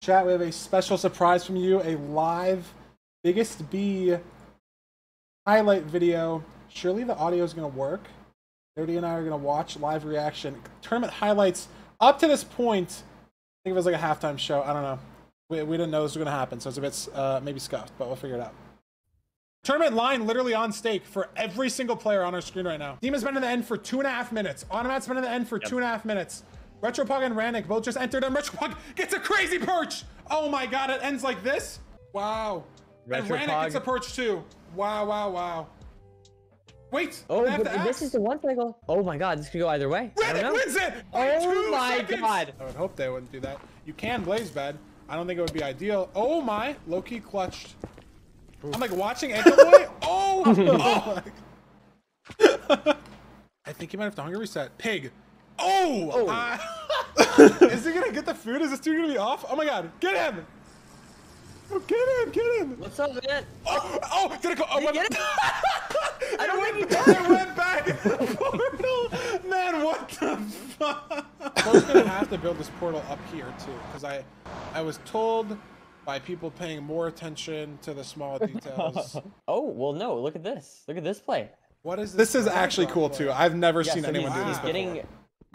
Chat, we have a special surprise from you, a live Biggest B highlight video. Surely the audio is going to work. Nerdy and I are going to watch live reaction. Tournament highlights up to this point. I think it was like a halftime show. I don't know. We didn't know this was going to happen, so it's a bit maybe scuffed, but we'll figure it out. Tournament line literally on stake for every single player on our screen right now. Demon's been in the end for 2.5 minutes. Automat's been in the end for 2.5 minutes. Retropug and Rannick both just entered, and Retropug gets a crazy perch. Oh my god, it ends like this. Wow. And Rannick gets a perch too. Wow, wow, wow. Wait. Oh, but this is the one cycle. Oh my god, this could go either way. Rannick wins it. Oh my god. I would hope they wouldn't do that. You can blaze bed. I don't think it would be ideal. Oh my, low-key clutched. Ooh. I'm like watching Ankle Boy. Oh! Oh! I think he might have to hunger reset. Pig. Oh! Is he gonna get the food? Is this dude gonna be off? Oh my god, get him! Oh, get him, get him! What's up, man? Oh, did it go? Oh, did get it? I don't think he did. It went back in the portal. Man, what the fuck? I was gonna have to build this portal up here too, because I was told by people paying more attention to the small details. Oh, well, no, look at this. Look at this play. What is this? This is actually cool too. I've never seen anyone do this before.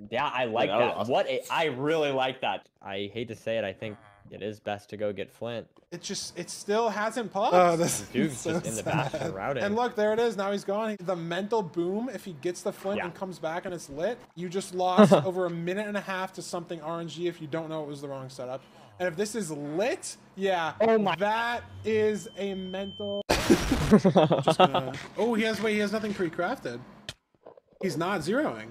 Yeah, I like that. I really like that. I hate to say it, I think it is best to go get Flint. It still hasn't popped. Oh, this dude's so just in the bastion routing. And look, there it is. Now he's gone. The mental boom, if he gets the Flint and comes back and it's lit, you just lost over 1.5 minutes to something RNG if you don't know it was the wrong setup. And if this is lit, yeah, that is a mental. Just gonna... Oh, he has nothing pre-crafted. He's not zeroing.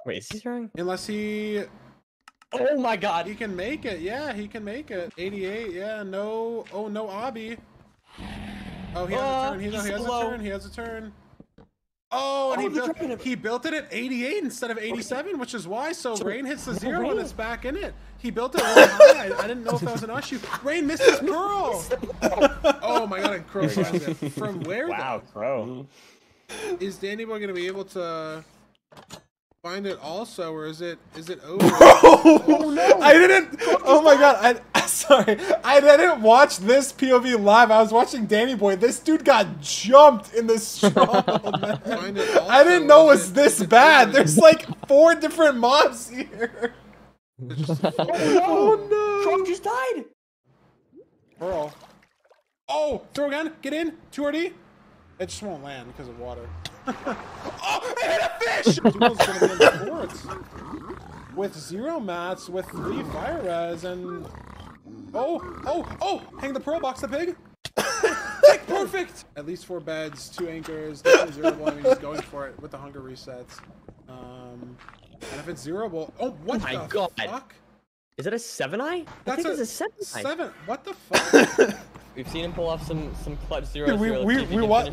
Wait, is he zeroing? Unless he... Oh my god! He can make it, yeah, he can make it. 88, yeah, no... Oh, no obby. Oh, he has a turn, he has a turn. Oh, and he built it at 88 instead of 87, which is why, so Rain hits the 0 and it's back in it. He built it really high. I didn't know if that was an issue. Rain missed his pearl! Oh my god, and Crow has it. From where, wow, though? Crow. Is Danny Boy gonna be able to find it also, or is it over? Oh no! I didn't. Oh my god! Sorry, I didn't watch this POV live. I was watching Danny Boy. This dude got jumped in the stronghold, man. I didn't know it was this bad. There's like 4 different mobs here. Oh no! Crow just died. Pearl. Oh, throw again. Get in. 2RD. It just won't land because of water. Oh, it hit a fish! Doogle's gonna be in the boards. With 0 mats, with 3 fire res, and... Oh! Hang the pearl box, the pig! Perfect! At least 4 beds, 2 anchors, definitely zeroable. I mean, he's going for it with the hunger resets. And if it's zeroable... Oh, what the fuck? Is it a 7-eye? I think it's a 7-eye. 7? What the fuck? We've seen him pull off some clutch zeros. Dude,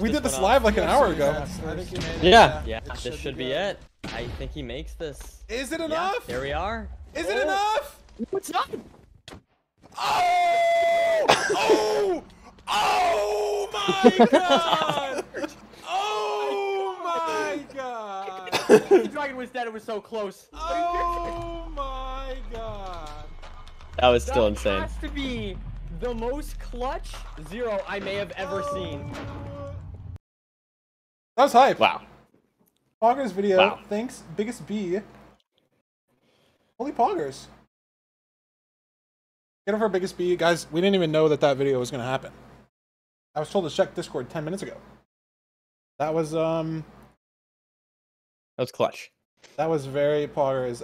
we did this live like an hour ago. I think he made it. Yeah, this should be it. I think he makes this. Is it enough? There we are. Is it enough? What's up? Oh! Oh my god! Oh my god! The dragon was dead. It was so close. Oh my god! That was still insane. That has to be the most clutch 0 I may have ever seen. That was hype. Wow. Poggers video. Wow. Thanks, Biggest B. Holy Poggers. Get over Biggest B. Guys, we didn't even know that video was going to happen. I was told to check Discord 10 minutes ago. That was, That was clutch. That was very Poggers.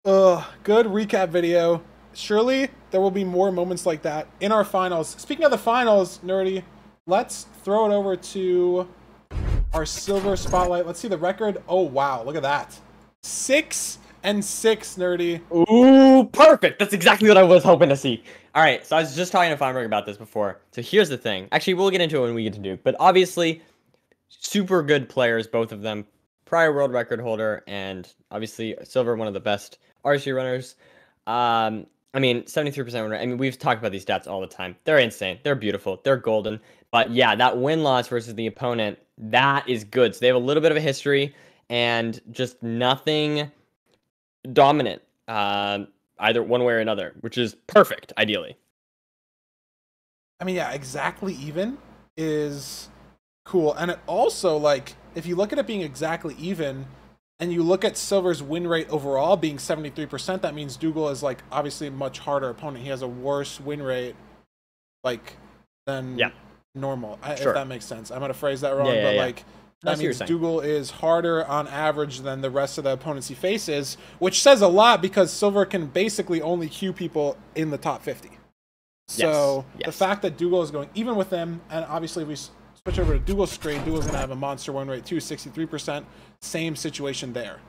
Good recap video. Surely there will be more moments like that in our finals. Speaking of the finals, Nerdy, let's throw it over to our Silverr spotlight. Let's see the record. Oh, wow. Look at that. 6-6, Nerdy. Ooh, perfect. That's exactly what I was hoping to see. All right, so I was just talking to Feinberg about this before. So here's the thing. Actually, we'll get into it when we get to Duke. But obviously, super good players, both of them. Prior world record holder, and obviously Silverr, one of the best RC runners. I mean, 73% win rate. I mean, we've talked about these stats all the time. They're insane. They're beautiful. They're golden. But yeah, that win-loss versus the opponent, that is good. So they have a little bit of a history and just nothing dominant either one way or another, which is perfect, ideally. I mean, yeah, exactly even is cool. And it also, like, if you look at it being exactly even, and you look at Silver's win rate overall being 73%, that means Doogile is, like, obviously a much harder opponent. He has a worse win rate, like, than normal, if that makes sense. I'm going to phrase that wrong, but, like, that means Doogile is harder on average than the rest of the opponents he faces, which says a lot because Silverr can basically only queue people in the top 50. So the fact that Doogile is going even with them, and obviously if we switch over to Dougile's screen, Dougile's going to have a monster win rate too, 63%. Same situation there.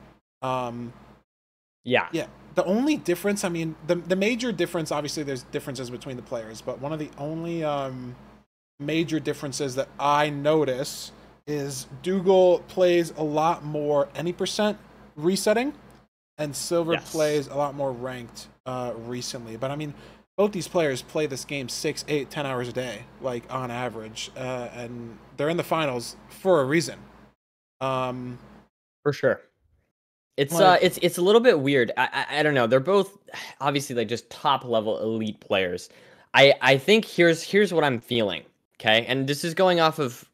Yeah. The only difference, I mean, the major difference, obviously there's differences between the players, but one of the only major differences that I notice is Doogile plays a lot more any percent resetting, and Silverr plays a lot more ranked recently. But I mean, both these players play this game 6, 8, 10 hours a day, like on average, and they're in the finals for a reason. For sure. It's like, it's a little bit weird. I don't know. They're both obviously like just top level elite players. I think here's what I'm feeling. Okay, and this is going off of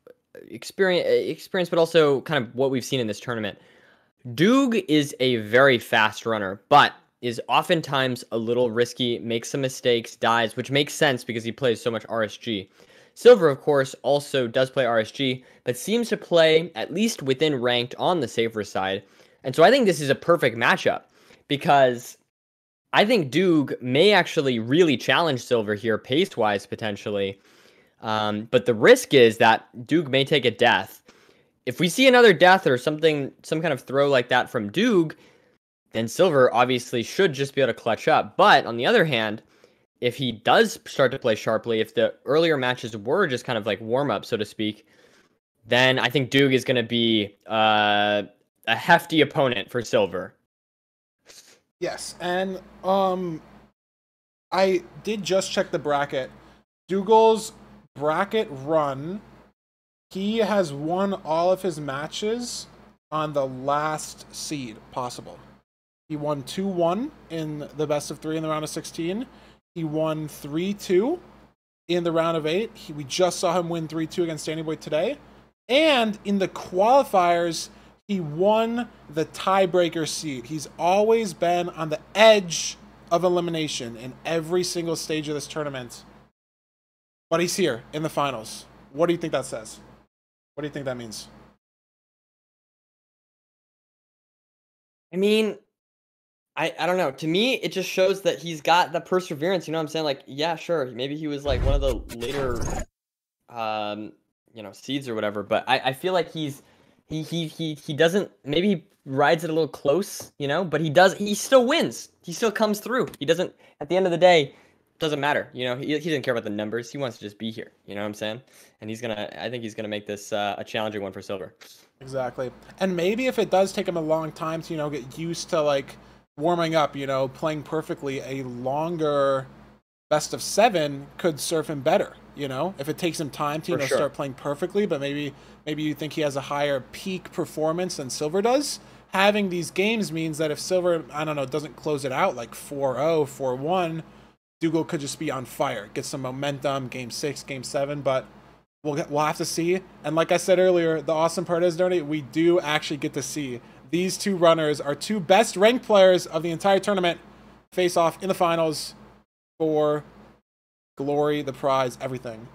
experience, but also kind of what we've seen in this tournament. Doog is a very fast runner, but is oftentimes a little risky, makes some mistakes, dies, which makes sense because he plays so much RSG. Silverr, of course, also does play RSG, but seems to play at least within ranked on the safer side. And so I think this is a perfect matchup because I think Doog may actually really challenge Silverr here pace-wise, potentially. But the risk is that Doog may take a death. If we see another death or something, some kind of throw like that from Doog, then Silverr obviously should just be able to clutch up. But on the other hand, if he does start to play sharply, if the earlier matches were just kind of like warm-up, so to speak, then I think Doog is going to be a hefty opponent for Silverr. Yes, and I did just check the bracket. Dougile's bracket run, he has won all of his matches on the last seed possible. He won 2-1 in the best of 3 in the round of 16. He won 3-2 in the round of 8. We just saw him win 3-2 against Danny Boy today. And in the qualifiers, he won the tiebreaker seed. He's always been on the edge of elimination in every single stage of this tournament. But he's here in the finals. What do you think that says? What do you think that means? I mean, I don't know. To me, it just shows that he's got the perseverance. You know what I'm saying? Like, yeah, sure. Maybe he was like one of the later, seeds or whatever. But I feel like he doesn't. Maybe he rides it a little close, But he still wins. He still comes through. He doesn't. At the end of the day, doesn't matter. He doesn't care about the numbers. He wants to just be here. You know what I'm saying? And I think he's gonna make this a challenging one for Silverr. Exactly. And maybe if it does take him a long time to get used to like warming up, playing perfectly, a longer best of 7 could serve him better. If it takes him time to start playing perfectly, but maybe you think he has a higher peak performance than Silverr does. Having these games means that if Silverr, I don't know, doesn't close it out like 4-0, 4-1, Doogile could just be on fire, get some momentum, game 6, game 7, but we'll have to see. And like I said earlier, the awesome part is, Donny, we do actually get to see these two runners, our two best ranked players of the entire tournament, face off in the finals for glory, the prize, everything.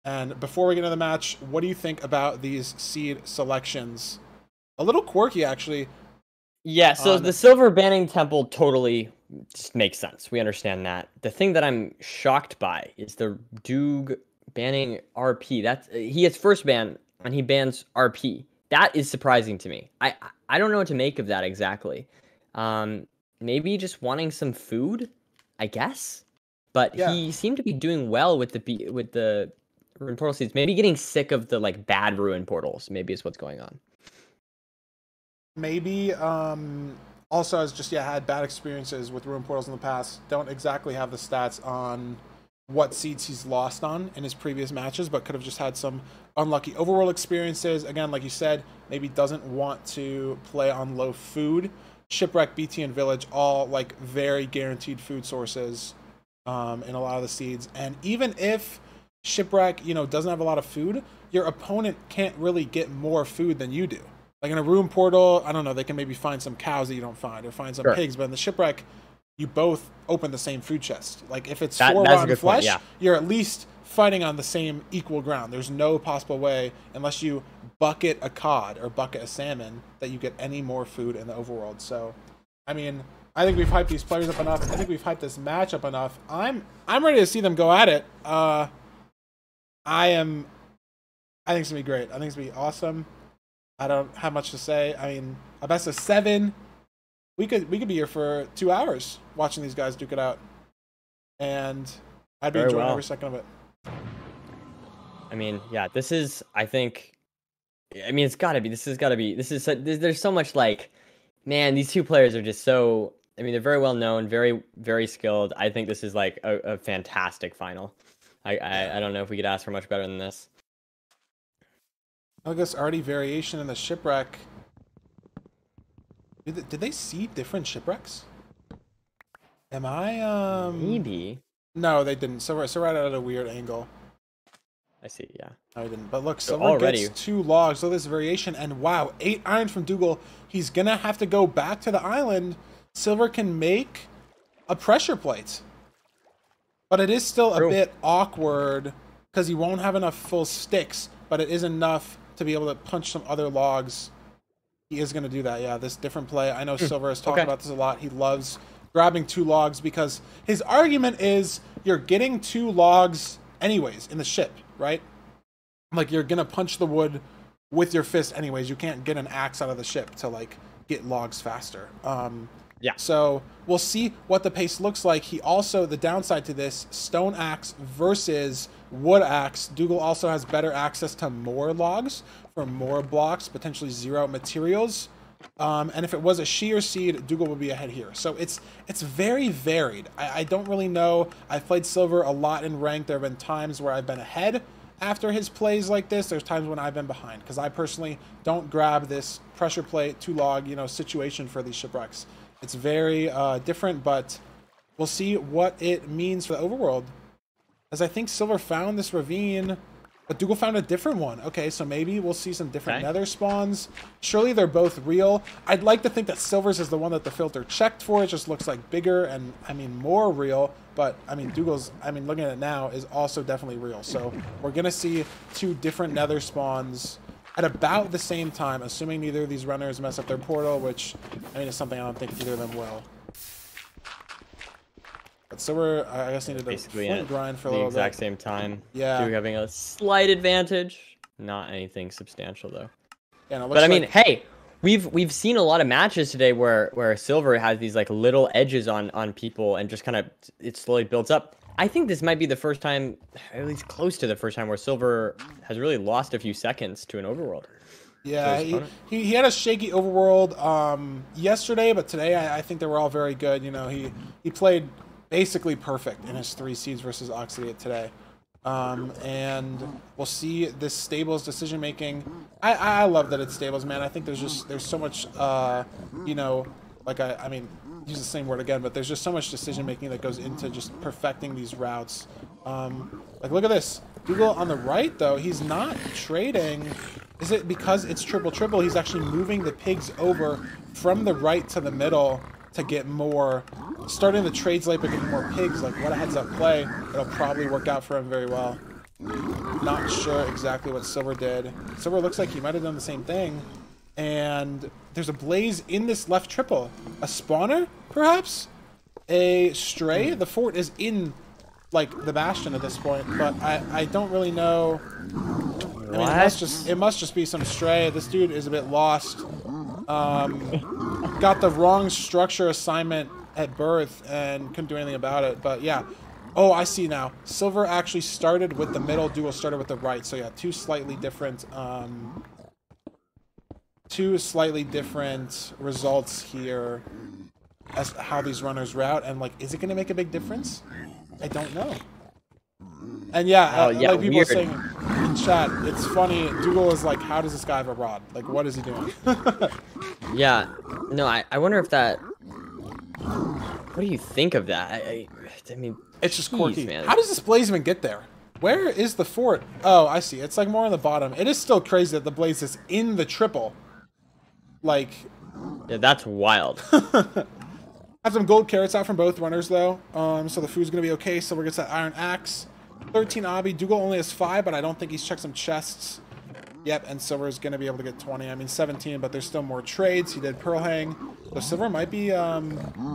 And before we get into the match, what do you think about these seed selections? A little quirky, actually. Yeah, so the Silverr banning Temple totally just makes sense. We understand that. The thing that I'm shocked by is the Doog banning RP. He gets first ban and he bans RP. That is surprising to me. I don't know what to make of that exactly. Maybe just wanting some food, I guess. But he seemed to be doing well with the Ruin Portal seeds. Maybe getting sick of the like bad Ruin Portals. Maybe is what's going on. Maybe also has just had bad experiences with Ruin Portals in the past. Don't exactly have the stats on what seeds he's lost on in his previous matches, but could have just had some unlucky overworld experiences. Again, like you said, maybe doesn't want to play on low food Shipwreck, BT, and Village all like very guaranteed food sources in a lot of the seeds. And even if Shipwreck, you know, doesn't have a lot of food, your opponent can't really get more food than you do. Like in a room portal, I don't know, they can maybe find some cows that you don't find or find some pigs, but in the Shipwreck, you both open the same food chest. Like if it's 4 rotten flesh, you're at least fighting on the same equal ground. There's no possible way, unless you bucket a cod or bucket a salmon, that you get any more food in the overworld. So, I mean, I think we've hyped these players up enough. I think we've hyped this match up enough. I'm ready to see them go at it. I think it's gonna be great. I think it's gonna be awesome. I don't have much to say. I mean, a best of 7. We could be here for 2 hours watching these guys duke it out, and I'd be enjoying every second of it. I mean, yeah, this is. I think. I mean, it's got to be. This has got to be. This is. There's so much like, man. These two players are just so. I mean, they're very well known, very very skilled. I think this is like a fantastic final. I don't know if we could ask for much better than this. I guess already variation in the Shipwreck. Did they see different shipwrecks? Am I Maybe. No, they didn't. So right at a weird angle. I see, yeah. No, I didn't. But look, Silverr gets 2 logs. So this variation, and wow, 8 iron from Doogile. He's gonna have to go back to the island. Silverr can make a pressure plate. But it is still a bit awkward because he won't have enough full sticks, but it is enough to be able to punch some other logs. He is going to do that, yeah. This different play. I know Silverr has talked about this a lot. He loves grabbing 2 logs because his argument is you're getting 2 logs anyways in the ship, right? Like, you're going to punch the wood with your fist anyways. You can't get an axe out of the ship to, like, get logs faster. Yeah. So we'll see what the pace looks like. He also, the downside to this, stone axe versus wood axe. Doogile also has better access to more logs for more blocks, potentially 0 materials. And if it was a shear seed, Doogile would be ahead here. So it's very varied. I don't really know. I've played Silverr a lot in ranked. There have been times where I've been ahead after his plays like this. There's times when I've been behind because I personally don't grab this pressure plate 2 log, you know, situation for these shipwrecks. It's very different, but we'll see what it means for the overworld. As I think Silverr found this ravine, but Doogile found a different one. Okay, so maybe we'll see some different nether spawns. Surely they're both real. I'd like to think that Silverr's is the one that the filter checked for. It just looks like bigger and, I mean, more real. But, I mean, Doogile's, I mean, looking at it now, is also definitely real. So we're going to see 2 different nether spawns at about the same time, assuming neither of these runners mess up their portal, which, I mean, is something I don't think either of them will. But Silverr, I guess, needed to grind for a little bit. The exact same time. Yeah. Two having a slight advantage. Not anything substantial, though. Yeah, no, but, I mean, hey, we've seen a lot of matches today where Silverr has these, like, little edges on people and just kind of, it slowly builds up. I think this might be the first time, at least close to the first time, where Silverr has really lost a few seconds to an overworld. Yeah, he had a shaky overworld yesterday, but today I think they were all very good. You know, he played basically perfect in his 3 seeds versus Oxidiate today. And we'll see this Stables decision making. I love that it's Stables, man. I think there's so much you know, like I mean, use the same word again, but there's just so much decision making that goes into just perfecting these routes. Like, look at this. Doogile on the right, though, he's not trading. Is it because it's triple? He's actually moving the pigs over from the right to the middle to get more. Starting the trades late, but getting more pigs. Like, what a heads-up play. It'll probably work out for him very well. Not sure exactly what Silverr did. Silverr looks like he might have done the same thing. And there's a blaze in this left triple. A spawner, perhaps? A stray? The fort is in, like, the bastion at this point, but I don't really know. I mean, it must just be some stray. This dude is a bit lost. Got the wrong structure assignment at birth and couldn't do anything about it, but yeah. Oh, I see now. Silverr actually started with the middle, Doogile started with the right, so yeah, two slightly different results here as how these runners route, and like, is it going to make a big difference? I don't know. And yeah, like people are saying, in chat, it's funny. Doogile is like, how does this guy have a rod? Like, what is he doing? Yeah. No, I wonder if that... What do you think of that? I mean... It's just geez, quirky. man. How does this blaze even get there? Where is the fort? Oh, I see. It's like more on the bottom. It is still crazy that the blaze is in the triple. Like... Yeah, that's wild. Have some gold carrots out from both runners, though. So the food's going to be okay. Silverr gets that iron axe. 13 obby. Doogile only has 5, but I don't think he's checked some chests. Yep, and Silverr is going to be able to get 20. I mean, 17, but there's still more trades. He did Pearl Hang. So Silverr might be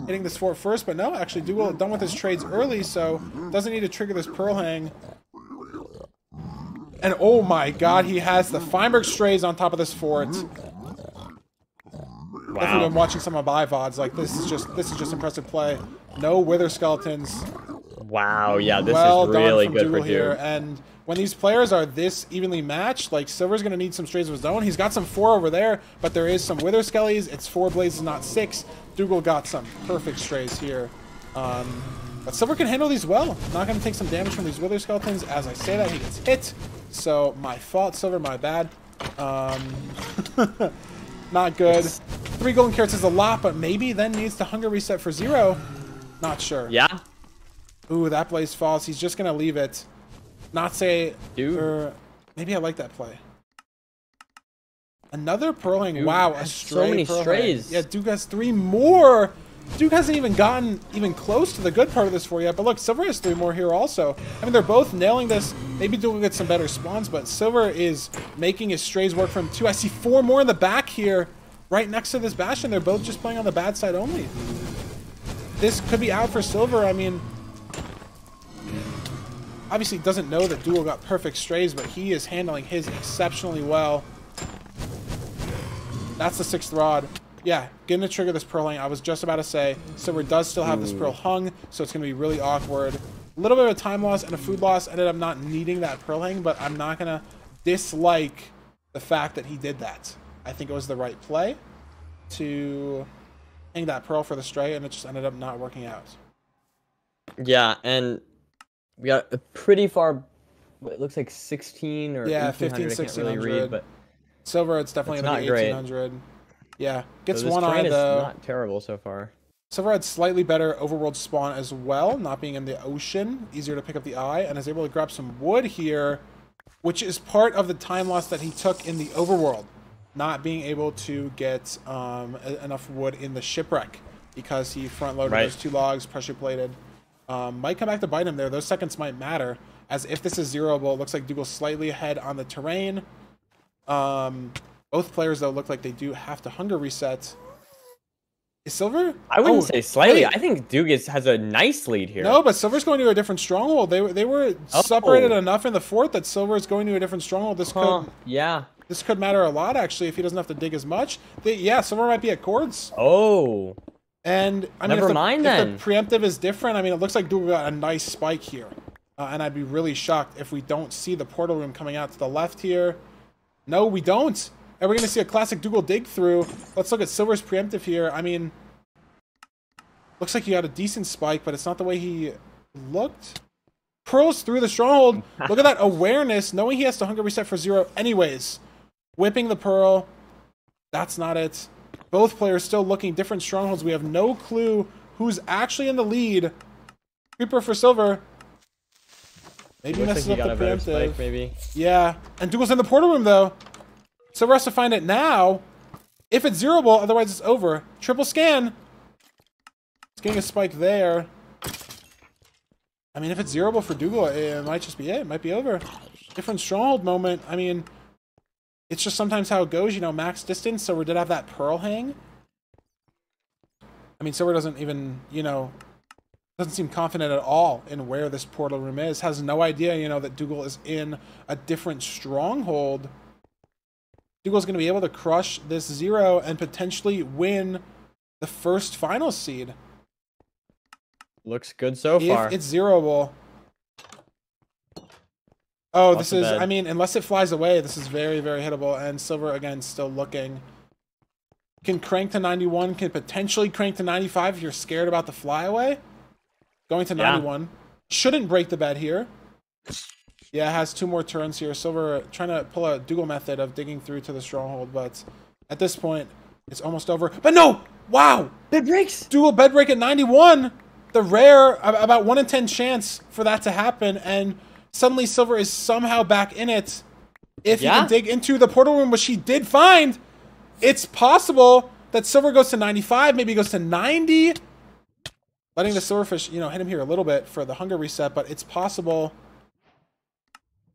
hitting this fort first, but no, actually, Doogile done with his trades early, so doesn't need to trigger this Pearl Hang. And oh my god, he has the Feinberg strays on top of this fort. Wow. If you've been watching some of my VODs, like this is just impressive play. No wither skeletons. Wow, yeah, this Well is really done from good Doogile for here. Duke. And when these players are this evenly matched, like Silver's gonna need some strays of his own. He's got some 4 over there, but there is some wither skellies. It's 4 blazes, not 6. Doogile got some perfect strays here. But Silverr can handle these well. Not gonna take some damage from these wither skeletons. As I say that, he gets hit. So my fault, Silverr, my bad. Not good. 3 golden carrots is a lot, but maybe then needs to hunger reset for 0. Not sure. Yeah? Ooh, that blaze falls. He's just gonna leave it. Not say... Dude. Maybe I like that play. Another Pearl Hang. Dude, Wow, a that's stray so many Pearl strays. Hang. Yeah, Duke has 3 more. Duke hasn't even gotten even close to the good part of this for yet. But look, Silverr has 3 more here also. I mean, they're both nailing this. Maybe Duke will get some better spawns, but Silverr is making his strays work for him too. I see 4 more in the back here, right next to this Bastion. They're both just playing on the bad side only. This could be out for Silverr. I mean, obviously doesn't know that Doogile got perfect strays, but he is handling his exceptionally well. That's the 6th rod. Yeah, getting to trigger this Pearl Hang. I was just about to say, Silverr does still have this Pearl hung, so it's going to be really awkward. A little bit of a time loss and a food loss. Ended up not needing that Pearl Hang, but I'm not going to dislike the fact that he did that. I think it was the right play to hang that Pearl for the stray, and it just ended up not working out. Yeah, and we got a pretty far... It looks like 16 or yeah, 15, 1600. really read, but Silverr, it's definitely going to be 1800. Yeah, gets so one eye is though. Not terrible so far. Silverr had slightly better overworld spawn as well, not being in the ocean, easier to pick up the eye, and is able to grab some wood here, which is part of the time loss that he took in the overworld, not being able to get enough wood in the shipwreck because he front loaded those 2 logs, pressure plated. Might come back to bite him there. Those seconds might matter, as if this is zeroable. It looks like Doogile slightly ahead on the terrain. Both players, though, look like they do have to hunger reset. Is Silverr? I wouldn't say slightly. Wait. I think Duke has a nice lead here. No, but Silver's going to a different stronghold. They were separated enough in the fort that Silverr is going to a different stronghold. This could matter a lot, actually, if he doesn't have to dig as much. Yeah, Silverr might be at cords. Oh. And I mean, Never mind then. If the preemptive is different, I mean, it looks like Doogile got a nice spike here. And I'd be really shocked if we don't see the portal room coming out to the left here. No, we don't. And we're going to see a classic Doogile dig through. Let's look at Silver's preemptive here. I mean, looks like he got a decent spike, but it's not the way he looked. Pearls through the stronghold. Look at that awareness, knowing he has to hunger reset for 0 anyways. Whipping the Pearl. That's not it. Both players still looking different strongholds. We have no clue who's actually in the lead. Creeper for Silverr. Maybe messes up the preemptive. Spike, maybe. Yeah. And Doogle's in the portal room, though. Silverr has to find it now. If it's zeroable, otherwise it's over. Triple scan. It's getting a spike there. I mean, if it's zeroable for Doogile, it might just be it. It might be over. Different stronghold moment. I mean, it's just sometimes how it goes, you know, max distance. Silverr did have that Pearl Hang. I mean, Silverr doesn't even, you know, doesn't seem confident at all in where this portal room is. Has no idea, you know, that Doogile is in a different stronghold. Doogle's going to be able to crush this 0 and potentially win the first final seed. Looks good so far. If it's zeroable. Oh, this is, I mean, unless it flies away, this is very, very hittable. And Silverr, again, still looking. Can crank to 91, can potentially crank to 95 if you're scared about the flyaway. Going to 91. Shouldn't break the bed here. Yeah, it has 2 more turns here. Silverr trying to pull a Doogile method of digging through to the stronghold, but at this point, it's almost over. But no! Wow! Bed breaks! Doogile bed break at 91! The rare, about 1 in 10 chance for that to happen, and suddenly Silverr is somehow back in it. If you can dig into the portal room, which she did find, it's possible that Silverr goes to 95, maybe goes to 90. Letting the Silverfish, you know, hit him here a little bit for the hunger reset, but it's possible.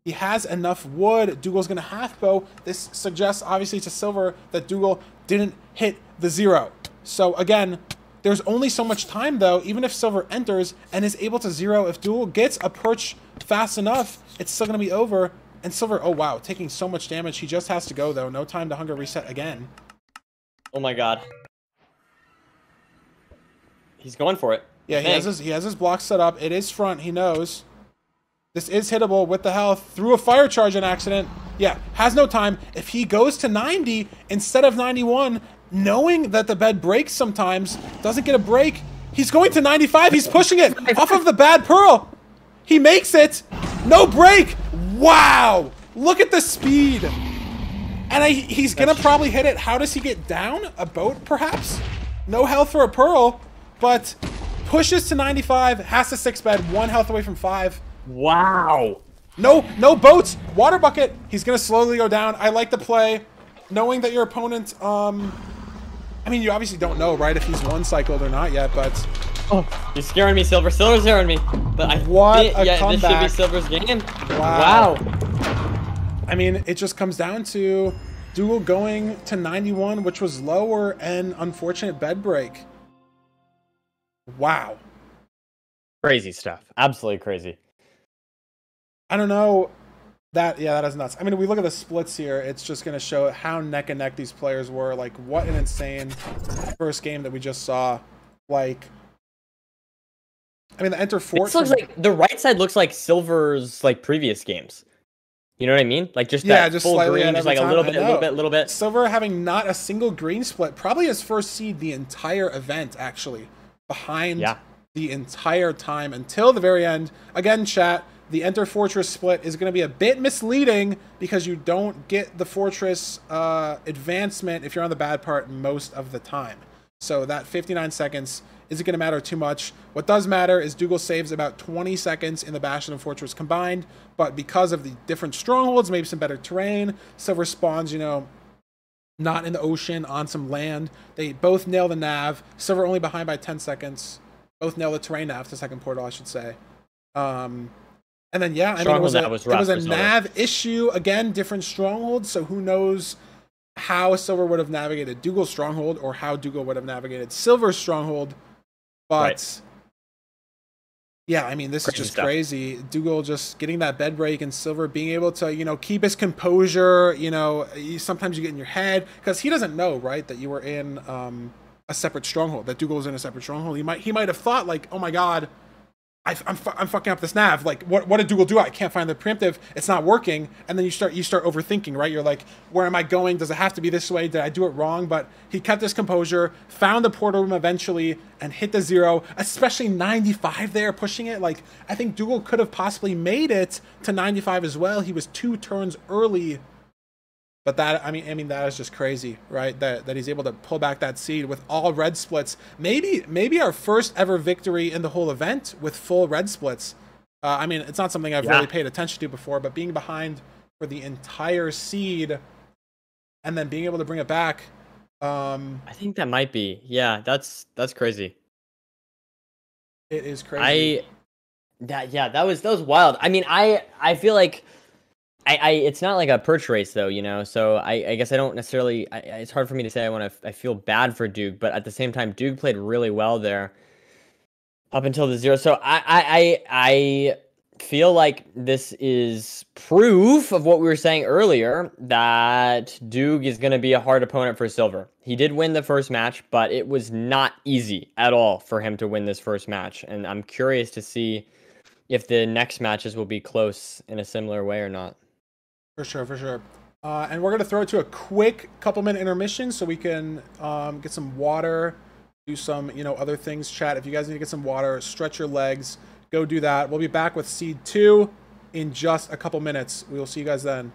He has enough wood. Doogle's going to half bow. This suggests, obviously, to Silverr that Doogile didn't hit the 0. So, again, there's only so much time, though. Even if Silverr enters and is able to 0, if Doogile gets a perch fast enough, it's still going to be over. And Silverr, oh, wow, taking so much damage. He just has to go, though. No time to hunger reset again. Oh, my God. He's going for it. Yeah, he has his block set up. It is front. He knows. This is hittable with the health. Through a fire charge in accident. Yeah, has no time. If he goes to 90 instead of 91, knowing that the bed breaks sometimes, doesn't get a break, he's going to 95. He's pushing it off of the bad pearl. He makes it. No break. Wow. Look at the speed. And he's going to probably hit it. How does he get down? A boat, perhaps? No health for a pearl, but pushes to 95, has to 6 bed, 1 health away from 5. Wow. No boats. Water bucket. He's going to slowly go down. I like the play. Knowing that your opponent, I mean, you obviously don't know, right, if he's one-cycled or not yet, but... Oh, you're scaring me, Silverr. Silver's scaring me. But comeback. This should be Silver's game. Wow. I mean, it just comes down to Doogile going to 91, which was lower, and unfortunate bed break. Wow. Crazy stuff. Absolutely crazy. I don't know. That is nuts. I mean, if we look at the splits here, it's just going to show how neck and neck these players were. Like, what an insane first game that we just saw. Like, I mean, the Enter Fort. This looks like the right side looks like Silver's like previous games. You know what I mean? Like just that just full slightly green, just like a little bit. Silverr having not a single green split, probably his first seed the entire event, actually, behind the entire time until the very end. Again, chat. The Enter Fortress split is going to be a bit misleading because you don't get the Fortress advancement if you're on the bad part most of the time. So that 59 seconds isn't going to matter too much. What does matter is Doogile saves about 20 seconds in the Bastion and Fortress combined, but because of the different strongholds, maybe some better terrain, Silverr spawns, you know, not in the ocean, on some land. They both nail the nav. Silverr only behind by 10 seconds. Both nail the terrain nav, the second portal, I should say. And then, yeah, I mean, it was a nav issue. Again, different strongholds, so who knows how Silverr would have navigated Doogile's stronghold or how Doogile would have navigated Silver's stronghold. But, yeah, I mean, this is just crazy. Doogile just getting that bed break and Silverr being able to, you know, keep his composure. You know, sometimes you get in your head because he doesn't know, right, that you were in a separate stronghold, that Doogile was in a separate stronghold. He might have thought, like, oh, my God, I'm fucking up this nav. Like, what did Doogile do? I can't find the preemptive. It's not working. And then you start overthinking, right? You're like, where am I going? Does it have to be this way? Did I do it wrong? But he kept his composure, found the portal room eventually, and hit the 0. Especially 95 there, pushing it. Like, I think Doogile could have possibly made it to 95 as well. He was 2 turns early. But that, I mean, that is just crazy, right? That he's able to pull back that seed with all red splits. Maybe our first ever victory in the whole event with full red splits. I mean, it's not something I've really paid attention to before, but being behind for the entire seed and then being able to bring it back. I think that might be. Yeah, that's crazy. It is crazy. That was wild. I mean, I feel like it's not like a perch race though, you know. So I guess I don't necessarily. It's hard for me to say. I feel bad for Doog, but at the same time, Doog played really well there up until the 0. So I feel like this is proof of what we were saying earlier, that Doog is going to be a hard opponent for Silverr. He did win the first match, but it was not easy at all for him to win this first match, and I'm curious to see if the next matches will be close in a similar way or not. For sure. And we're going to throw it to a quick couple-minute intermission so we can get some water, do some, you know, other things. Chat, if you guys need to get some water, stretch your legs, go do that. We'll be back with Seed 2 in just a couple minutes. We will see you guys then.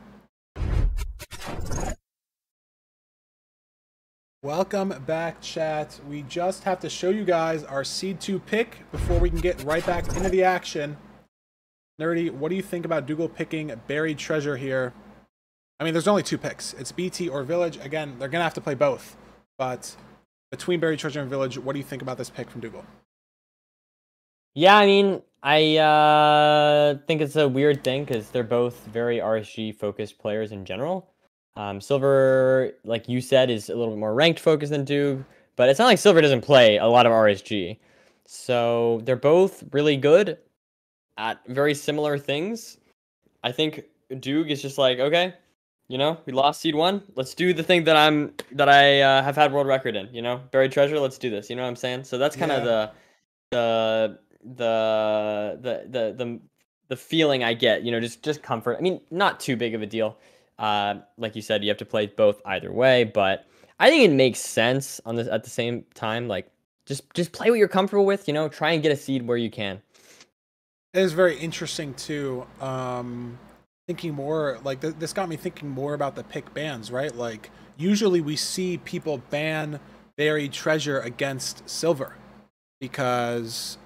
Welcome back, chat. We just have to show you guys our Seed 2 pick before we can get right back into the action. Nerdy, what do you think about Doogile picking Buried Treasure here? I mean, there's only 2 picks. It's BT or Village. Again, they're going to have to play both. But between Buried Treasure and Village, what do you think about this pick from Doogile? Yeah, I mean, I think it's a weird thing because they're both very RSG-focused players in general. Silverr, like you said, is a little bit more ranked focused than Doog, but it's not like Silverr doesn't play a lot of RSG. So they're both really good at very similar things. I think Doog is just like, okay, you know, we lost seed 1. Let's do the thing that I have had world record in. You know, Buried Treasure. Let's do this. You know what I'm saying? So that's kind of the feeling I get. You know, just comfort. I mean, not too big of a deal. Like you said, you have to play both either way, but I think it makes sense on this at the same time. Like, just play what you're comfortable with. You know, try and get a seed where you can. It is very interesting too. Thinking more like this got me thinking more about the pick bans, right? Like usually we see people ban Buried Treasure against Silverr because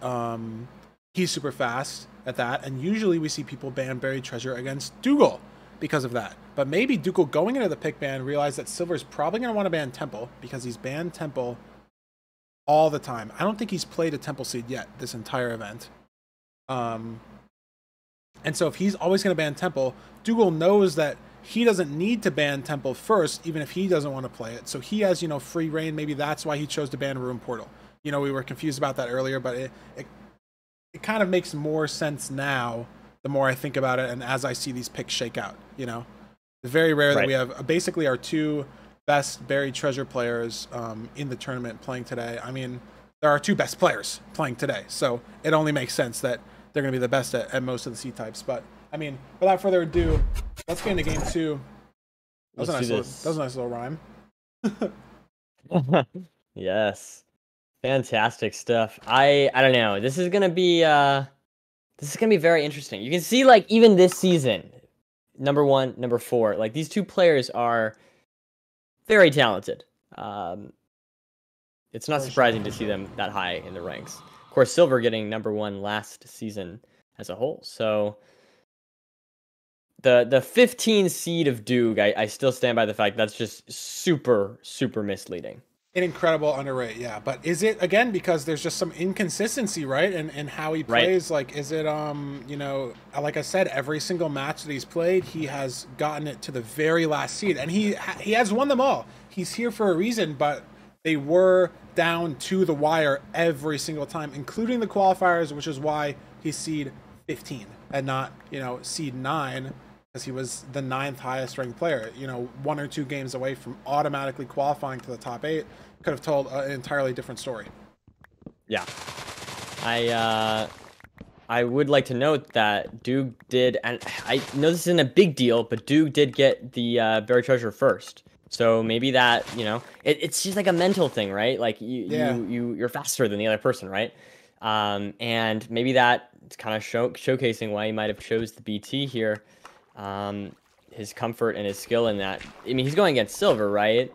he's super fast at that, and usually we see people ban Buried Treasure against Doogile because of that. But maybe Doogile going into the pick ban realized that Silver's probably going to want to ban Temple because he's banned Temple all the time. I don't think he's played a Temple seed yet this entire event. And so if he's always going to ban Temple, Doogile knows that he doesn't need to ban Temple first, even if he doesn't want to play it. So he has, you know, free reign. Maybe that's why he chose to ban Ruin Portal. You know, we were confused about that earlier, but it kind of makes more sense now the more I think about it and as I see these picks shake out, you know. It's very rare that we have basically our 2 best Buried Treasure players in the tournament playing today. I mean, there are 2 best players playing today, so it only makes sense that they're going to be the best at most of the seed types. But, I mean, without further ado, let's get into game 2. That was a nice little rhyme. Yes. Fantastic stuff. I don't know. This is going to be very interesting. You can see, like, even this season, number 1, number 4, like, these 2 players are very talented. It's not surprising to see them that high in the ranks. Of course, Silverr getting number 1 last season as a whole. So the 15 seed of Doog, I still stand by the fact that's just super, super misleading. An incredible underrate, yeah. But is it, again, because there's just some inconsistency, right? And how he plays, like, is it, you know, like I said, every single match that he's played, he has gotten it to the very last seed. And he has won them all. He's here for a reason, but they were down to the wire every single time, including the qualifiers, which is why he's seed 15 and not, you know, seed 9, because he was the 9th highest ranked player. You know, 1 or 2 games away from automatically qualifying to the top 8. Could have told an entirely different story. Yeah. I would like to note that Doog did, and I know this isn't a big deal, but Doog did get the Buried Treasure first. So maybe that, you know, it's just like a mental thing, right? Like you're faster than the other person, right? And maybe that's kind of showcasing why he might have chose the BT here. His comfort and his skill in that. I mean, he's going against Silverr, right?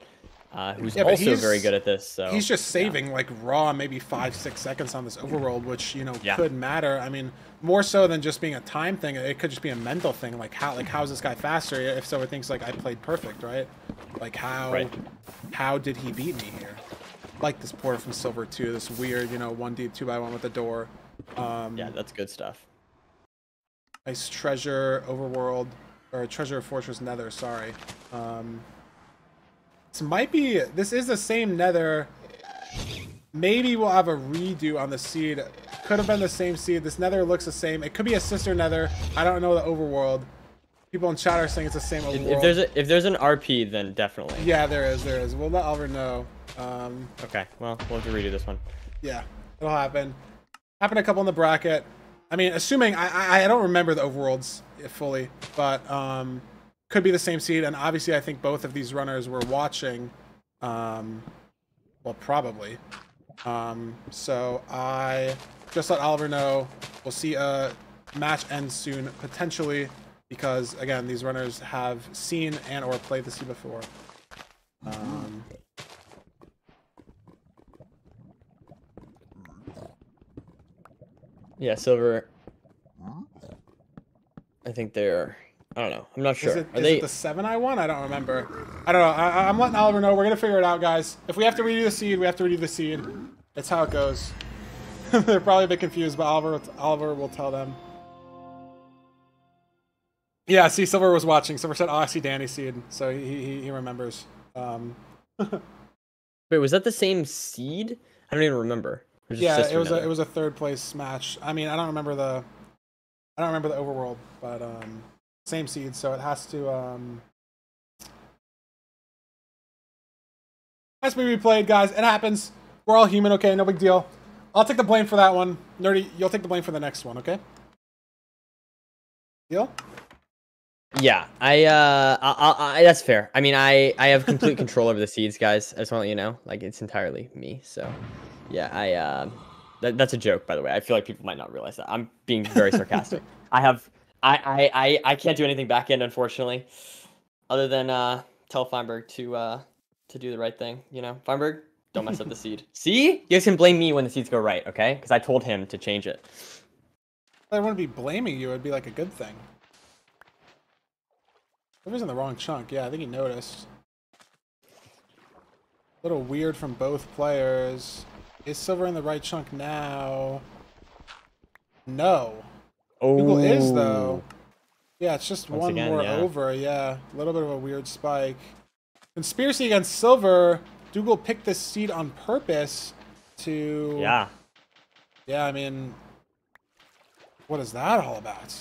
Who's also very good at this. So he's just saving like raw maybe 5-6 seconds on this overworld, which, you know, could matter. I mean, more so than just being a time thing, it could just be a mental thing. Like how's this guy faster? If Silverr thinks like I played perfect, right? Like how did he beat me here? Like this porter from Silverr too. This weird, you know, 1 deep 2x1 with the door. Yeah, that's good stuff. Nice treasure overworld, or treasure fortress nether. Sorry. This is the same nether. Maybe we'll have a redo on the seed. Could have been the same seed. This nether looks the same. It could be a sister nether. I don't know the overworld. People in chat are saying it's the same overworld. If there's an RP, then definitely. Yeah, there is. We'll let Oliver know. Okay, well, we'll have to redo this one. Yeah, it'll happen. Happened a couple in the bracket. I mean, assuming I don't remember the overworlds fully, but could be the same seed. And obviously, I think both of these runners were watching. Well, probably. So I just let Oliver know. We'll see. match ends soon, potentially, because again, these runners have seen and or played the sea before. Yeah, Silverr. I think they're. I don't know. I'm not sure. Is it the 7 I won? I don't remember. I don't know. I'm letting Oliver know. We're gonna figure it out, guys. If we have to redo the seed, we have to redo the seed. That's how it goes. They're probably a bit confused, but Oliver will tell them. Yeah, see, Silver was watching. Silver said, "Oh, I see Danny's seed," so he remembers. Wait, was that the same seed? I don't even remember. Yeah, it was a 3rd place match. I mean, I don't remember the overworld, but same seed, so it has to be replayed, guys. It happens. We're all human, okay? No big deal. I'll take the blame for that one. Nerdy, you'll take the blame for the next one, okay? Deal? Yeah, I that's fair. I mean, I have complete control over the seeds, guys. I just want to let you know, like, it's entirely me. So, yeah, that's a joke, by the way. I feel like people might not realize that. I'm being very sarcastic. I can't do anything back end, unfortunately, other than tell Feinberg to do the right thing. You know, Feinberg, don't mess up the seed. See, you guys can blame me when the seeds go right, okay? Because I told him to change it. I wouldn't be blaming you. It'd be like a good thing. Silver's in the wrong chunk. Yeah, I think he noticed. A little weird from both players. Is Silver in the right chunk now? No. Doogile is, though. Yeah, it's just Once one again, more yeah. over. Yeah, a little bit of a weird spike. Conspiracy against Silver. Doogile picked this seed on purpose to... Yeah. Yeah, I mean... What is that all about?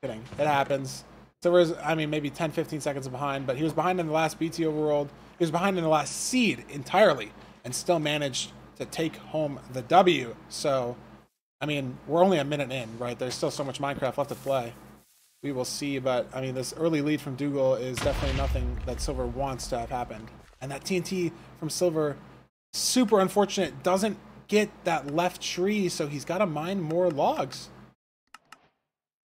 Kidding. It happens. Silver's, I mean, maybe 10, 15 seconds behind, but he was behind in the last BT overworld. He was behind in the last seed entirely and still managed to take home the W. So, I mean, we're only a minute in, right? There's still so much Minecraft left to play. We will see, but, I mean, this early lead from Doogile is definitely nothing that Silver wants to have happened. And that TNT from Silver, super unfortunate, doesn't get that left tree, so he's got to mine more logs.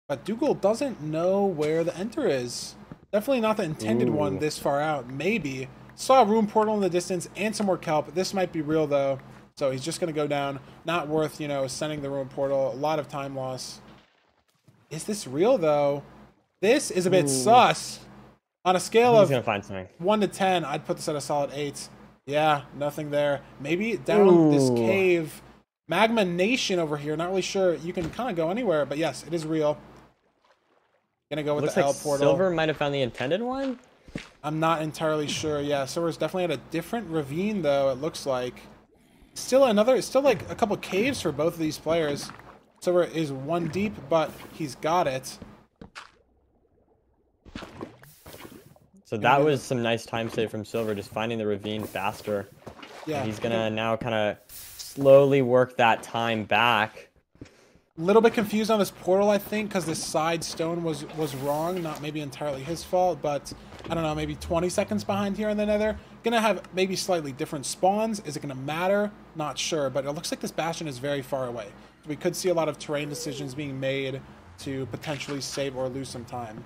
But Doogile doesn't know where the enter is. Definitely not the intended one this far out. Maybe. Saw a room portal in the distance and some more kelp. This might be real, though. So he's just going to go down. Not worth, you know, sending the room portal. A lot of time loss. Is this real, though? This is a bit sus. On a scale of gonna find something. 1 to 10, I'd put this at a solid 8. Yeah, nothing there. Maybe down this cave. Magma Nation over here. Not really sure. You can kind of go anywhere, but yes, it is real. Gonna go with Looks the like L portal. Silver might have found the intended one. I'm not entirely sure. Yeah, Silver's definitely at a different ravine, though. It looks like still like a couple caves for both of these players. Silver is 1 deep, but he's got it. So that was some nice time save from Silver, just finding the ravine faster. Yeah, And he's gonna now kind of slowly work that time back. little bit confused on this portal, I think, because this side stone was wrong. Not maybe entirely his fault, but I don't know, maybe 20 seconds behind here in the nether. Gonna have maybe slightly different spawns. Is it gonna matter? Not sure, but it looks like this bastion is very far away. So we could see a lot of terrain decisions being made to potentially save or lose some time.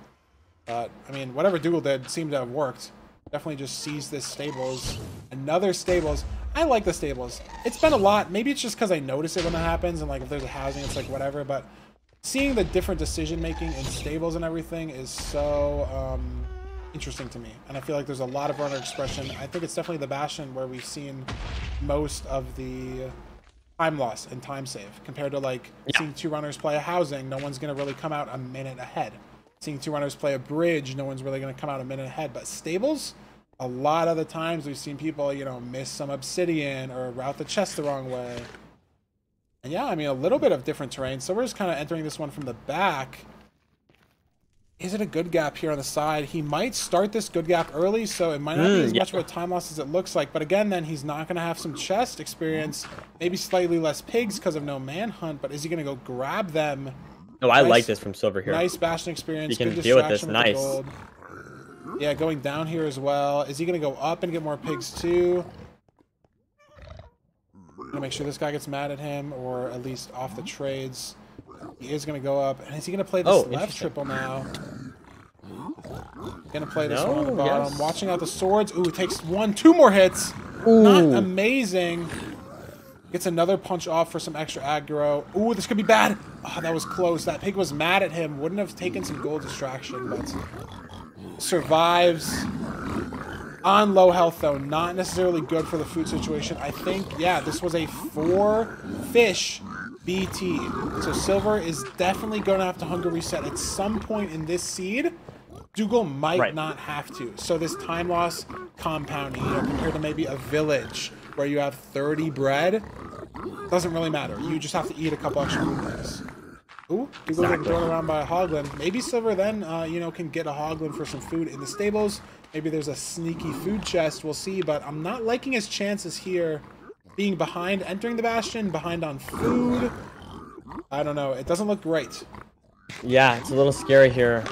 But, I mean, whatever Doogile did seemed to have worked. Definitely just seized this stables. Another stables. I like the stables. It's been a lot. Maybe it's just because I notice it when it happens, and like if there's a housing, it's like whatever. But seeing the different decision making in stables and everything is so interesting to me. And I feel like there's a lot of runner expression. I think it's definitely the Bastion where we've seen most of the time loss and time save compared to like seeing 2 runners play a housing. No one's gonna really come out a minute ahead. Seeing 2 runners play a bridge, no one's really going to come out a minute ahead. But stables, a lot of the times we've seen people, you know, miss some obsidian or route the chest the wrong way. And yeah, I mean, a little bit of different terrain. So we're just kind of entering this one from the back. Is it a good gap here on the side? He might start this good gap early, so it might not be as much of a time loss as it looks like. But again, then he's not going to have some chest experience. Maybe slightly less pigs because of no manhunt. But is he going to go grab them? Oh, I like this from Silver here. Nice Bastion experience. You can good deal with this. distraction Nice. the gold. Yeah, going down here as well. Is he going to go up and get more pigs too? Gonna make sure this guy gets mad at him, or at least off the trades. He is going to go up. And is he going to play this Oh, left triple now? Going to play this one on the bottom. Yes. Watching out the swords. Ooh, it takes 2 more hits. Ooh. Not amazing. Gets another punch off for some extra aggro. Ooh, this could be bad. Oh, that was close. That pig was mad at him. Wouldn't have taken some gold distraction, but survives. On low health, though. Not necessarily good for the food situation. I think, yeah, this was a 4-fish BT. So Silverr is definitely going to have to hunger reset at some point in this seed. Doogile might not have to. So this time loss compounding, you know, compared to maybe a village where you have 30 bread, doesn't really matter. You just have to eat a couple extra food things. Ooh, Doogile getting thrown around by a hoglin. Maybe Silverr then, you know, can get a hoglin for some food in the stables. Maybe there's a sneaky food chest. We'll see, but I'm not liking his chances here. Being behind, entering the bastion, behind on food. I don't know. It doesn't look great. Yeah, it's a little scary here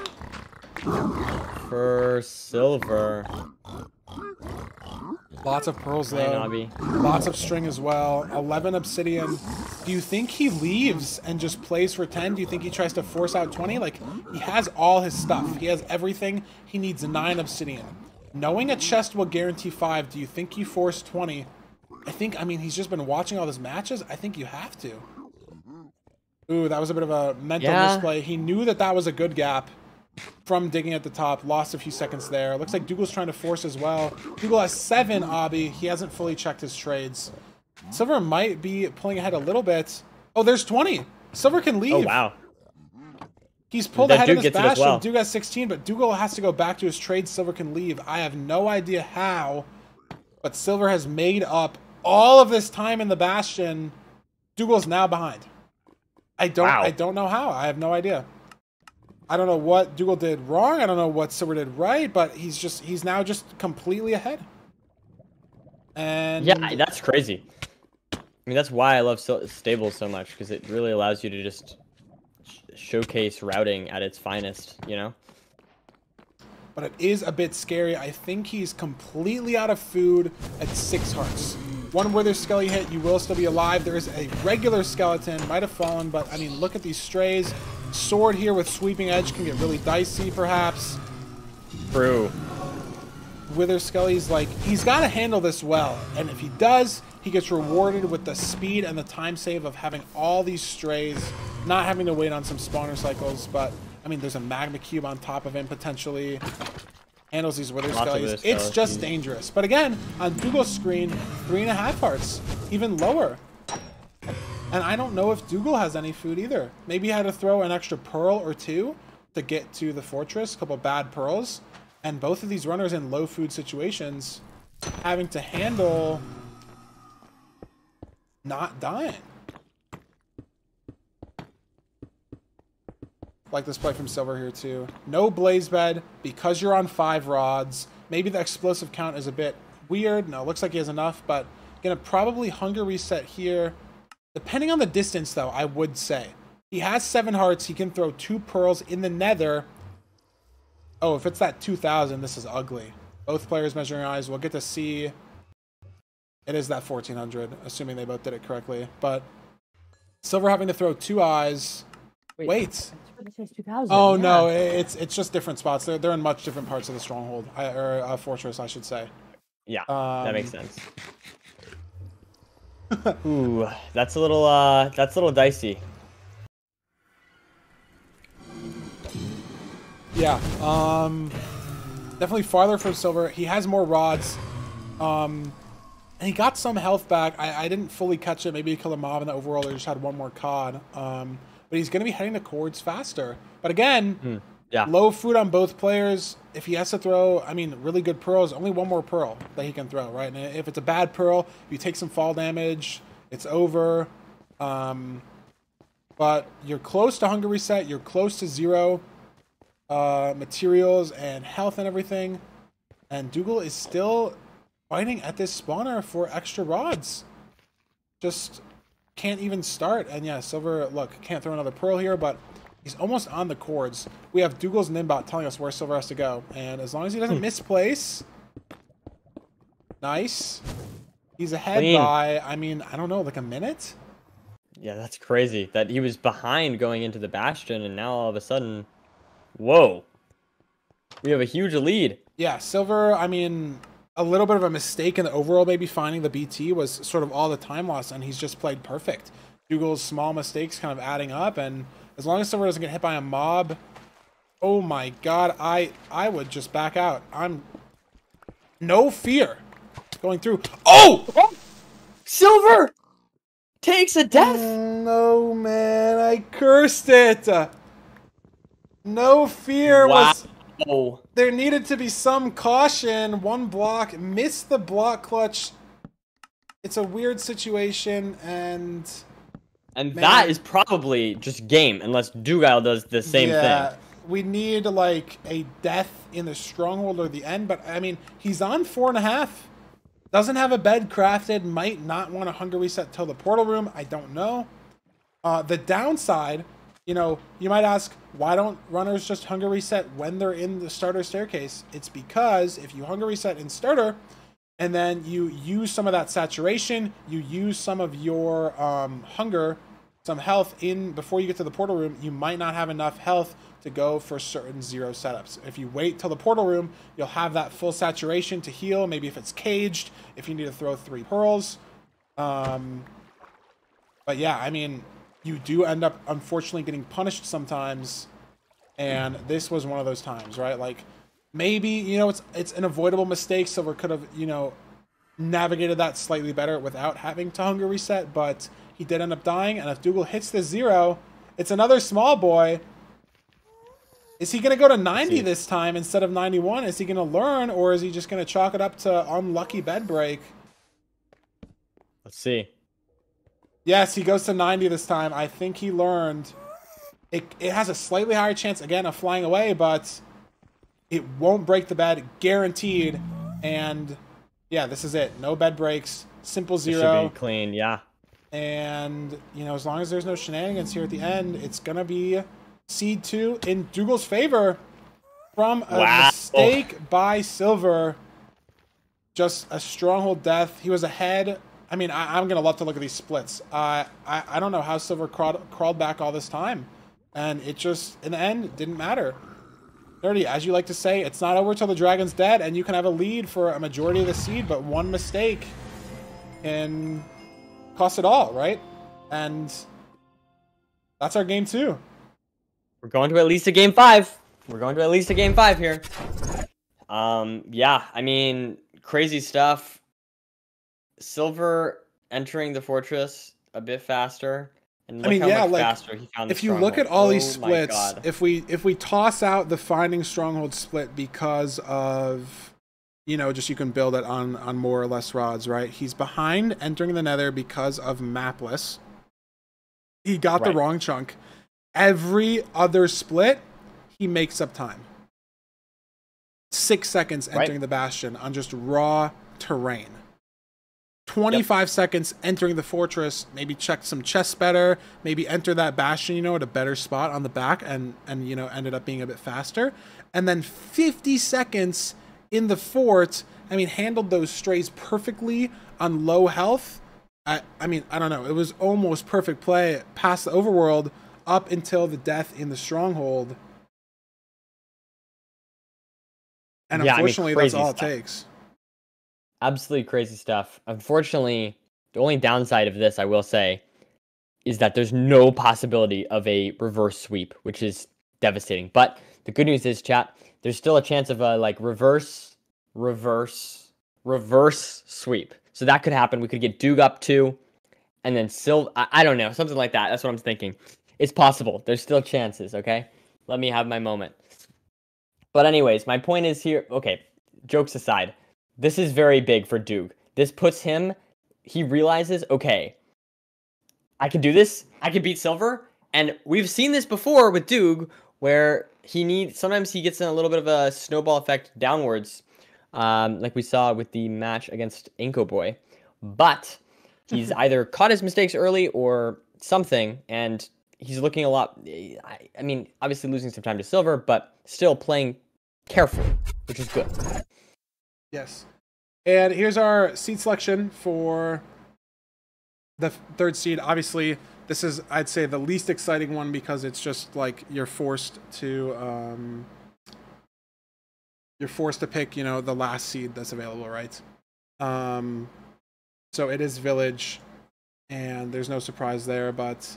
for Silverr. Lots of pearls, though. Lots of string as well. 11 obsidian. Do you think he leaves and just plays for 10? Do you think he tries to force out 20? Like, he has all his stuff. He has everything. He needs 9 obsidian. Knowing a chest will guarantee 5, do you think you force 20? I mean, he's just been watching all these matches. I think you have to. Ooh, that was a bit of a mental misplay. He knew that that was a good gap from digging at the top. Lost a few seconds there. Looks like Doogle's trying to force as well. Doogile has 7 obby. He hasn't fully checked his trades. Silverr might be pulling ahead a little bit. Oh, there's 20. Silverr can leave. Oh, wow. He's pulled ahead of this bastion. Well. Doogile has 16, but Doogile has to go back to his trade. Silverr can leave. I have no idea how, but Silverr has made up all of this time in the bastion. Dougile's now behind. I don't know how. I have no idea. I don't know what Doogile did wrong. I don't know what Silverr did right, but he's now just completely ahead. And yeah, that's crazy. I mean, that's why I love stables so much, because it really allows you to just showcase routing at its finest, you know? But it is a bit scary. I think he's completely out of food at 6 hearts. One wither skelly hit, you will still be alive. There is a regular skeleton, might have fallen, but I mean, look at these strays. Sword here with sweeping edge can get really dicey, perhaps. True. Wither skelly's like, he's got to handle this well, and if he does, he gets rewarded with the speed and the time save of having all these strays, not having to wait on some spawner cycles. But I mean, there's a magma cube on top of him potentially. Handles these wither skellies. It's just dangerous. But again, on Dougile's screen, 3.5 hearts, even lower. And I don't know if Doogile has any food either. Maybe he had to throw an extra pearl or 2 to get to the fortress. A couple bad pearls. And both of these runners in low food situations having to handle not dying. Like this play from Silverr here too. No blaze bed because you're on 5 rods. Maybe the explosive count is a bit weird. No, looks like he has enough, but gonna probably hunger reset here. Depending on the distance though, I would say. He has 7 hearts. He can throw 2 pearls in the nether. Oh, if it's that 2,000, this is ugly. Both players measuring eyes. We'll get to see. It is that 1,400, assuming they both did it correctly. But Silverr having to throw 2 eyes. Wait. Oh, yeah. No, it's just different spots. They're in much different parts of the stronghold, or fortress, I should say. Yeah, that makes sense. Ooh, that's a little dicey. Yeah, definitely farther from Silverr. He has more rods, and he got some health back. I didn't fully catch it. Maybe he killed a mob in the overworld or just had 1 more cod. But he's going to be heading the cords faster. But again, low food on both players. If he has to throw, I mean, really good pearls, only 1 more pearl that he can throw, right? And if it's a bad pearl, you take some fall damage, it's over. But you're close to hunger reset. You're close to 0 materials and health and everything. And Doogile is still fighting at this spawner for extra rods. Just can't even start. And yeah, Silverr, look, can't throw another pearl here, but he's almost on the cords. We have Dougile's Nimbot telling us where Silverr has to go. And as long as he doesn't misplace, nice. He's ahead by, I mean, I don't know, like a minute? Yeah, that's crazy that he was behind going into the Bastion, and now all of a sudden, whoa, we have a huge lead. Yeah, Silverr, I mean, a little bit of a mistake in the overall, maybe finding the BT was sort of all the time loss, and he's just played perfect. Doogle's small mistakes kind of adding up, and as long as Silverr doesn't get hit by a mob, oh my god, I would just back out. I'm no fear going through. Oh! Silverr takes a death. No, man, I cursed it. No fear was... There needed to be some caution. One block, missed the block clutch. It's a weird situation, and that is probably just game, unless Doogile does the same thing. We need, like, a death in the stronghold or the end, but, I mean, he's on 4.5. Doesn't have a bed crafted, might not want a hunger reset till the portal room, I don't know. The downside, you know, you might ask, why don't runners just hunger reset when they're in the starter staircase? It's because if you hunger reset in starter, and then you use some of that saturation, you use some of your hunger, some health in before you get to the portal room, you might not have enough health to go for certain 0 setups. If you wait till the portal room, you'll have that full saturation to heal, maybe if it's caged, if you need to throw 3 pearls. But yeah, I mean, you do end up, unfortunately, getting punished sometimes, and this was one of those times, right? Like, maybe, you know, it's an avoidable mistake, Silverr could have, you know, navigated that slightly better without having to hunger reset, but he did end up dying, and if Doogile hits the 0, it's another small boy. Is he going to go to 90 this time instead of 91? Is he going to learn, or is he just going to chalk it up to unlucky bed break? Let's see. Yes, he goes to 90 this time. I think he learned. It has a slightly higher chance, again, of flying away, but it won't break the bed, guaranteed. And, yeah, this is it. No bed breaks. Simple 0. It should be clean, yeah. And, you know, as long as there's no shenanigans here at the end, it's going to be Seed 2 in Doogle's favor from a mistake by Silverr. Just a stronghold death. He was ahead. I mean, I'm going to love to look at these splits. I don't know how Silverr crawled back all this time. And it just, in the end, didn't matter. Nerdy, as you like to say, it's not over till the dragon's dead, and you can have a lead for a majority of the seed, but one mistake can cost it all, right? And that's our game 2. We're going to at least a game 5. We're going to at least a game 5 here. Yeah, I mean, crazy stuff. Silverr entering the fortress a bit faster. And look how much faster he found the if you look at all these splits, if we toss out the finding stronghold split because of, you know, just you can build it on more or less rods, right? He's behind entering the nether because of mapless. He got the wrong chunk. Every other split, he makes up time. 6 seconds entering the bastion on just raw terrain. 25 seconds entering the fortress, maybe check some chests better, maybe enter that bastion, you know, at a better spot on the back, and you know, ended up being a bit faster. And then 50 seconds in the fort, I mean, handled those strays perfectly on low health. I mean, I don't know, it was almost perfect play past the overworld up until the death in the stronghold. And unfortunately, that's all it takes. Absolutely crazy stuff. Unfortunately, the only downside of this, I will say, is that there's no possibility of a reverse sweep, which is devastating. But the good news is, chat, there's still a chance of a like reverse sweep. So that could happen. We could get Doog up 2, and then I don't know, something like that. That's what I'm thinking. It's possible. There's still chances, okay? Let me have my moment. But anyways, my point is here, okay, jokes aside, this is very big for Doog. This puts him, he realizes, okay, I can do this, I can beat Silverr, and we've seen this before with Doog, where sometimes he gets in a little bit of a snowball effect downwards, like we saw with the match against Inko Boy. But he's either caught his mistakes early or something, and he's looking a lot, I mean, obviously losing some time to Silverr, but still playing carefully, which is good. Yes. And here's our seed selection for the 3rd seed. Obviously, This is, I'd say, the least exciting one because it's just like you're forced to pick, you know, the last seed that's available, right? So it is Village, and there's no surprise there, but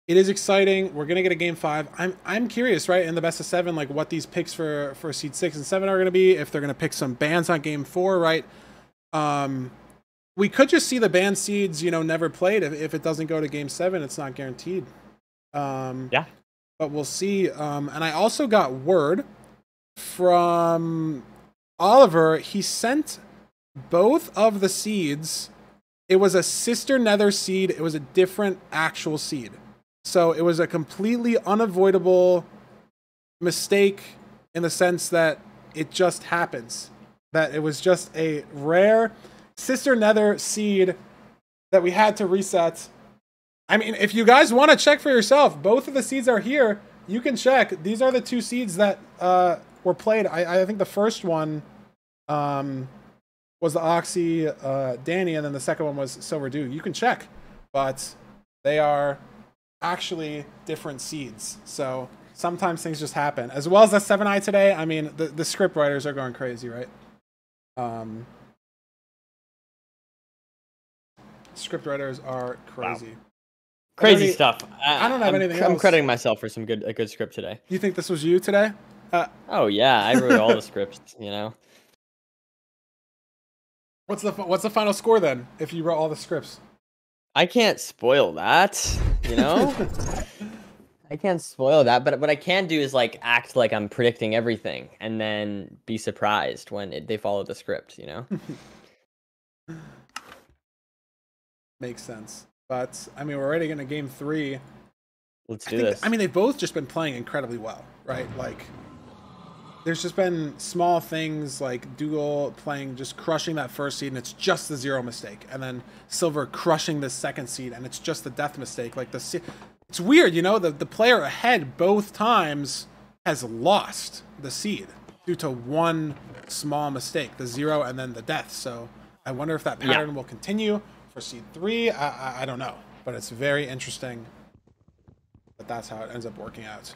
it is exciting. We're gonna get a game 5. I'm curious, right, in the best of 7, like what these picks for seed 6 and 7 are gonna be. If they're gonna pick some bans on game 4, right? We could just see the banned seeds, you know, never played. If it doesn't go to game 7, it's not guaranteed. Yeah. But we'll see. And I also got word from Oliver. He sent both of the seeds. It was a sister nether seed. It was a different actual seed. So it was a completely unavoidable mistake in the sense that it just happens. That it was just a rare sister nether seed that we had to reset. I mean, if you guys want to check for yourself, both of the seeds are here. You can check. These are the 2 seeds that were played. I think the first one was the Oxy Danny, and then the second one was Silverr Doog. You can check, but they are actually different seeds. So sometimes things just happen. As well as the 7i today. I mean, the script writers are going crazy, right? Script writers are crazy. Wow. Crazy stuff. I don't have anything else. I'm crediting myself for a good script today. You think this was you today? Oh yeah, I wrote all the scripts. You know. What's the final score then? If you wrote all the scripts, I can't spoil that. You know. I can't spoil that, but what I can do is like act like I'm predicting everything, and then be surprised when they follow the script. You know. Makes sense. But I mean, we're already in a game 3. Let's do this. I mean, they've both just been playing incredibly well, right? Like, there's just been small things like Doogile playing, just crushing that first seed, and it's just the 0 mistake, and then Silverr crushing the second seed, and it's just the death mistake. Like it's weird, you know. The player ahead both times has lost the seed due to one small mistake, the 0 and then the death. So I wonder if that pattern will continue for seed 3. I don't know, but it's very interesting. But that's how it ends up working out.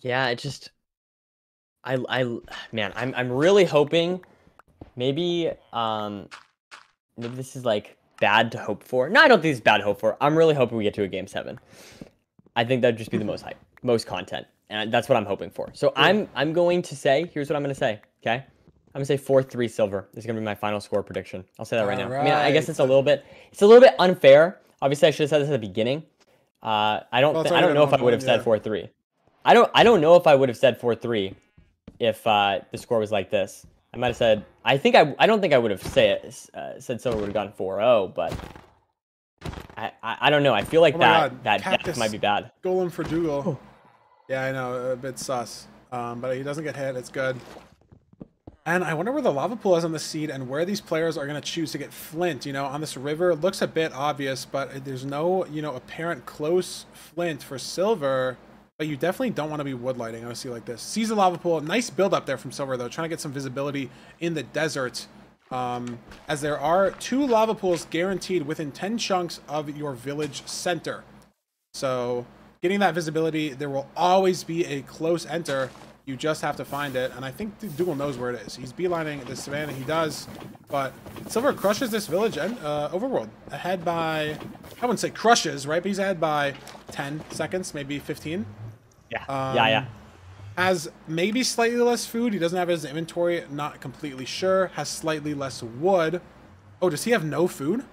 Yeah, it just, man, I'm really hoping, maybe this is like bad to hope for. No, I don't think it's bad to hope for. I'm really hoping we get to a game 7. I think that'd just be the most hype, most content, and that's what I'm hoping for. So I'm going to say, here's what I'm going to say, okay? I'm gonna say 4-3 Silverr. This is gonna be my final score prediction. I'll say that right now. I mean, I guess it's a little bit unfair. Obviously, I should have said this at the beginning. I don't know if I would have said 4-3. I don't know if I would have said 4-3 if the score was like this. I might have said. I don't think I would have said Silverr would have gone 4-0, but I don't know. I feel like that death might be bad. Golem for Doogile. Oh. Yeah, I know, a bit sus. But he doesn't get hit. It's good. And I wonder where the lava pool is on the seed and where these players are going to choose to get flint. You know, on this river, it looks a bit obvious, but there's no, you know, apparent close flint for Silverr. But you definitely don't want to be woodlighting on a sea like this. Sees the lava pool. Nice build up there from Silverr, though, trying to get some visibility in the desert. As there are 2 lava pools guaranteed within 10 chunks of your village center. So getting that visibility, there will always be a close enter. You just have to find it, and I think Doogile knows where it is. He's beelining the savannah. He does, but Silverr crushes this village and overworld ahead by, I wouldn't say crushes, right? But he's ahead by 10 seconds, maybe 15. Yeah. Yeah. Has maybe slightly less food. He doesn't have his inventory. Not completely sure. Has slightly less wood. Oh, does he have no food?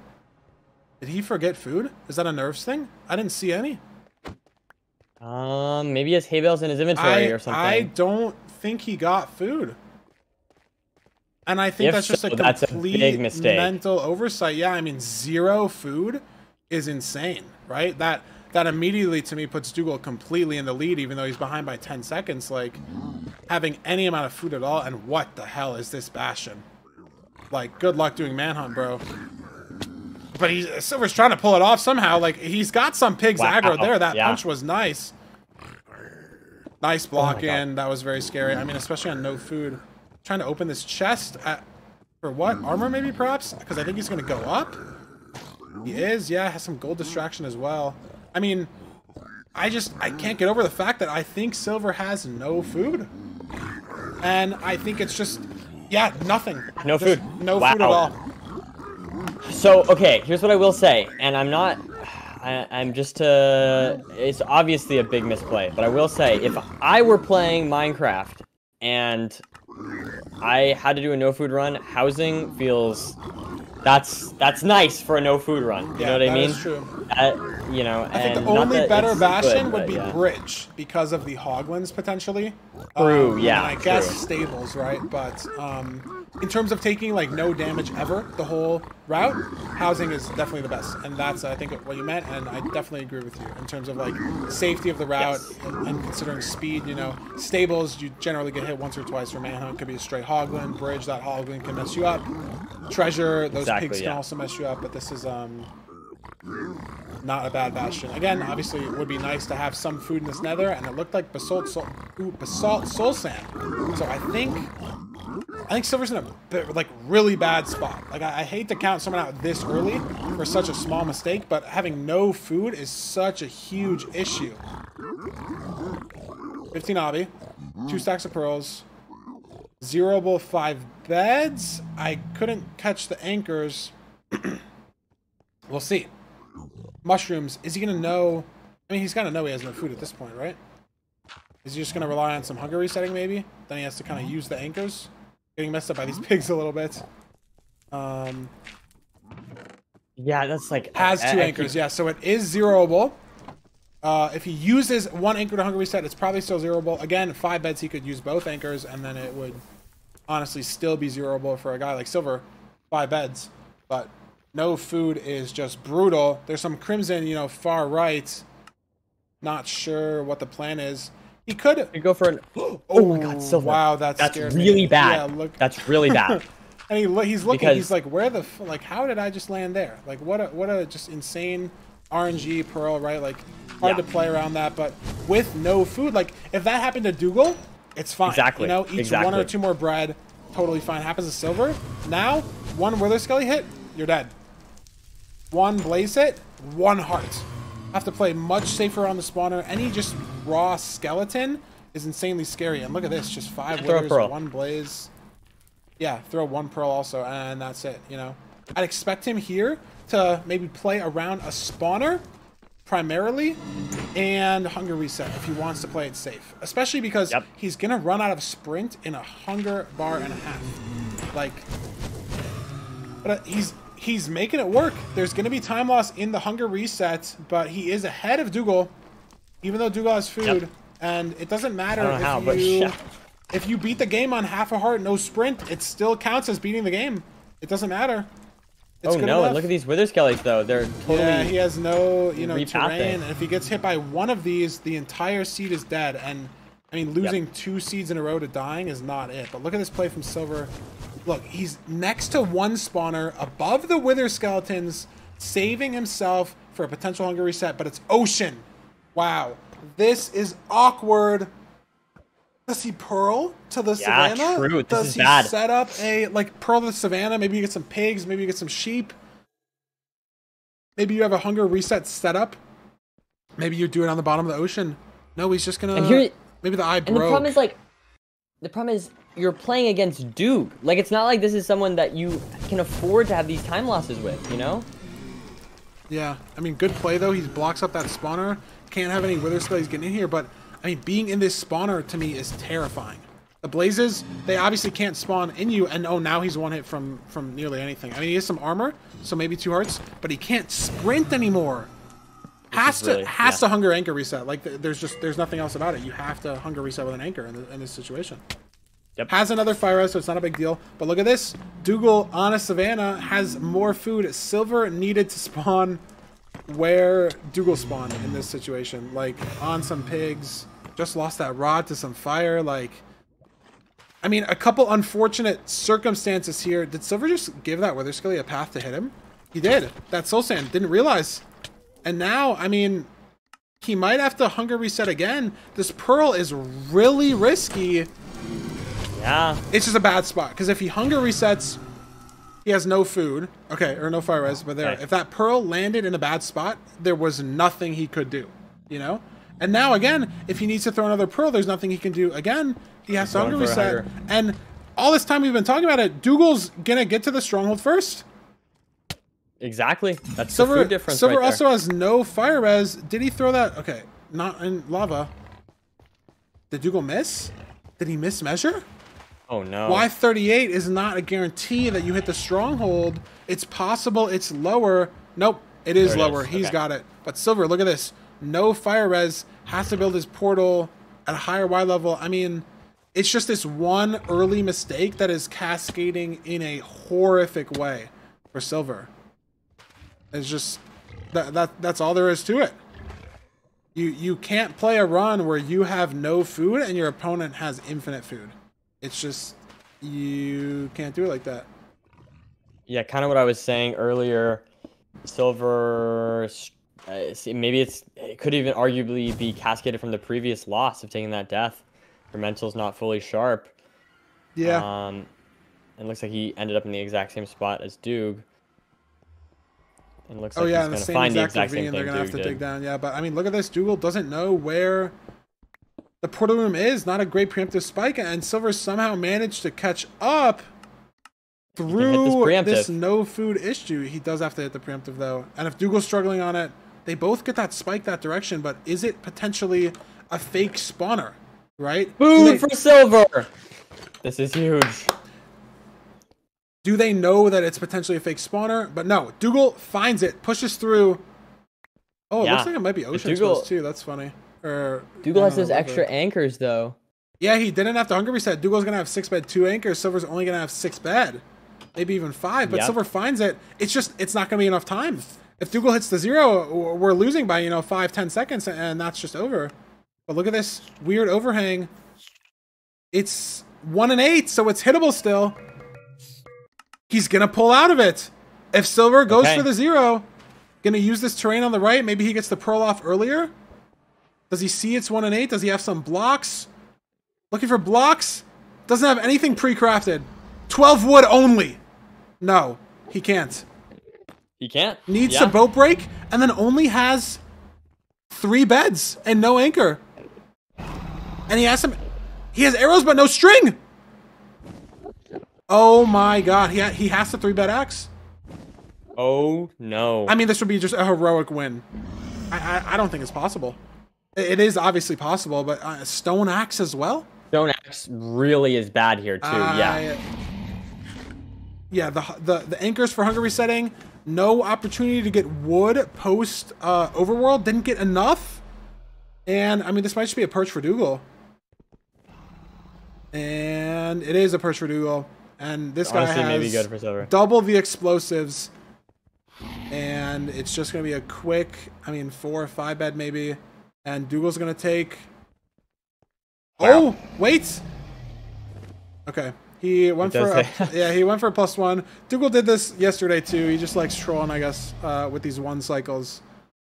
Did he forget food? Is that a nerves thing? I didn't see any. Maybe he has hay bales in his inventory or something. I don't think he got food. And I think that's just a complete mental oversight. Yeah, I mean, 0 food is insane, right? That immediately, to me, puts Doogile completely in the lead, even though he's behind by 10 seconds. Like, having any amount of food at all, and what the hell is this Bastion? Like, good luck doing Manhunt, bro. But Silver's trying to pull it off somehow. Like, he's got some pigs aggro there. That punch was nice. Nice block in. That was very scary. I mean, especially on no food. Trying to open this chest. For what? Armor maybe, perhaps? Because I think he's going to go up. He is, yeah, has some gold distraction as well. I mean, I can't get over the fact that I think Silverr has no food. And I think it's just, yeah, nothing. No food. No food at all. So, okay, here's what I will say, and I'm just, it's obviously a big misplay, but I will say, if I were playing Minecraft and I had to do a no food run, housing feels, that's nice for a no food run. You know what I mean? That is true. You know, I think the only better bastion would be bridge because of the hoglins potentially. True, yeah. And I guess stables, right? But in terms of taking like no damage ever the whole route, housing is definitely the best, and that's I think what you meant, and I definitely agree with you in terms of like safety of the route and considering speed. You know, stables you generally get hit once or twice for manhunt. Could be a straight hoglin. Bridge, that hoglin can mess you up. Treasure, those pigs can also mess you up, but this is not a bad bastion. Again, obviously it would be nice to have some food in this nether, and it looked like basalt soul sand. So I think Silver's in a like really bad spot. Like I hate to count someone out this early for such a small mistake, but having no food is such a huge issue. 15 obby, 2 stacks of pearls, zeroable 5 beds. I couldn't catch the anchors. We'll see. Mushrooms. Is he gonna know? I mean, he's gotta know he has no food at this point, right? Is he just gonna rely on some hunger resetting maybe? Then he has to kind of use the anchors. Getting messed up by these pigs a little bit. Yeah, that's like has 2 anchors. Yeah, so it is zeroable. If he uses 1 anchor to hunger reset, it's probably still zeroable. Again, 5 beds, he could use both anchors, and then it would honestly still be zeroable for a guy like Silverr. 5 beds, but no food is just brutal. There's some crimson, you know, far right. Not sure what the plan is. He could go for an. Oh my God, Silverr! Wow, that's really bad. Yeah, look. That's really bad. And he's looking. He's like, where the like? How did I just land there? Like, what a just insane RNG pearl, right? Like, hard to play around that. But with no food, like if that happened to Doogile, it's fine. Exactly. You know, eats 1 or 2 more bread, totally fine. Happens to Silverr. Now, 1 Wither Skelly hit, you're dead. 1 blaze hit, 1 heart. Have to play much safer on the spawner. Any just raw skeleton is insanely scary. And look at this, just 5 withers, 1 blaze. Yeah, throw 1 pearl also, and that's it. You know, I'd expect him here to maybe play around a spawner primarily and hunger reset if he wants to play it safe, especially because he's gonna run out of sprint in a hunger bar and a half. Like, but he's making it work. There's going to be time loss in the hunger reset, but he is ahead of Doogile, even though Doogile has food. And it doesn't matter if you beat the game on half a heart, no sprint, it still counts as beating the game. It doesn't matter. It's good enough. And look at these Wither Skellies, though. They're totally... Yeah, he has no, you know, terrain. And if he gets hit by 1 of these, the entire seed is dead. And, I mean, losing 2 seeds in a row to dying is not it. But look at this play from Silverr. Look, he's next to 1 spawner, above the Wither Skeletons, saving himself for a potential hunger reset, but it's ocean. Wow. This is awkward. Does he pearl to the savannah? Yeah, true. This is bad. Does he set up a, like, pearl to the savannah? Maybe you get some pigs, maybe you get some sheep. Maybe you have a hunger reset set up. Maybe you do it on the bottom of the ocean. No, he's just gonna... maybe the eye broke. And the problem is, like... The problem is, you're playing against Doog. Like, it's not like this is someone that you can afford to have these time losses with, you know? Yeah. I mean, good play, though. He blocks up that spawner. Can't have any Wither Skellies getting in here, but, I mean, being in this spawner, to me, is terrifying. The blazes, they obviously can't spawn in you, and, oh, now he's 1 hit from nearly anything. I mean, he has some armor, so maybe 2 hearts, but he can't sprint anymore. Has to hunger anchor reset. Like, there's nothing else about it. You have to hunger reset with an anchor in this situation. Has another fire out, so it's not a big deal. But look at this. Doogile on a savannah has more food. Silverr needed to spawn where Doogile spawned in this situation. Like, on some pigs. Just lost that rod to some fire. Like, I mean, a couple unfortunate circumstances here. Did Silverr just give that Wither Skelly a path to hit him? He did. That soul sand. Didn't realize. And now, I mean, he might have to hunger reset again. This pearl is really risky. Yeah. It's just a bad spot. Because if he hunger resets, he has no food. Okay, or no fire res, but there. Okay. If that pearl landed in a bad spot, there was nothing he could do, you know? And now, again, if he needs to throw another pearl, there's nothing he can do. Again, he has to hunger reset. And all this time we've been talking about it, Doogle's gonna get to the stronghold first. Exactly. That's Silverr, the food difference Silverr right also has no fire res. Did he throw that? Okay, not in lava. Did Doogile miss? Did he mismeasure? Oh no. Y38 is not a guarantee that you hit the stronghold. It's possible it's lower. Nope, it is lower. He's okay. got it. But Silverr, look at this. No fire res. Has to build his portal at a higher Y level. I mean, it's just this one early mistake that is cascading in a horrific way for Silverr. It's just that's all there is to it. You can't play a run where you have no food and your opponent has infinite food. It's just, you can't do it like that. Yeah, kind of what I was saying earlier. Silverr, maybe it could even arguably be cascaded from the previous loss of taking that death. Your mental's not fully sharp. Yeah. It looks like he ended up in the exact same spot as Doog. And it looks Oh like yeah, he's and the gonna same find the exact exact ravine same they're thing gonna have Doog to dig did. down. Yeah, but I mean, look at this. Doogile doesn't know where the portal room is. Not a great preemptive spike, and Silverr somehow managed to catch up through this no food issue. He does have to hit the preemptive though, and if Doogle's struggling on it, they both get that spike that direction. But is it potentially a fake spawner? Right? Food for Silverr. This is huge. Do they know that it's potentially a fake spawner? But no, Doogile finds it, pushes through. Oh, it looks like it might be ocean exposed too. That's funny. Or Doogile has those extra anchors though. Yeah, he didn't have to hunger reset. Doogle's gonna have 6 bed, 2 anchors. Silver's only gonna have 6 bed, maybe even 5. But Silverr finds it. It's not gonna be enough time. If Doogile hits the 0, we're losing by 5-10 seconds, and that's just over. But look at this weird overhang. It's 1 and 8, so it's hittable still. He's gonna pull out of it. If Silverr goes for the 0, gonna use this terrain on the right. Maybe he gets the pearl off earlier. Does he see it's 1 and 8? Does he have some blocks? Looking for blocks. Doesn't have anything pre-crafted. 12 wood only. No, he can't. He can't. Needs a boat break, and then only has 3 beds and no anchor. And he has arrows but no string. Oh my god, he has the 3 bed axe. Oh no. I mean, this would be just a heroic win. I don't think it's possible. It is obviously possible, but stone axe as well? Stone axe really is bad here too, yeah. Yeah, the anchors for hunger resetting, no opportunity to get wood post overworld, didn't get enough. And I mean, this might just be a perch for Doogile. And it is a perch for Doogile. And this guy has maybe good for Silverr. Double the explosives. And it's just going to be a quick, 4 or 5 bed maybe. And Doogle's going to take... Wow. Oh, wait! Okay. He went for a +1. Doogile did this yesterday too. He just likes trolling, I guess, with these 1 cycles.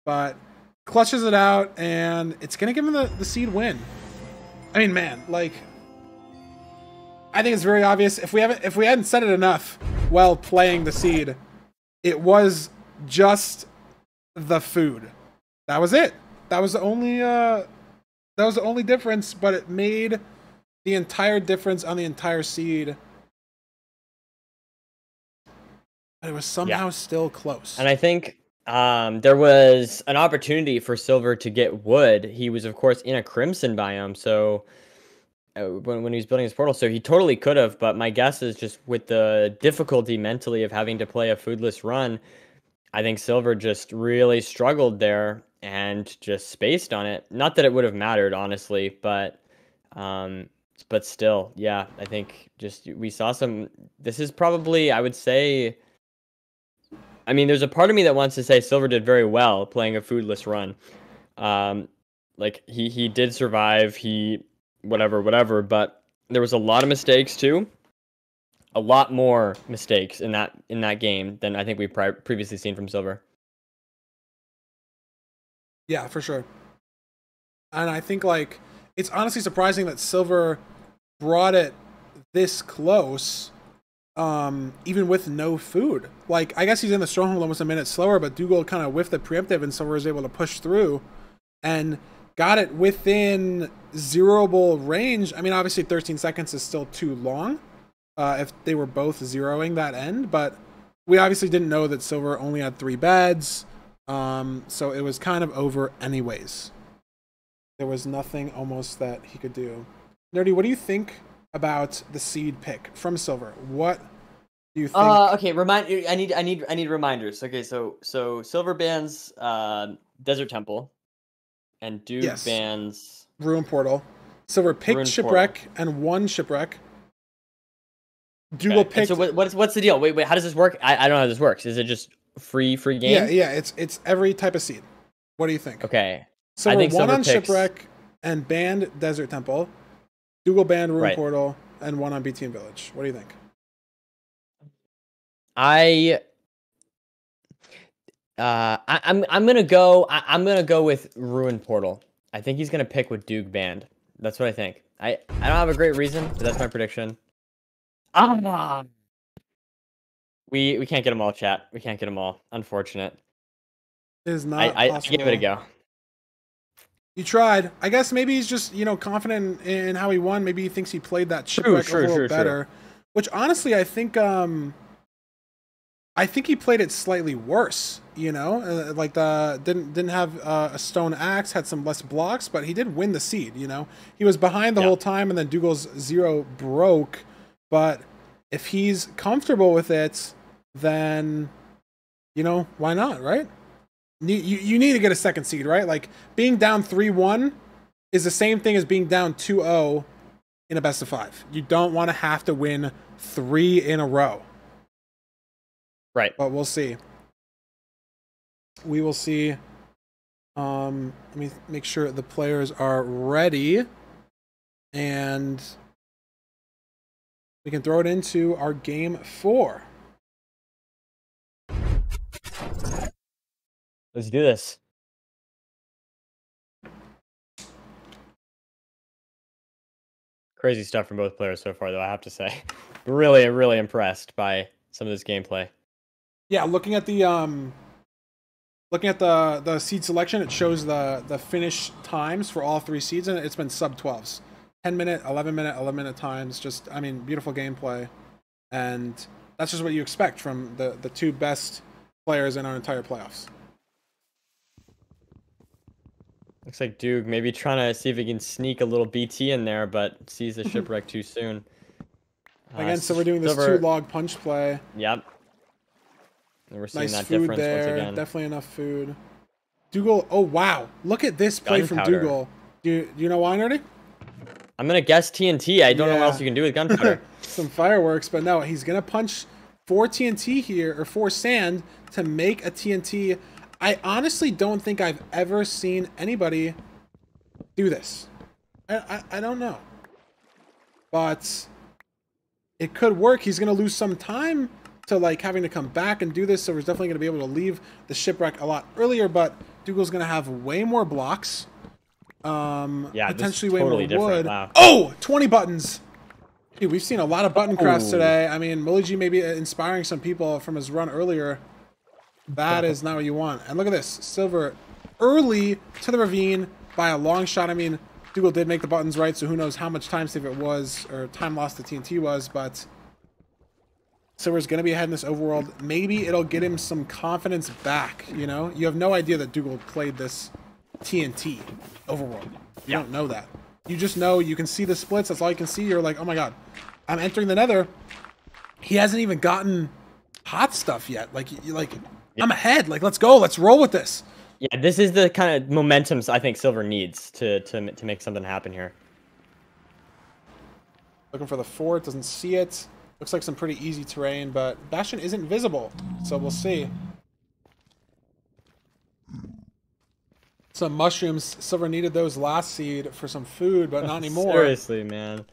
But clutches it out, and it's going to give him the seed win. I mean, man, like... I think it's very obvious. If we hadn't said it enough while playing the seed, it was just the food. That was it. That was the only difference, but it made the entire difference on the entire seed. But it was somehow still close. And I think there was an opportunity for Silverr to get wood. He was, of course, in a crimson biome, so when he was building his portal, so he totally could have, but my guess is just with the difficulty mentally of having to play a foodless run, I think Silverr just really struggled there and just spaced on it. Not that it would have mattered, honestly, but still, yeah, I think just we saw some. This is probably, I would say, I mean, there's a part of me that wants to say Silverr did very well playing a foodless run. Like he did survive. Whatever, but there was a lot of mistakes too. A lot more mistakes in that game than I think we've previously seen from Silverr. Yeah, for sure. And I think, like, it's honestly surprising that Silverr brought it this close. even with no food. Like, I guess he's in the stronghold almost a minute slower, but Doogile kind of whiffed the preemptive, and Silverr was able to push through and got it within zeroable range. I mean, obviously 13 seconds is still too long if they were both zeroing that end, but we obviously didn't know that Silverr only had 3 beds, so it was kind of over anyways. There was nothing almost that he could do. Nerdy, what do you think about the seed pick from Silverr? What do you think? Okay, I need reminders. Okay, so Silverr bans Desert Temple, and Duke bans Ruin Portal. Silverr picked Shipwreck and won Shipwreck. Doogile picked. So what's the deal? Wait, how does this work? I don't know how this works. Is it just free game? Yeah, it's every type of seed. What do you think? Okay. So we're one on Shipwreck and banned Desert Temple. Doogile banned Ruin Portal and one on BT and Village. What do you think? I'm gonna go with Ruin Portal. I think he's gonna pick with Duke banned. That's what I think. I don't have a great reason, but that's my prediction. We can't get them all, chat. We can't get them all. Unfortunate. It is not possible. I give it a go. You tried. I guess maybe he's just, confident in how he won. Maybe he thinks he played that Shipwreck a little better. Which honestly, I think he played it slightly worse. Like didn't have a stone axe, had some less blocks, but he did win the seed. He was behind the whole time, and then Dougile's 0 broke. But if he's comfortable with it, then why not, right? You need to get a second seed, right? Like, being down 3-1 is the same thing as being down 2-0 in a best of 5. You don't want to have to win 3 in a row. Right. But we'll see. We will see. Let me make sure the players are ready. And we can throw it into our game 4. Let's do this. Crazy stuff from both players so far, though, I have to say. Really, really impressed by some of this gameplay. Yeah, looking at the seed selection, it shows the finish times for all 3 seeds, and it's been sub-12s. 10-minute, 11-minute, 11-minute times. Just, I mean, beautiful gameplay. And that's just what you expect from the 2 best players in our entire playoffs. Looks like Duke maybe trying to see if he can sneak a little BT in there, but sees the Shipwreck too soon. Again, so we're doing this Silverr 2-log punch play. Yep. And we're seeing nice that food difference there. Once again. Definitely enough food. Doogile, oh wow. Look at this play from Doogile. Do you know why, Nerdy? I'm going to guess TNT. I don't know what else you can do with gunpowder. Some fireworks, but no, he's going to punch 4 TNT here, or 4 sand, to make a TNT. I honestly don't think I've ever seen anybody do this. I don't know. But it could work. He's going to lose some time to like having to come back and do this, so he's definitely going to be able to leave the Shipwreck a lot earlier, but Dougile's going to have way more blocks. Yeah, potentially totally way more wood. Wow. Oh, 20 buttons. Dude, we've seen a lot of button crafts today. I mean, Muliji may be inspiring some people from his run earlier. That is not what you want. And look at this. Silverr early to the ravine by a long shot. I mean, Doogile did make the buttons right, so who knows how much time save it was, or time lost the TNT was, but Silverr's going to be ahead in this overworld. Maybe it'll get him some confidence back, You have no idea that Doogile played this TNT overworld. You don't know that. You just know, you can see the splits. That's all you can see. You're like, oh my god, I'm entering the nether. He hasn't even gotten hot stuff yet. I'm ahead. Like, let's go. Let's roll with this. Yeah, this is the kind of momentum I think Silverr needs to make something happen here. Looking for the fort. Doesn't see it. Looks like some pretty easy terrain, but Bastion isn't visible. So we'll see. Some mushrooms. Silverr needed those last seed for some food, but not anymore. Seriously, man.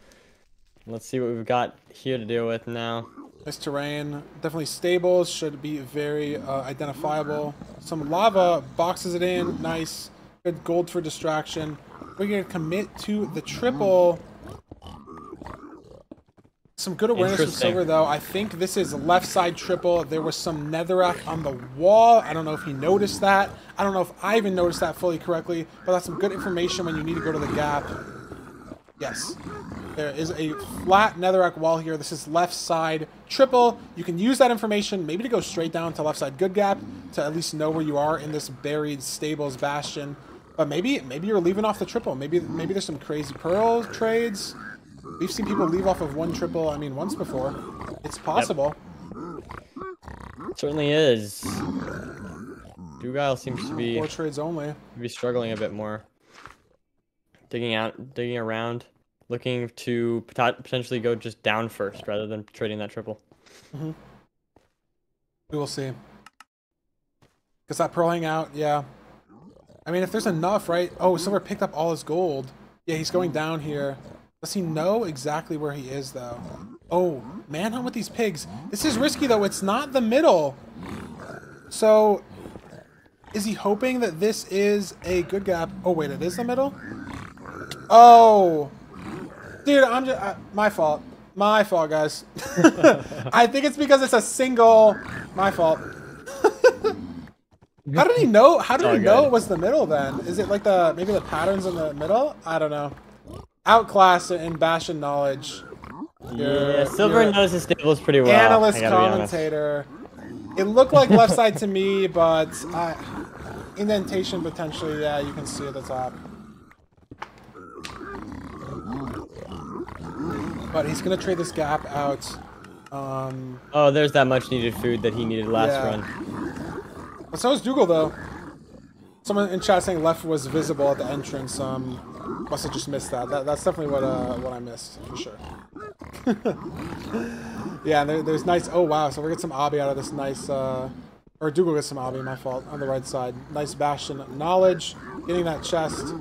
Let's see what we've got here to deal with now. Nice terrain. Definitely stable. Should be very identifiable. Some lava boxes it in. Nice. Good gold for distraction. We're going to commit to the triple. Some good awareness from Silverr, though. I think this is left side triple. There was some netherrack on the wall. I don't know if he noticed that. I don't know if I even noticed that fully correctly, but that's some good information when you need to go to the gap. Yes. There is a flat netherrack wall here. This is left side triple. You can use that information maybe to go straight down to left side good gap to at least know where you are in this buried stables bastion. But maybe you're leaving off the triple. Maybe there's some crazy pearl trades. We've seen people leave off of one triple, I mean, once before. It's possible. It certainly is. Doogile seems to be... 4 trades only. Struggling a bit more. Digging around, looking to potentially go just down first rather than trading that triple. We will see. Because that pearl hangout, yeah. I mean, if there's enough, right? Oh, Silverr picked up all his gold. Yeah, he's going down here. Does he know exactly where he is, though? Oh, manhunt with these pigs. This is risky, though. It's not the middle. So, is he hoping that this is a good gap? Oh, wait, it is the middle? Oh. Dude, I'm just... my fault. My fault, guys. I think it's because it's a single... My fault. How did he know? How did he know it was the middle, then? Is it like maybe the patterns in the middle? I don't know. Outclassed in Bastion knowledge. Yeah, Silverr knows his stables pretty well. Analyst, commentator. It looked like left side to me, but indentation potentially. Yeah, you can see at the top. But he's gonna trade this gap out. Oh, there's that much needed food that he needed last run. But so is Doogile, though. Someone in chat saying left was visible at the entrance. Must have just missed that. That's definitely what I missed, for sure. Yeah, there's nice... Oh, wow. So we're getting some obby out of this nice... Or Doogile gets some obby, my fault, on the right side. Nice Bastion knowledge. Getting that chest.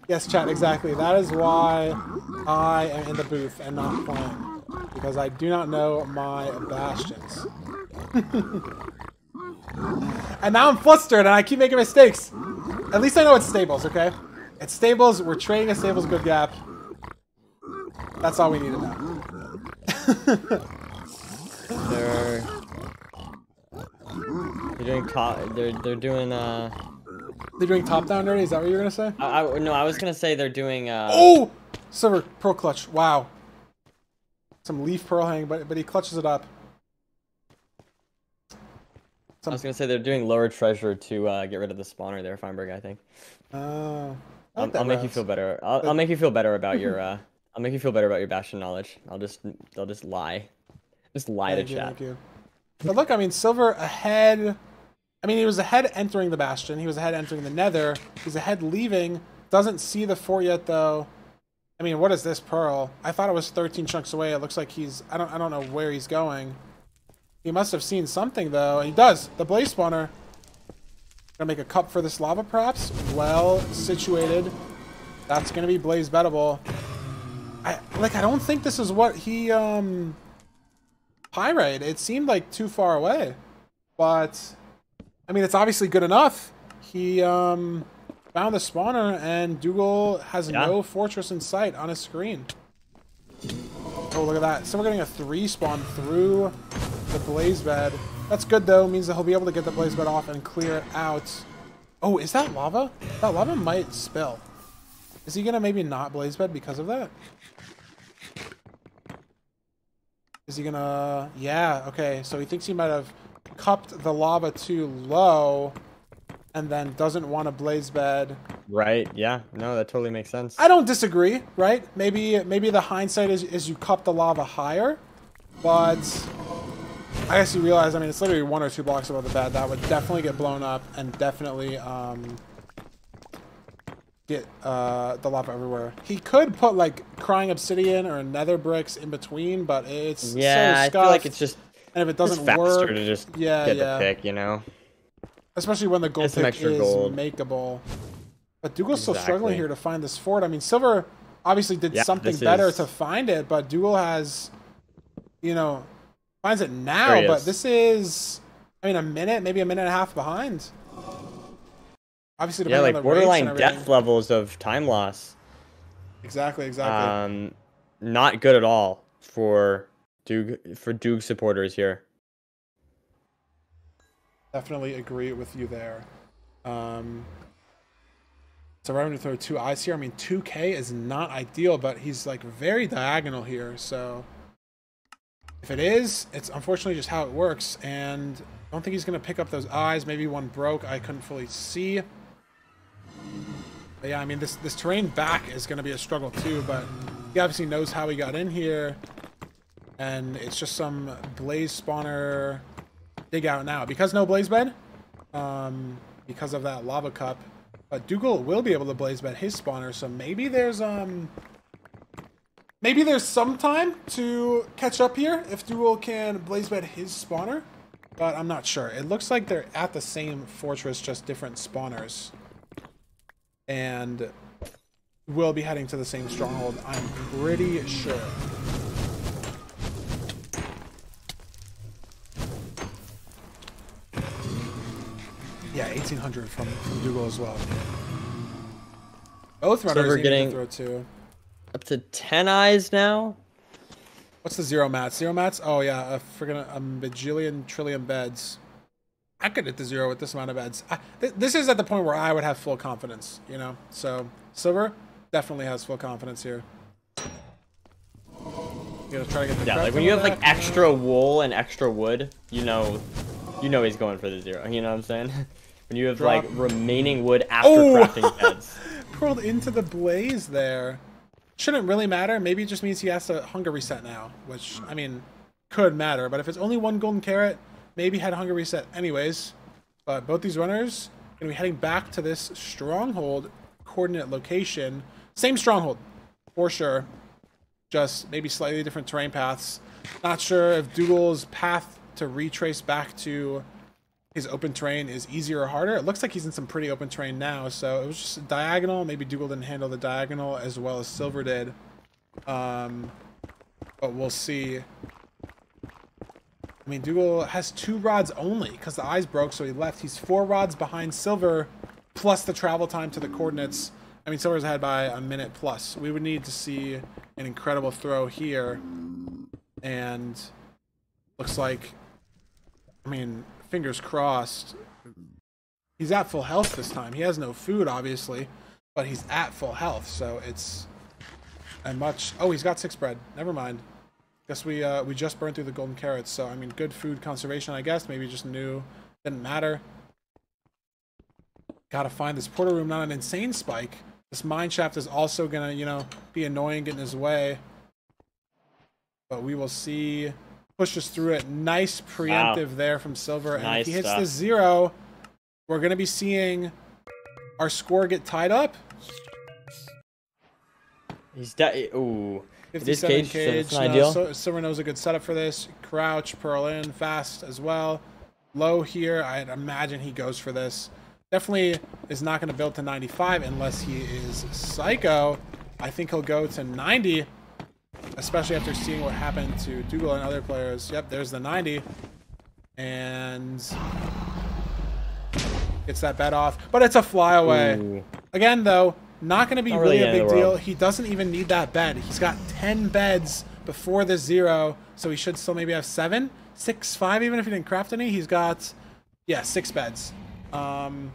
Yes, chat, exactly. That is why I am in the booth and not playing. Because I do not know my Bastions. And now I'm flustered and I keep making mistakes. At least I know it's stables, okay? It's stables. We're trading a stables good gap. That's all we need to know. They're doing They're doing top down dirty. Is that what you were gonna say? No, I was gonna say they're doing Oh, Silverr pearl clutch. Wow. Some leaf pearl hang, but he clutches it up. I was gonna say they're doing lower treasure to get rid of the spawner there, Feinberg. I think. I'll make you feel better. I'll make you feel better about your. I'll make you feel better about your Bastion knowledge. They'll just lie, to chat. Thank you. But look, I mean, Silverr ahead. I mean, he was ahead entering the Bastion. He was ahead entering the Nether. He's ahead leaving. Doesn't see the fort yet, though. I mean, what is this pearl? I thought it was 13 chunks away. It looks like he's. I don't know where he's going. He must have seen something, though. He does. The blaze spawner. Gonna make a cup for this lava, perhaps. Well situated. That's gonna be blaze bettable. I don't think this is what he pyrite. It seemed like too far away, but I mean, it's obviously good enough. He found the spawner, and Doogile has no fortress in sight on his screen. Oh, look at that. So we're getting a 3 spawn through the blaze bed. That's good, though. It means that he'll be able to get the blaze bed off and clear it out. Oh, is that lava? That lava might spill. Is he going to maybe not blaze bed because of that? Is he going to... Yeah, okay. So he thinks he might have cupped the lava too low and then doesn't want to blaze bed. Right, yeah. No, that totally makes sense. I don't disagree, right? Maybe the hindsight is you cup the lava higher, but I guess you realize, I mean, it's literally 1 or 2 blocks above the bed. That would definitely get blown up and definitely get the lava everywhere. He could put like crying obsidian or nether bricks in between, but it's so scuffed. I feel like it's just, and if it doesn't faster work, to just get the pick, you know? Especially when the gold pick is makeable. But Doogle's still struggling here to find this fort. I mean, Silverr obviously did something better to find it, but Doogile has, you know, finds it now. But this is, I mean, a minute, maybe a minute and a half behind. Obviously, depending on the borderline death levels of time loss. Exactly. not good at all for Duke supporters here. Definitely agree with you there. So we're having to throw 2 eyes here. I mean, 2K is not ideal, but he's like very diagonal here. So if it is, it's unfortunately just how it works. And I don't think he's going to pick up those eyes. Maybe one broke. I couldn't fully see. But yeah, I mean, this terrain back is going to be a struggle too. But he obviously knows how he got in here. And it's just some blaze spawner dig out now. Because no blaze bed, because of that lava cup. But Doogile will be able to blaze bed his spawner, so maybe there's some time to catch up here if Doogile can blaze bed his spawner, but I'm not sure. It looks like they're at the same fortress, just different spawners, and will be heading to the same stronghold. I'm pretty sure. Yeah, 1800 from Doogile as well. Both runners Silverr getting to throw 2. Up to 10 eyes now. What's the 0 mats? 0 mats? Oh yeah, a friggin' a bajillion trillion beds. I could hit the 0 with this amount of beds. This is at the point where I would have full confidence, you know? So, Silverr definitely has full confidence here. You gotta try to get the like when you have like extra wool and extra wood, you know he's going for the 0. You know what I'm saying? When you have like remaining wood after crafting beds. Curled into the blaze there. Shouldn't really matter. Maybe it just means he has to hunger reset now, which, I mean, could matter. But if it's only 1 golden carrot, maybe had hunger reset anyways. But both these runners are going to be heading back to this stronghold coordinate location. Same stronghold, for sure. Just maybe slightly different terrain paths. Not sure if Doogile's path to retrace back to his open terrain is easier or harder. It looks like he's in some pretty open terrain now, so it was just a diagonal. Maybe Doogile didn't handle the diagonal as well as Silverr did. But we'll see. I mean, Doogile has 2 rods only because the eyes broke, so he left. He's 4 rods behind Silverr, plus the travel time to the coordinates. I mean, Silver's ahead by a minute plus. We would need to see an incredible throw here. And looks like, I mean, fingers crossed. He's at full health this time. He has no food, obviously, but he's at full health, so it's a much... Oh, he's got 6 bread. Never mind. Guess we just burned through the golden carrots, so, I mean, good food conservation, I guess. Maybe just knew. Didn't matter. Gotta find this portal room, not an insane spike. This mine shaft is also gonna, you know, be annoying, get in his way. But we will see... Pushes through it. Nice preemptive there from Silverr. And nice if he hits stuff. the 0, we're going to be seeing our score get tied up. He's ooh. 57 cage. So ideal. Silverr knows a good setup for this. Crouch, pearl in, fast as well. Low here. I'd imagine he goes for this. Definitely is not going to build to 95 unless he is psycho. I think he'll go to 90. Especially after seeing what happened to Doogile and other players. Yep, there's the 90. And gets that bet off. But it's a flyaway. Ooh. Again, though, not going to be really a big deal. World. He doesn't even need that bed. He's got 10 beds before the 0. So he should still maybe have 7? 6, 5 even if he didn't craft any. He's got, yeah, 6 beds. And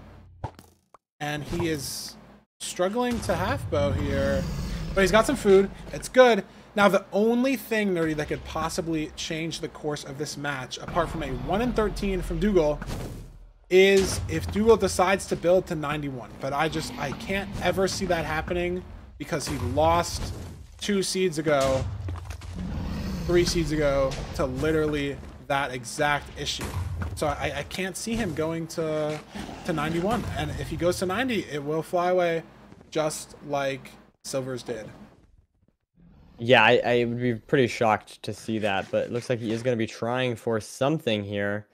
he is struggling to half bow here. But he's got some food. It's good. Now, the only thing, Nerdy, that could possibly change the course of this match, apart from a 1-in-13 from Doogile, is if Doogile decides to build to 91. But I can't ever see that happening because he lost 2 seeds ago, 3 seeds ago, to literally that exact issue. So I can't see him going to 91. And if he goes to 90, it will fly away just like Silverr's did. Yeah, I would be pretty shocked to see that, but it looks like he is going to be trying for something here.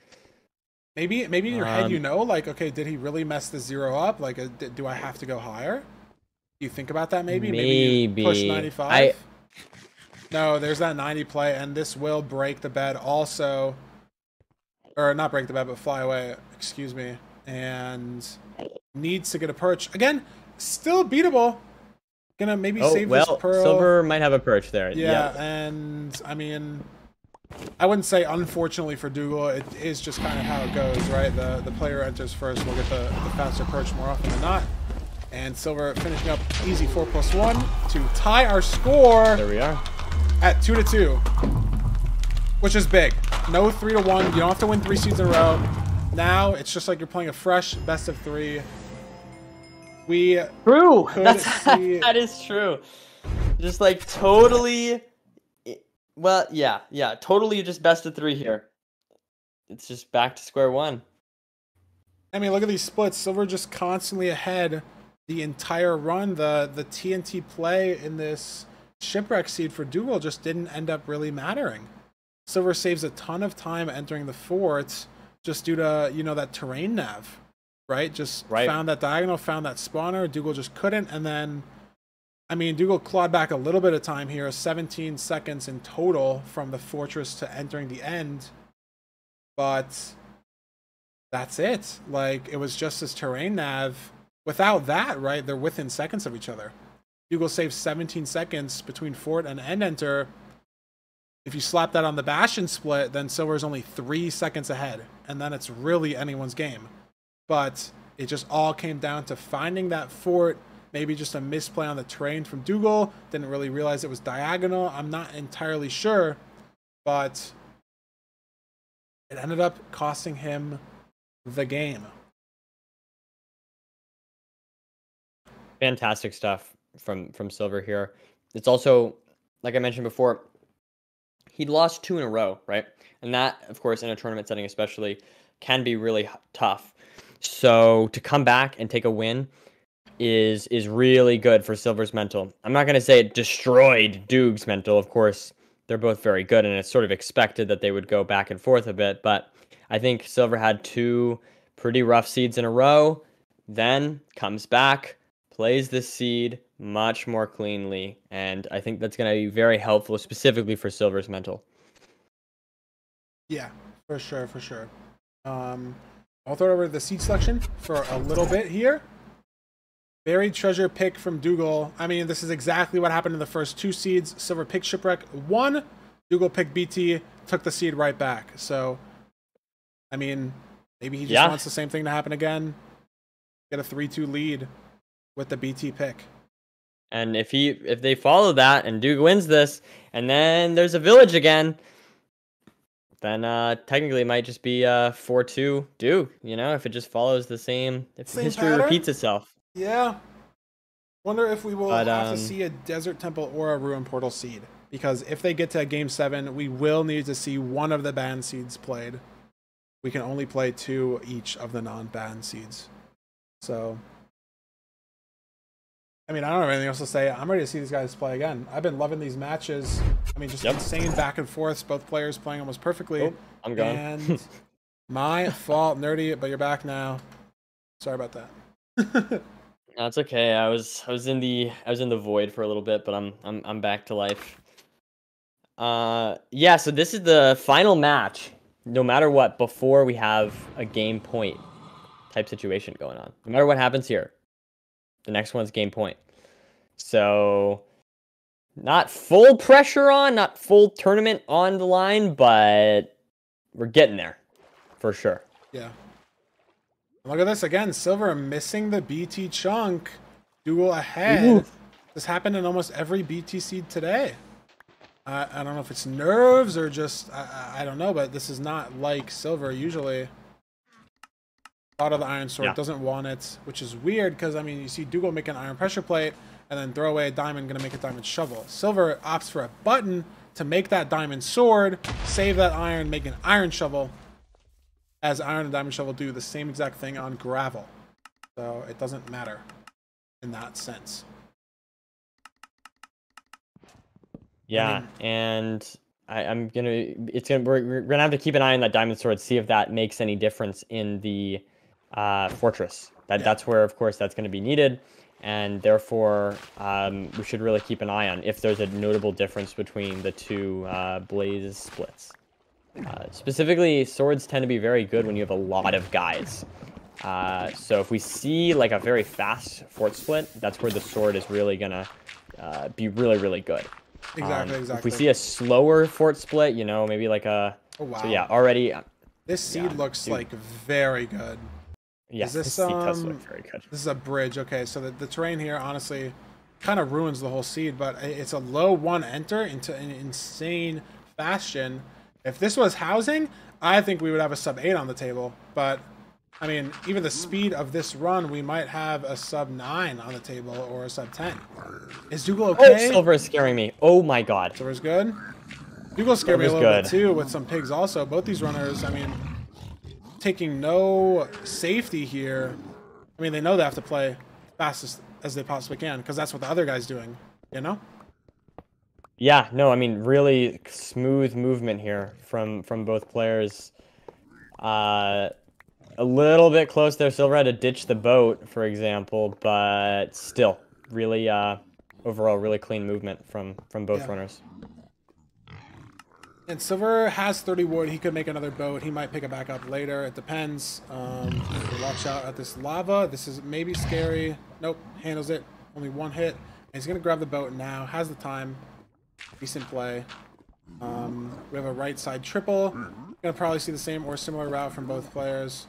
Maybe in your head, you know, like, okay, did he really mess the 0 up? Like, do I have to go higher? Do you think about that maybe? Maybe you push 95? No, there's that 90 play, and this will break the bed also. Or not break the bed, but fly away, excuse me. And needs to get a perch. Again, still beatable. Gonna maybe Oh, save this well, pearl. Silver might have a perch there. Yeah, and I mean, I wouldn't say unfortunately for Doogile, it is just kind of how it goes, right? The player enters first, will get the faster perch more often than not. And Silverr finishing up easy 4+1 to tie our score. There we are. At 2-2, which is big. No 3-1. You don't have to win 3 seeds in a row. Now it's just like you're playing a fresh best of 3. We True. see... That is true. Just like totally. Well, yeah, totally just best of 3 here. It's just back to square one. I mean, look at these splits. Silverr just constantly ahead the entire run. The TNT play in this shipwreck seed for Doogile just didn't end up really mattering. Silverr saves a ton of time entering the fort just due to, you know, that terrain nav, right? Found that diagonal, found that spawner. Doogile just couldn't. And then, I mean, Doogile clawed back a little bit of time here, 17 seconds in total from the fortress to entering the end. But that's it. Like, it was just this terrain nav. Without that, right, they're within seconds of each other. Doogile saves 17 seconds between fort and end enter. If you slap that on the Bastion split, then Silverr is only 3 seconds ahead. And then it's really anyone's game. But it just all came down to finding that fort. Maybe just a misplay on the terrain from Doogile. Didn't really realize it was diagonal. I'm not entirely sure. But it ended up costing him the game. Fantastic stuff from Silverr here. It's also, like I mentioned before, he'd lost 2 in a row, right? And that, of course, in a tournament setting especially, can be really tough. So to come back and take a win is really good for Silver's mental. I'm not going to say it destroyed Doog's mental. Of course, they're both very good, and it's sort of expected that they would go back and forth a bit. But I think Silverr had 2 pretty rough seeds in a row, then comes back, plays this seed much more cleanly, and I think that's going to be very helpful, specifically for Silver's mental. Yeah, for sure, for sure. I'll throw over the seed selection for a little bit here. Buried treasure pick from Doogile. I mean, this is exactly what happened in the first 2 seeds. Silverr picked Shipwreck 1. Doogile picked BT, took the seed right back. So, I mean, maybe he just wants the same thing to happen again. Get a 3-2 lead with the BT pick. And if they follow that and Doog wins this, and then there's a village again, then technically it might just be 4-2 Doog, you know, if it just follows the same history pattern? repeats itself. Yeah. Wonder if we will have to see a Desert Temple or a Ruin Portal seed. Because if they get to Game 7, we will need to see one of the banned seeds played. We can only play 2 each of the non-banned seeds. So, I mean, I don't have anything else to say. I'm ready to see these guys play again. I've been loving these matches. I mean, just insane back and forths. Both players playing almost perfectly. Oh, I'm gone. And my fault, nerdy, but you're back now. Sorry about that. That's okay. I was in the void for a little bit, but I'm back to life. Yeah, so this is the final match, no matter what, before we have a game point type situation going on. No matter what happens here, the next one's game point. So not full pressure on, not full tournament on the line, but we're getting there for sure. Yeah. Look at this again. Silverr missing the BT chunk. Doogile ahead. Ooh. This happened in almost every BT seed today. I don't know if it's nerves or just I don't know, but this is not like Silverr usually. Thought of the iron sword, doesn't want it, which is weird because I mean you see Doogile make an iron pressure plate and then throw away a diamond, gonna make a diamond shovel. Silverr opts for a button to make that diamond sword, save that iron, make an iron shovel. As iron and diamond shovel do the same exact thing on gravel. So it doesn't matter in that sense. Yeah, and we're gonna have to keep an eye on that diamond sword, see if that makes any difference in the fortress. That's where, of course, that's gonna be needed, and therefore we should really keep an eye on if there's a notable difference between the 2 blaze splits. Specifically, swords tend to be very good when you have a lot of guys. So if we see like a very fast fort split, that's where the sword is really gonna be really, really good. Exactly. If we see a slower fort split, you know, maybe like a... Oh, wow. So yeah, already... This seed looks like very good. Yes, this seed does look very good. This is a bridge. Okay, so the terrain here, honestly, kind of ruins the whole seed, but it's a low 1 enter into an insane bastion. If this was housing, I think we would have a sub 8 on the table, but I mean, even the speed of this run, we might have a sub 9 on the table or a sub 10. Is Doogile okay? Oh, Silverr is scaring me. Oh my god. Silver's good. Doogile scared me a little bit too with some pigs also. Both these runners, I mean, taking no safety here. I mean, they know they have to play fast as they possibly can because that's what the other guy's doing, you know? Yeah, no, I mean, really smooth movement here from both players. A little bit close there. Silverr had to ditch the boat, for example, but still, really, overall, really clean movement from both runners. And Silverr has 30 wood. He could make another boat. He might pick it back up later. It depends. Watch out at this lava. This is maybe scary. Nope, handles it. Only 1 hit. And he's going to grab the boat now. Has the time. Decent play. We have a right side triple. Going to probably see the same or similar route from both players.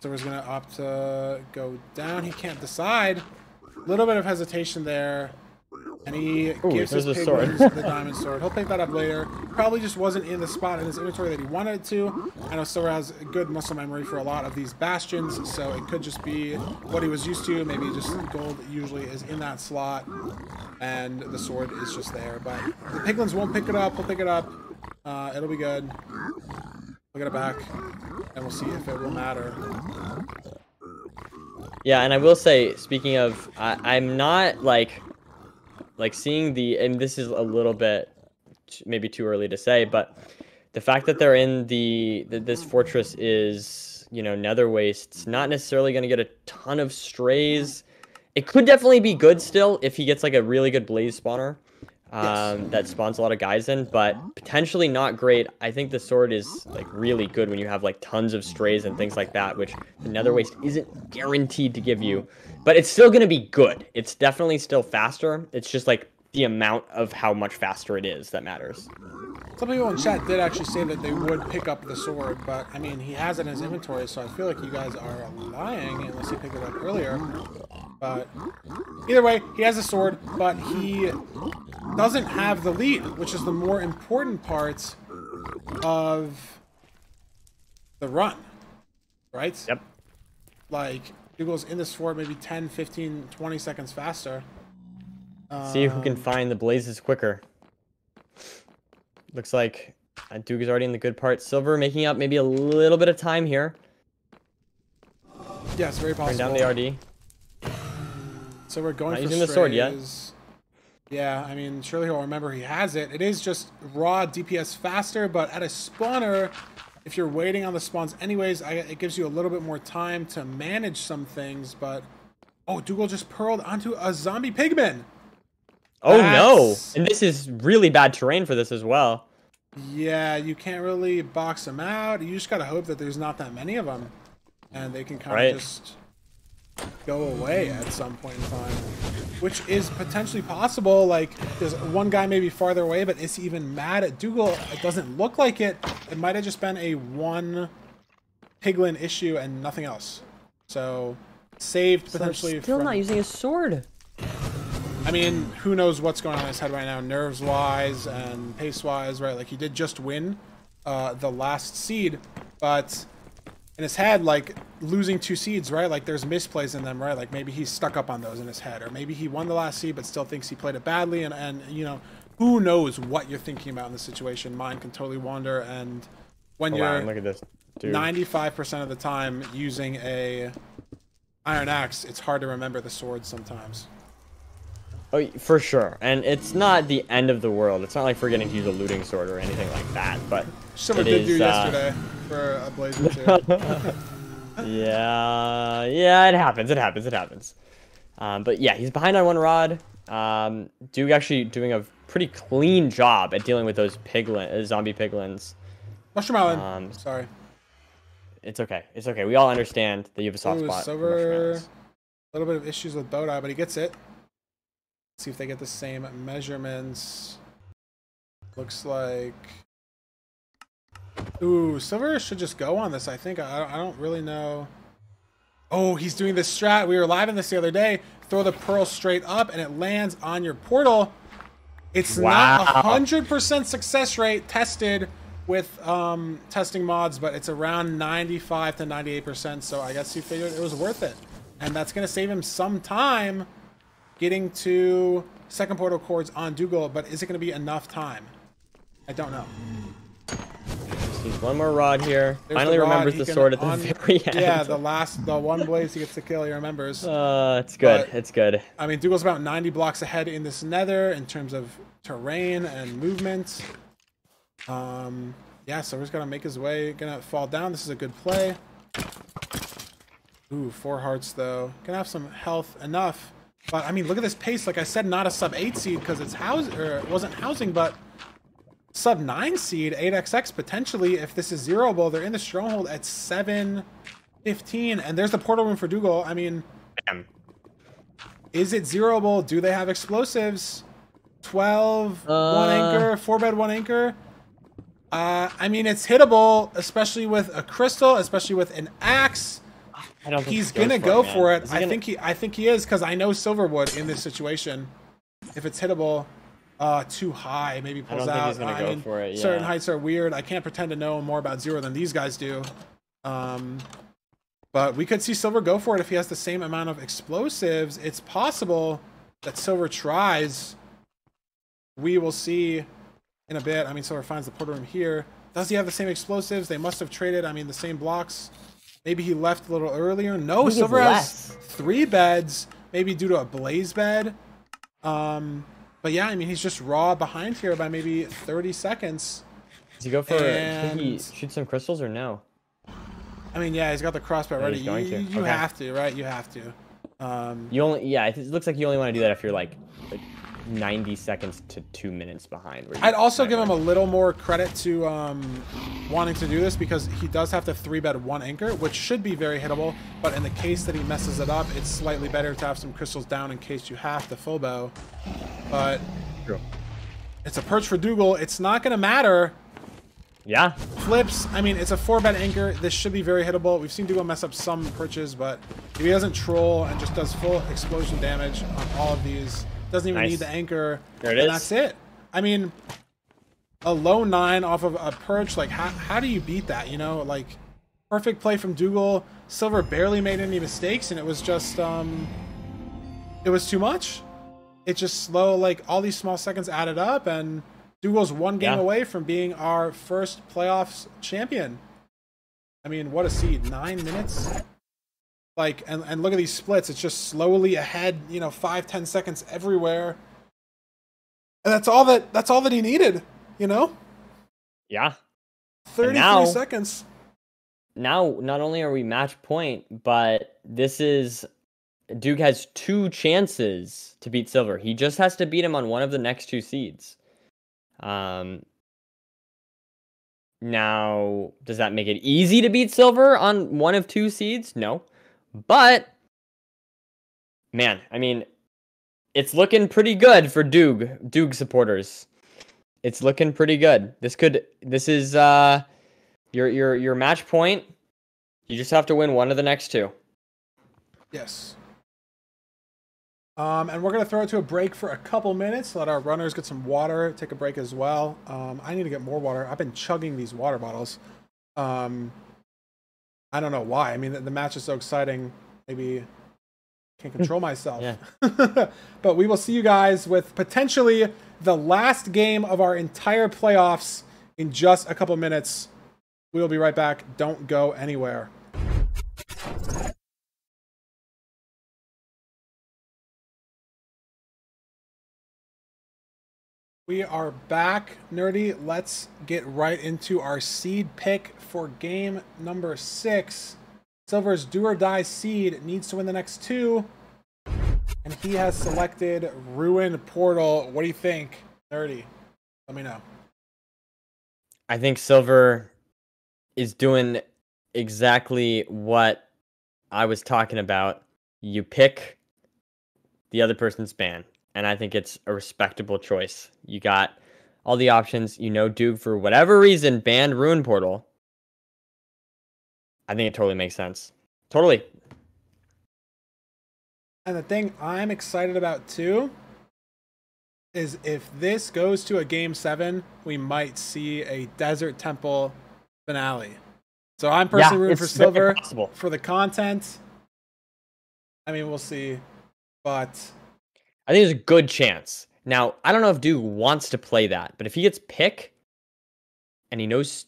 Silverr's going to opt to go down. He can't decide. A little bit of hesitation there. And he gives his piglins the diamond sword. He'll pick that up later. Probably just wasn't in the spot in his inventory that he wanted it to. I know Silverr has good muscle memory for a lot of these bastions, so it could just be what he was used to. Maybe just gold usually is in that slot, and the sword is just there. But the piglins won't pick it up. He'll pick it up. It'll be good. We'll get it back, and we'll see if it will matter. Yeah, and I will say, speaking of, I'm not like seeing the, and this is a little bit maybe too early to say, but the fact that they're in this fortress is, you know, nether wastes, not necessarily going to get a ton of strays. It could definitely be good still if he gets like a really good blaze spawner that spawns a lot of guys in, but potentially not great. I think the sword is like really good when you have like tons of strays and things like that, which the nether waste isn't guaranteed to give you. But it's still going to be good. It's definitely still faster. It's just like the amount of how much faster it is that matters. Some people in chat did actually say that they would pick up the sword, but I mean, he has it in his inventory, so I feel like you guys are lying unless he picked it up earlier. But either way, he has a sword, but he doesn't have the lead, which is the more important part of the run, right? Yep. Like, Dougile's in this fort maybe 10, 15, 20 seconds faster. See who can find the blazes quicker. Looks like Duke is already in the good part. Silverr making up maybe a little bit of time here. Yes, very possible. Bring down the RD. So we're going Not for using the sword yet. Yeah, I mean, surely he'll remember he has it. It is just raw DPS faster, but at a spawner, if you're waiting on the spawns anyways, it gives you a little bit more time to manage some things, but... Oh, Doogile just pearled onto a zombie pigman! Oh no! And this is really bad terrain for this as well. Yeah, you can't really box them out. You just gotta hope that there's not that many of them. And they can kind of just go away at some point in time. Which is potentially possible. Like, there's one guy maybe farther away, but is he even mad at Doogile? It doesn't look like it. It might have just been a one piglin issue and nothing else. So, saved potentially still not using his sword. I mean, who knows what's going on in his head right now, nerves-wise and pace-wise, right? Like, he did just win the last seed, but in his head, like, losing 2 seeds, right? Like, there's misplays in them, right? Like, maybe he's stuck up on those in his head, or maybe he won the last seed but still thinks he played it badly, and you know, who knows what you're thinking about in this situation. Mind can totally wander, and when you're look at this, dude. 95% of the time using a iron axe, it's hard to remember the sword sometimes. Oh, for sure. And it's not the end of the world. It's not like forgetting to use a looting sword or anything like that, but Silverr did do yesterday for a blaze or 2. Yeah, it happens. But yeah, he's behind on 1 rod. Duke actually doing a pretty clean job at dealing with those zombie piglins. Mushroom Island. Sorry. It's okay. It's okay. We all understand that you have a soft spot. Silverr, a little bit of issues with boat eye, but he gets it. See if they get the same measurements. Looks like... Ooh, Silverr should just go on this, I think. I don't really know. Oh, he's doing this strat. We were live in this the other day. Throw the pearl straight up, and it lands on your portal. It's not 100% success rate tested with testing mods, but it's around 95 to 98%, so I guess he figured it was worth it. And that's going to save him some time getting to second portal chords on Doogile, but is it going to be enough time? I don't know. He's one more rod here. There's Finally the rod. remembers the sword at the very end. Yeah, the one blaze he gets to kill, he remembers. It's good. It's good. I mean, Dougile's about 90 blocks ahead in this nether in terms of terrain and movement. Yeah, Silver's got to make his way. Gonna fall down. This is a good play. Ooh, 4 hearts, though. Gonna have some health enough. But, I mean, look at this pace. Like I said, not a sub-8 seed because it's it wasn't housing, but sub-9 seed, 8xx potentially. If this is zeroable, they're in the stronghold at 7:15. And there's the portal room for Doogile. I mean, is it zeroable? Do they have explosives? 12, 1 anchor, 4-bed, 1 anchor. I mean, it's hittable, especially with a crystal, especially with an axe. I don't think he's gonna go for it. I think he is, because I know Silverr would in this situation. If it's hittable, too high, maybe pulls out. He's gonna go for it. Yeah. Certain heights are weird. I can't pretend to know more about Zero than these guys do. But we could see Silverr go for it if he has the same amount of explosives. It's possible that Silverr tries. We will see in a bit. I mean, Silverr finds the portal room here. Does he have the same explosives? They must have traded. I mean, the same blocks. Maybe he left a little earlier. No, Silverr has 3 beds, maybe due to a blaze bed. But yeah, I mean, he's just raw behind here by maybe 30 seconds. Does he go for? Should he shoot some crystals or no? I mean, yeah, he's got the crossbow ready. You okay. have to, right? You have to. You only, yeah. It looks like you only want to do that if you're like 90 seconds to 2 minutes behind. I'd also give him a little more credit to wanting to do this, because he does have to 3-bed 1 anchor, which should be very hittable. But in the case that he messes it up, it's slightly better to have some crystals down in case you have to full bow. But it's a perch for Doogile. It's not going to matter. Yeah. Flips. I mean, it's a 4-bed anchor. This should be very hittable. We've seen Doogile mess up some perches, but if he doesn't troll and just does full explosion damage on all of these, doesn't even need the anchor, and that's it. I mean, a low 9 off of a perch, like how do you beat that? You know, like perfect play from Doogile. Silverr barely made any mistakes, and it was just it was too much. It's just slow. Like all these small seconds added up, and Dougile's 1 game away from being our first playoffs champion. I mean, what a seed! 9 minutes. Like, and look at these splits. It's just slowly ahead, you know, 5-10 seconds everywhere. And that's all that he needed, you know? Yeah. 33 seconds. Now, not only are we match point, but this is... Duke has 2 chances to beat Silverr. He just has to beat him on one of the next 2 seeds. Now, does that make it easy to beat Silverr on one of 2 seeds? No. But, man, I mean, it's looking pretty good for Doog supporters. It's looking pretty good. This is your match point. You just have to win one of the next 2. Yes. And we're gonna throw it to a break for a couple minutes. Let our runners get some water. Take a break as well. I need to get more water. I've been chugging these water bottles. I don't know why. I mean, the match is so exciting. Maybe I can't control myself. Yeah. But we will see you guys with potentially the last game of our entire playoffs in just a couple minutes. We will be right back. Don't go anywhere. We are back, Nerdy. Let's get right into our seed pick for game number 6. Silverr's do or die seed needs to win the next 2. And he has selected Ruin Portal. What do you think, Nerdy? Let me know. I think Silverr is doing exactly what I was talking about. You pick the other person's ban. and I think it's a respectable choice. You got all the options. You know, Duke, for whatever reason, banned Ruin Portal. I think it totally makes sense. Totally. And the thing I'm excited about too is if this goes to a game 7, we might see a Desert Temple finale. So I'm personally rooting for Silverr for the content. I mean, we'll see, but I think there's a good chance. Now, I don't know if Duke wants to play that, but if he gets pick and he knows,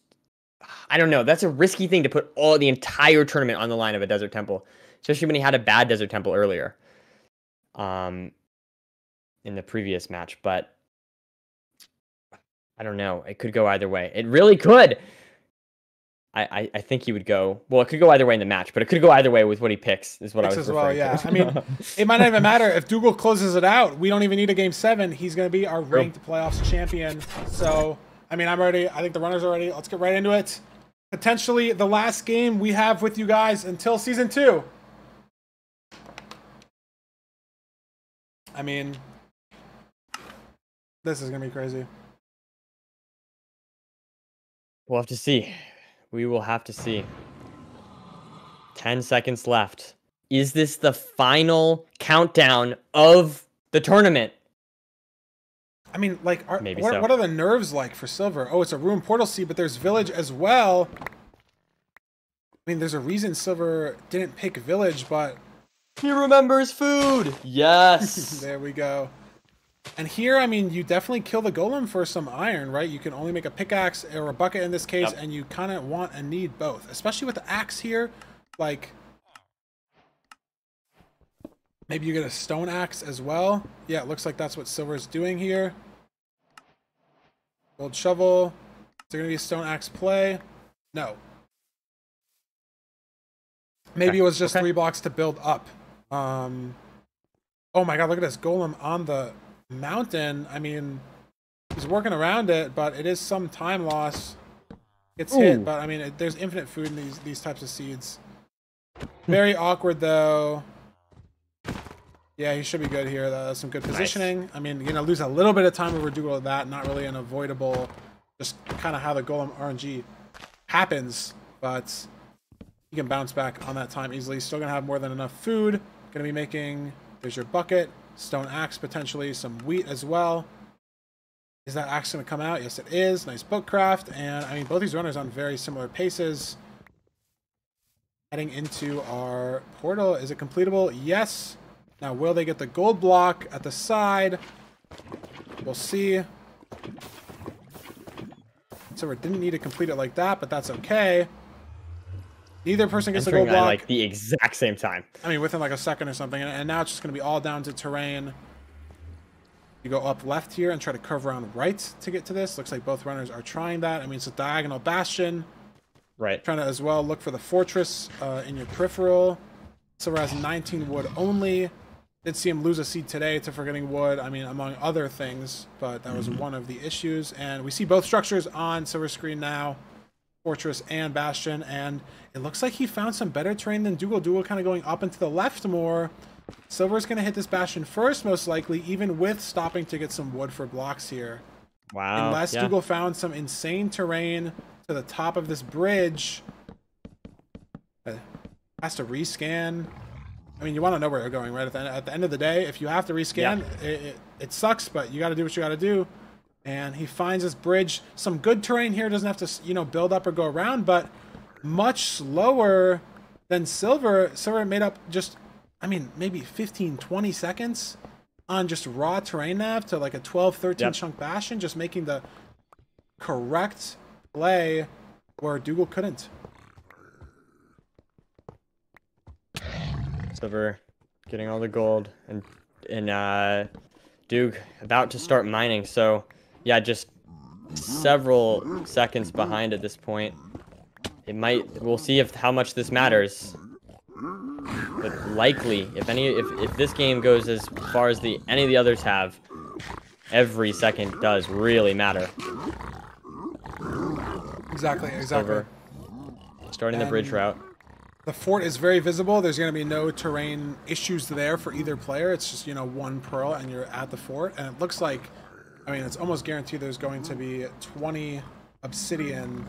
I don't know, that's a risky thing to put the entire tournament on the line of a Desert Temple, especially when he had a bad Desert Temple earlier, in the previous match. But I don't know. It could go either way. It really could. I think he would go. Well, it could go either way in the match, but it could go either way with what he picks. Is what I was as referring well. Yeah, to. I mean, it might not even matter if Doogile closes it out. We don't even need a game 7. He's going to be our ranked playoffs champion. So, I mean, I'm ready. I think the runners are ready. Let's get right into it. Potentially the last game we have with you guys until season 2. I mean, this is going to be crazy. We'll have to see. We will have to see. 10 seconds left. Is this the final countdown of the tournament? I mean, like, So. What are the nerves like for Silverr? Oh, it's a Ruin Portal Seed, but there's Village as well. I mean, there's a reason Silverr didn't pick Village, but... He remembers food! Yes! There we go. And here, I mean, you definitely kill the golem for some iron, right? You can only make a pickaxe or a bucket in this case, and you kind of want and need both. Especially with the axe here, like... Maybe you get a stone axe as well. Yeah, it looks like that's what Silverr's doing here. Gold shovel. Is there going to be a stone axe play? No. Maybe it was just 3 blocks to build up. Oh my god, look at this golem on the mountain. I mean, he's working around it, but it is some time loss. It's hit, but I mean, there's infinite food in these types of seeds. Very awkward though. Yeah, he should be good here. That's some good positioning. Nice. I mean, you're gonna lose a little bit of time over Doogile with that. Not really an avoidable, just kind of how the golem RNG happens, but you can bounce back on that time easily. Still gonna have more than enough food. Gonna be making, there's your bucket, stone axe potentially, some wheat as well. Is that axe gonna come out? Yes, it is. Nice boatcraft, and I mean, both these runners on very similar paces. Heading into our portal. Is it completable? Yes. Now, will they get the gold block at the side? We'll see. So we didn't need to complete it like that, but that's okay. Neither person gets the gold block. Like the exact same time. I mean, within like a second or something. And now it's just going to be all down to terrain. You go up left here and try to curve around right to get to this. Looks like both runners are trying that. I mean, it's a diagonal bastion. Right. Trying to as well look for the fortress in your peripheral. Silverr has 19 wood only. Did see him lose a seed today to forgetting wood, I mean, among other things, but that was one of the issues. And we see both structures on Silverr's screen now, fortress and bastion, and it looks like he found some better terrain than Doogile. Doogile kind of going up and to the left more. Silverr's going to hit this bastion first, most likely, even with stopping to get some wood for blocks here. Wow. Unless Doogile found some insane terrain to the top of this bridge. Has to rescan. I mean, you want to know where you're going, right? At the end of the day, if you have to rescan, it sucks, but you got to do what you got to do. And he finds this bridge. Some good terrain here. Doesn't have to, you know, build up or go around, but much slower than Silverr. Silverr made up just, I mean, maybe 15, 20 seconds on just raw terrain nav to like a 12, 13 chunk bastion, just making the correct play where Doogile couldn't. Silverr getting all the gold, and Doog about to start mining. So yeah, just several seconds behind at this point. It might, we'll see how much this matters. But likely, if this game goes as far as any of the others have, every second does really matter. Exactly. Silverr starting the bridge route. The fort is very visible. There's going to be no terrain issues there for either player. It's just, you know, one pearl and you're at the fort. And it looks like, I mean, it's almost guaranteed there's going to be 20 obsidian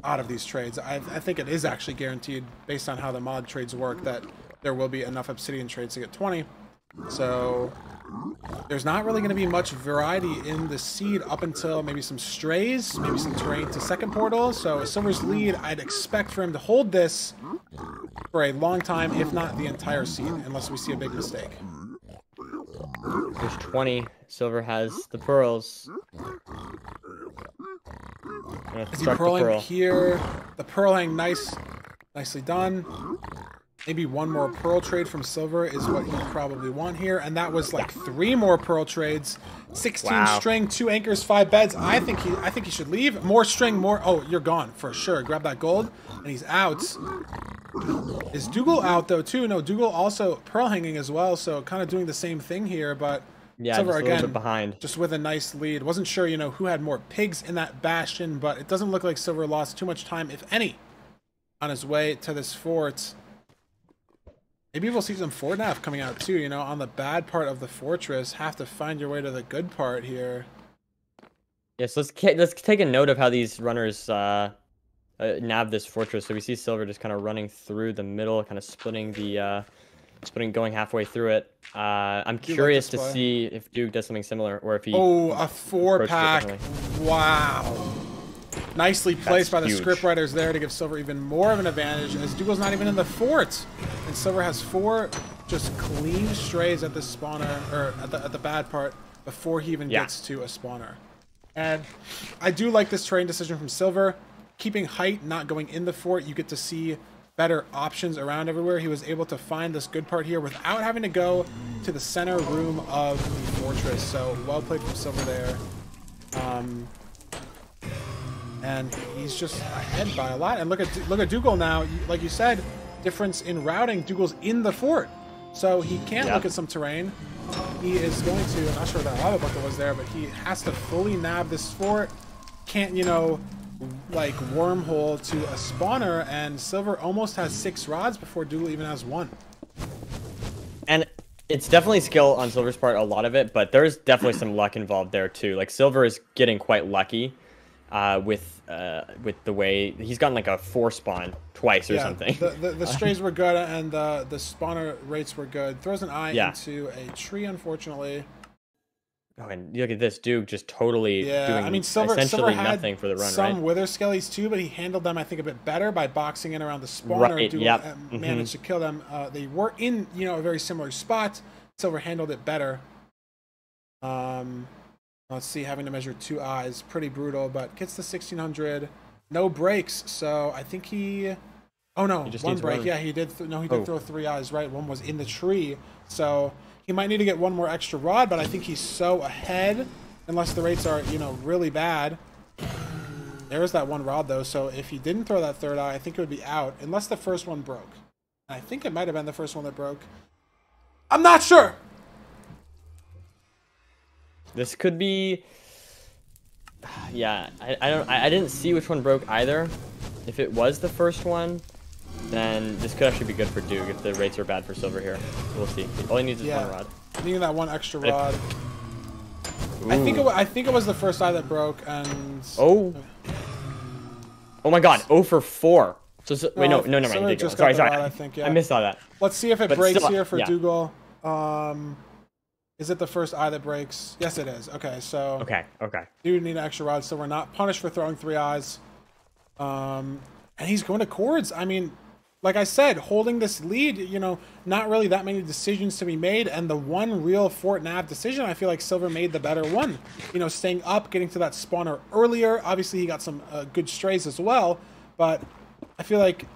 out of these trades. I think it is actually guaranteed based on how the mod trades work that there will be enough obsidian trades to get 20. So there's not really going to be much variety in the seed up until maybe some strays, maybe some terrain to second portal. So Silver's lead, I'd expect for him to hold this for a long time, if not the entire seed, unless we see a big mistake. There's 20. Silver has the pearls. Is he pearling here? The pearling, nicely done. Maybe one more pearl trade from Silver is what you probably want here. And that was like 3 more pearl trades. 16 string, 2 anchors, 5 beds. I think he should leave. More string, more. Oh, you're gone for sure. Grab that gold. And he's out. Is Doogile out though too? No, Doogile also pearl hanging as well. So kind of doing the same thing here, but yeah, Silver just a again, little bit behind. Just with a nice lead. Wasn't sure, you know, who had more pigs in that bastion, but it doesn't look like Silver lost too much time, if any, on his way to this fort. Maybe we'll see some fort nav coming out too, you know, on the bad part of the fortress. Have to find your way to the good part here. Yes, let's take a note of how these runners nav this fortress. So we see Silver just kind of running through the middle, kind of splitting, going halfway through it. I'm curious to see if Duke does something similar, or if he... Oh, a 4-pack. Wow. Nicely placed by the scriptwriters there to give Silver even more of an advantage, as Doogle's not even in the fort. And Silver has 4 just clean strays at the spawner, or at the bad part, before he even gets to a spawner. And I do like this terrain decision from Silver. Keeping height, not going in the fort, you get to see better options around everywhere. He was able to find this good part here without having to go to the center room of the fortress. So well played from Silver there. And he's just ahead by a lot. And look at Doogile now. Like you said, difference in routing. Doogle's in the fort, so he can't look at some terrain. He is going to. I'm not sure that lava bucket was there, but he has to fully nab this fort. Can't, you know, like wormhole to a spawner. And Silver almost has 6 rods before Doogile even has 1. And it's definitely skill on Silver's part, a lot of it, but there's definitely some luck involved there too. Like Silver is getting quite lucky. With the way he's gotten like a 4 spawn twice or something. The strays were good and the spawner rates were good. Throws an eye into a tree, unfortunately. Oh, and look at this Duke just totally doing I mean, Silver had nothing for the run, some wither skellies too, but he handled them I think a bit better by boxing in around the spawner. Doogile managed to kill them. They were in, you know, a very similar spot. Silver handled it better. Let's see, having to measure 2 eyes, pretty brutal, but gets the 1600. No breaks, so I think he... Oh no, he 1 break. Yeah, he did. He did throw 3 eyes, right? 1 was in the tree, so he might need to get 1 more extra rod, but I think he's so ahead, unless the rates are, you know, really bad. There's that 1 rod though, so if he didn't throw that 3rd eye, I think it would be out, unless the first one broke. And I think it might have been the first one that broke. I'm not sure. This could be, yeah. I didn't see which one broke either. If it was the first one, then this could actually be good for Duke if the rates are bad for Silver here. We'll see. All he needs is 1 rod. Needing that 1 extra rod. I think it was the first eye that broke and. Oh my God! 0 for 4. So wait, no, never mind. Sorry. I think, I missed all that. Let's see if it breaks here for Doogile. Is it the first eye that breaks? Yes, it is. Okay, so... Okay. Do need an extra rod, so we're not punished for throwing 3 eyes. And he's going to cords. I mean, like I said, holding this lead, you know, not really that many decisions to be made, and the 1 real fort nav decision, I feel like Silver made the better one. You know, staying up, getting to that spawner earlier. Obviously, he got some good strays as well, but I feel like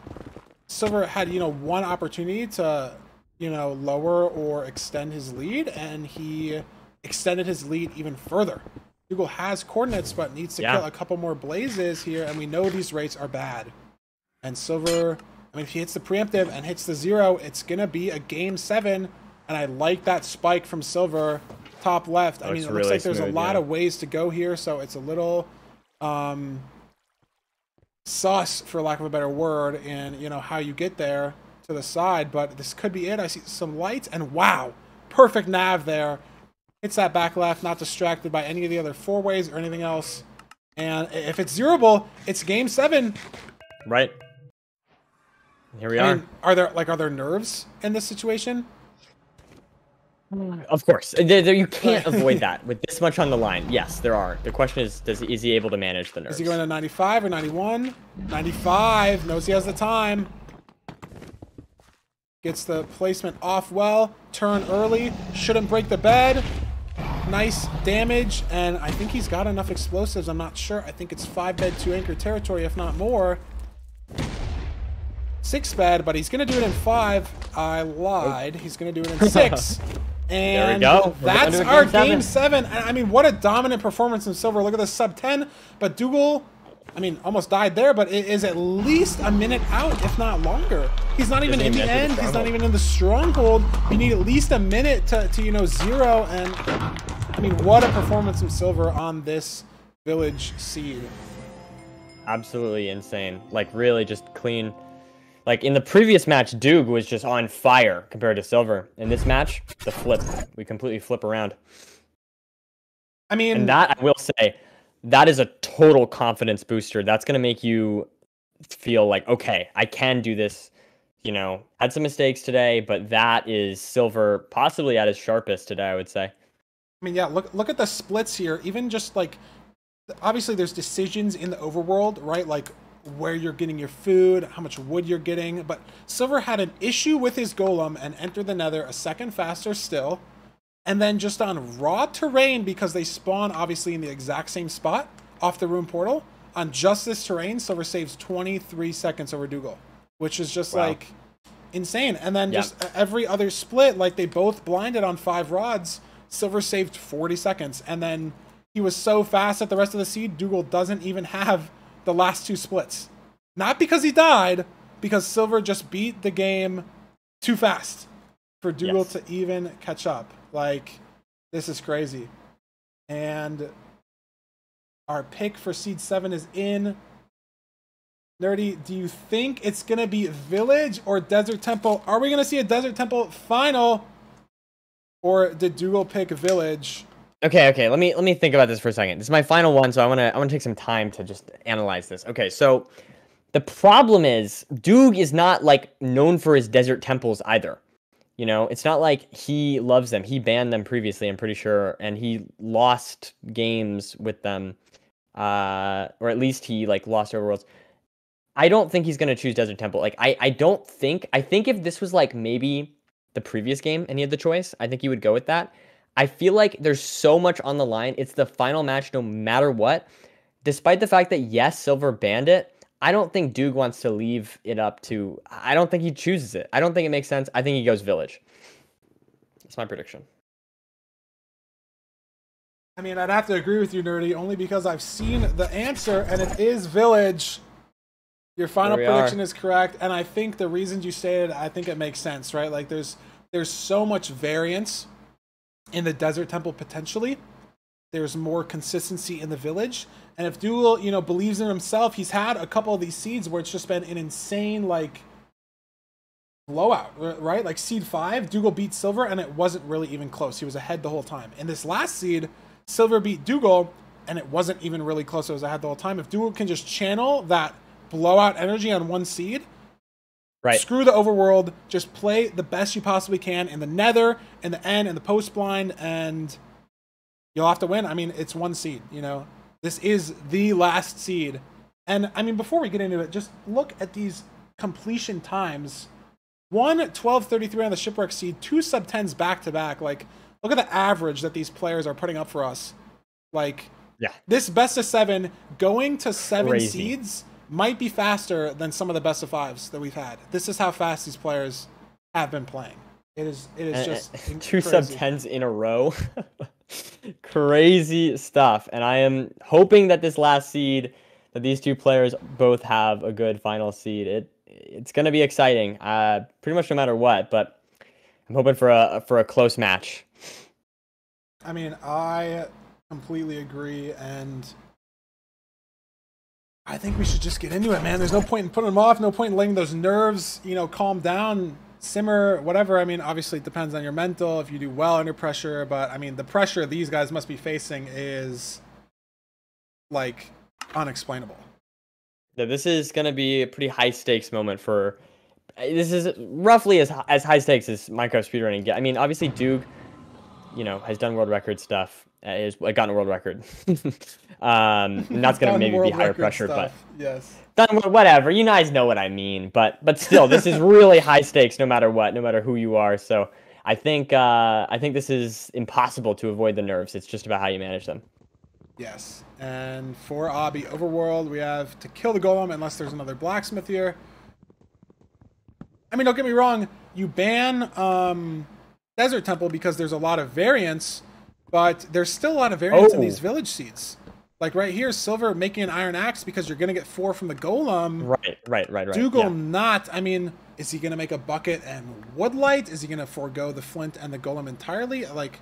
Silver had, you know, 1 opportunity to... you know, lower or extend his lead, and he extended his lead even further. Doogile has coordinates, but needs to kill a couple more blazes here, and we know these rates are bad. And Silver, I mean, if he hits the preemptive and hits the 0, it's going to be a game 7, and I like that spike from Silver, top left. I mean, it looks like there's a lot of ways to go here, so it's a little sus, for lack of a better word, in, you know, how you get there to the side, but this could be it. I see some lights, and wow, perfect nav there. Hits that back left, not distracted by any of the other four-ways or anything else. And if it's zeroable, it's game 7. Right. Here we are. Mean, are there nerves in this situation? Of course. You can't avoid that with this much on the line. Yes, there are. The question is he able to manage the nerves? Is he going to 95 or 91? 95. Knows he has the time. Gets the placement off well. Turn early. Shouldn't break the bed. Nice damage. And I think he's got enough explosives. I'm not sure. I think it's 5 bed, 2 anchor territory, if not more. 6 bed, but he's going to do it in 5. I lied. He's going to do it in 6. And there we go. That's our game 7. I mean, what a dominant performance in Silverr. Look at the sub 10. But Doogile, I mean, almost died there, but it is at least a minute out, if not longer. He's not even in the end. He's not even in the stronghold. You need at least a minute to you know, 0. And, I mean, what a performance from Silverr on this village seed. Absolutely insane. Like, really just clean. Like, in the previous match, Doog was just on fire compared to Silverr. In this match, the flip. We completely flip around. I mean... And that, I will say, that is a total confidence booster. That's going to make you feel like, okay, I can do this. You know, had some mistakes today, but that is Silverr possibly at his sharpest today, I would say. I mean, yeah, look at the splits here. Even just, like, obviously there's decisions in the overworld, right? Like, where you're getting your food, how much wood you're getting, but Silverr had an issue with his golem and entered the nether a second faster still, and then just on raw terrain, because they spawn obviously in the exact same spot off the rune portal, on just this terrain, Silverr saves 23 seconds over Doogile, which is just like insane. And then just every other split, like they both blinded on 5 rods, Silverr saved 40 seconds, and then he was so fast at the rest of the seed, Doogile doesn't even have the last 2 splits. Not because he died, because Silverr just beat the game too fast for Doogile to even catch up. Like, this is crazy. And our pick for seed 7 is in. Nerdy, do you think it's going to be Village or Desert Temple? Are we going to see a Desert Temple final? Or did Doogile pick Village? Okay. Let me think about this for a second. This is my final one, so I want to take some time to just analyze this. Okay, so the problem is Doog is not like known for his desert temples either. You know, it's not like he loves them. He banned them previously, I'm pretty sure, and he lost games with them, or at least he like lost overworlds. I don't think he's gonna choose Desert Temple. Like, I think if this was like maybe the previous game and he had the choice, I think he would go with that. I feel like there's so much on the line. It's the final match no matter what. Despite the fact that, yes, Silverr banned it, I don't think Doog wants to leave it up to... I don't think he chooses it. I don't think it makes sense. I think he goes Village. That's my prediction. I mean, I'd have to agree with you, Nerdy, only because I've seen the answer, and it is Village. Your final prediction is correct, and I think the reasons you stated, I think it makes sense, right? Like, there's so much variance in the Desert Temple potentially. There's more consistency in the Village, and if Doogile, you know, believes in himself, he's had a couple of these seeds where it's just been an insane like blowout, right? Like seed 5, Doogile beat Silverr, and it wasn't really even close. He was ahead the whole time. In this last seed, Silverr beat Doogile, and it wasn't even really close. It was ahead the whole time. If Doogile can just channel that blowout energy on one seed, right, screw the overworld, just play the best you possibly can in the nether, in the end, in the post blind, and you'll have to win. I mean, it's one seed, you know. This is the last seed. And I mean, before we get into it, just look at these completion times. 1:12:33 on the shipwreck seed, 2 sub 10s back to back. Like, look at the average that these players are putting up for us. Like, this best of 7 going to 7 seeds might be faster than some of the best of 5s that we've had. This is how fast these players have been playing. It is just 2 sub 10s in a row. Crazy stuff. And I am hoping that this last seed, that these 2 players both have a good final seed. It's going to be exciting, pretty much no matter what, but I'm hoping for a close match. I mean, I completely agree, and I think we should just get into it, man. There's no point in putting them off. No point in letting those nerves, you know, calm down, simmer, whatever. I mean, obviously it depends on your mental, if you do well under pressure. But, I mean, the pressure these guys must be facing is, like, unexplainable. Yeah, this is going to be a pretty high-stakes moment for... This is roughly as high stakes as Minecraft speedrunning get. I mean, obviously, Doog, you know, has done world record stuff. Has gotten a world record. That's going to maybe be higher pressure, stuff. but yes, done whatever. You guys know what I mean. But still, this is really high stakes, no matter what, no matter who you are. So I think this is impossible to avoid the nerves. It's just about how you manage them. Yes, and for Obby Overworld, we have to kill the golem unless there's another blacksmith here. I mean, don't get me wrong, you ban Desert Temple because there's a lot of variance, but there's still a lot of variance in these village seeds. Like right here, Silverr making an iron axe because you're going to get 4 from the golem. Right. Doogile not. I mean, is he going to make a bucket and woodlight? Is he going to forego the flint and the golem entirely? Like,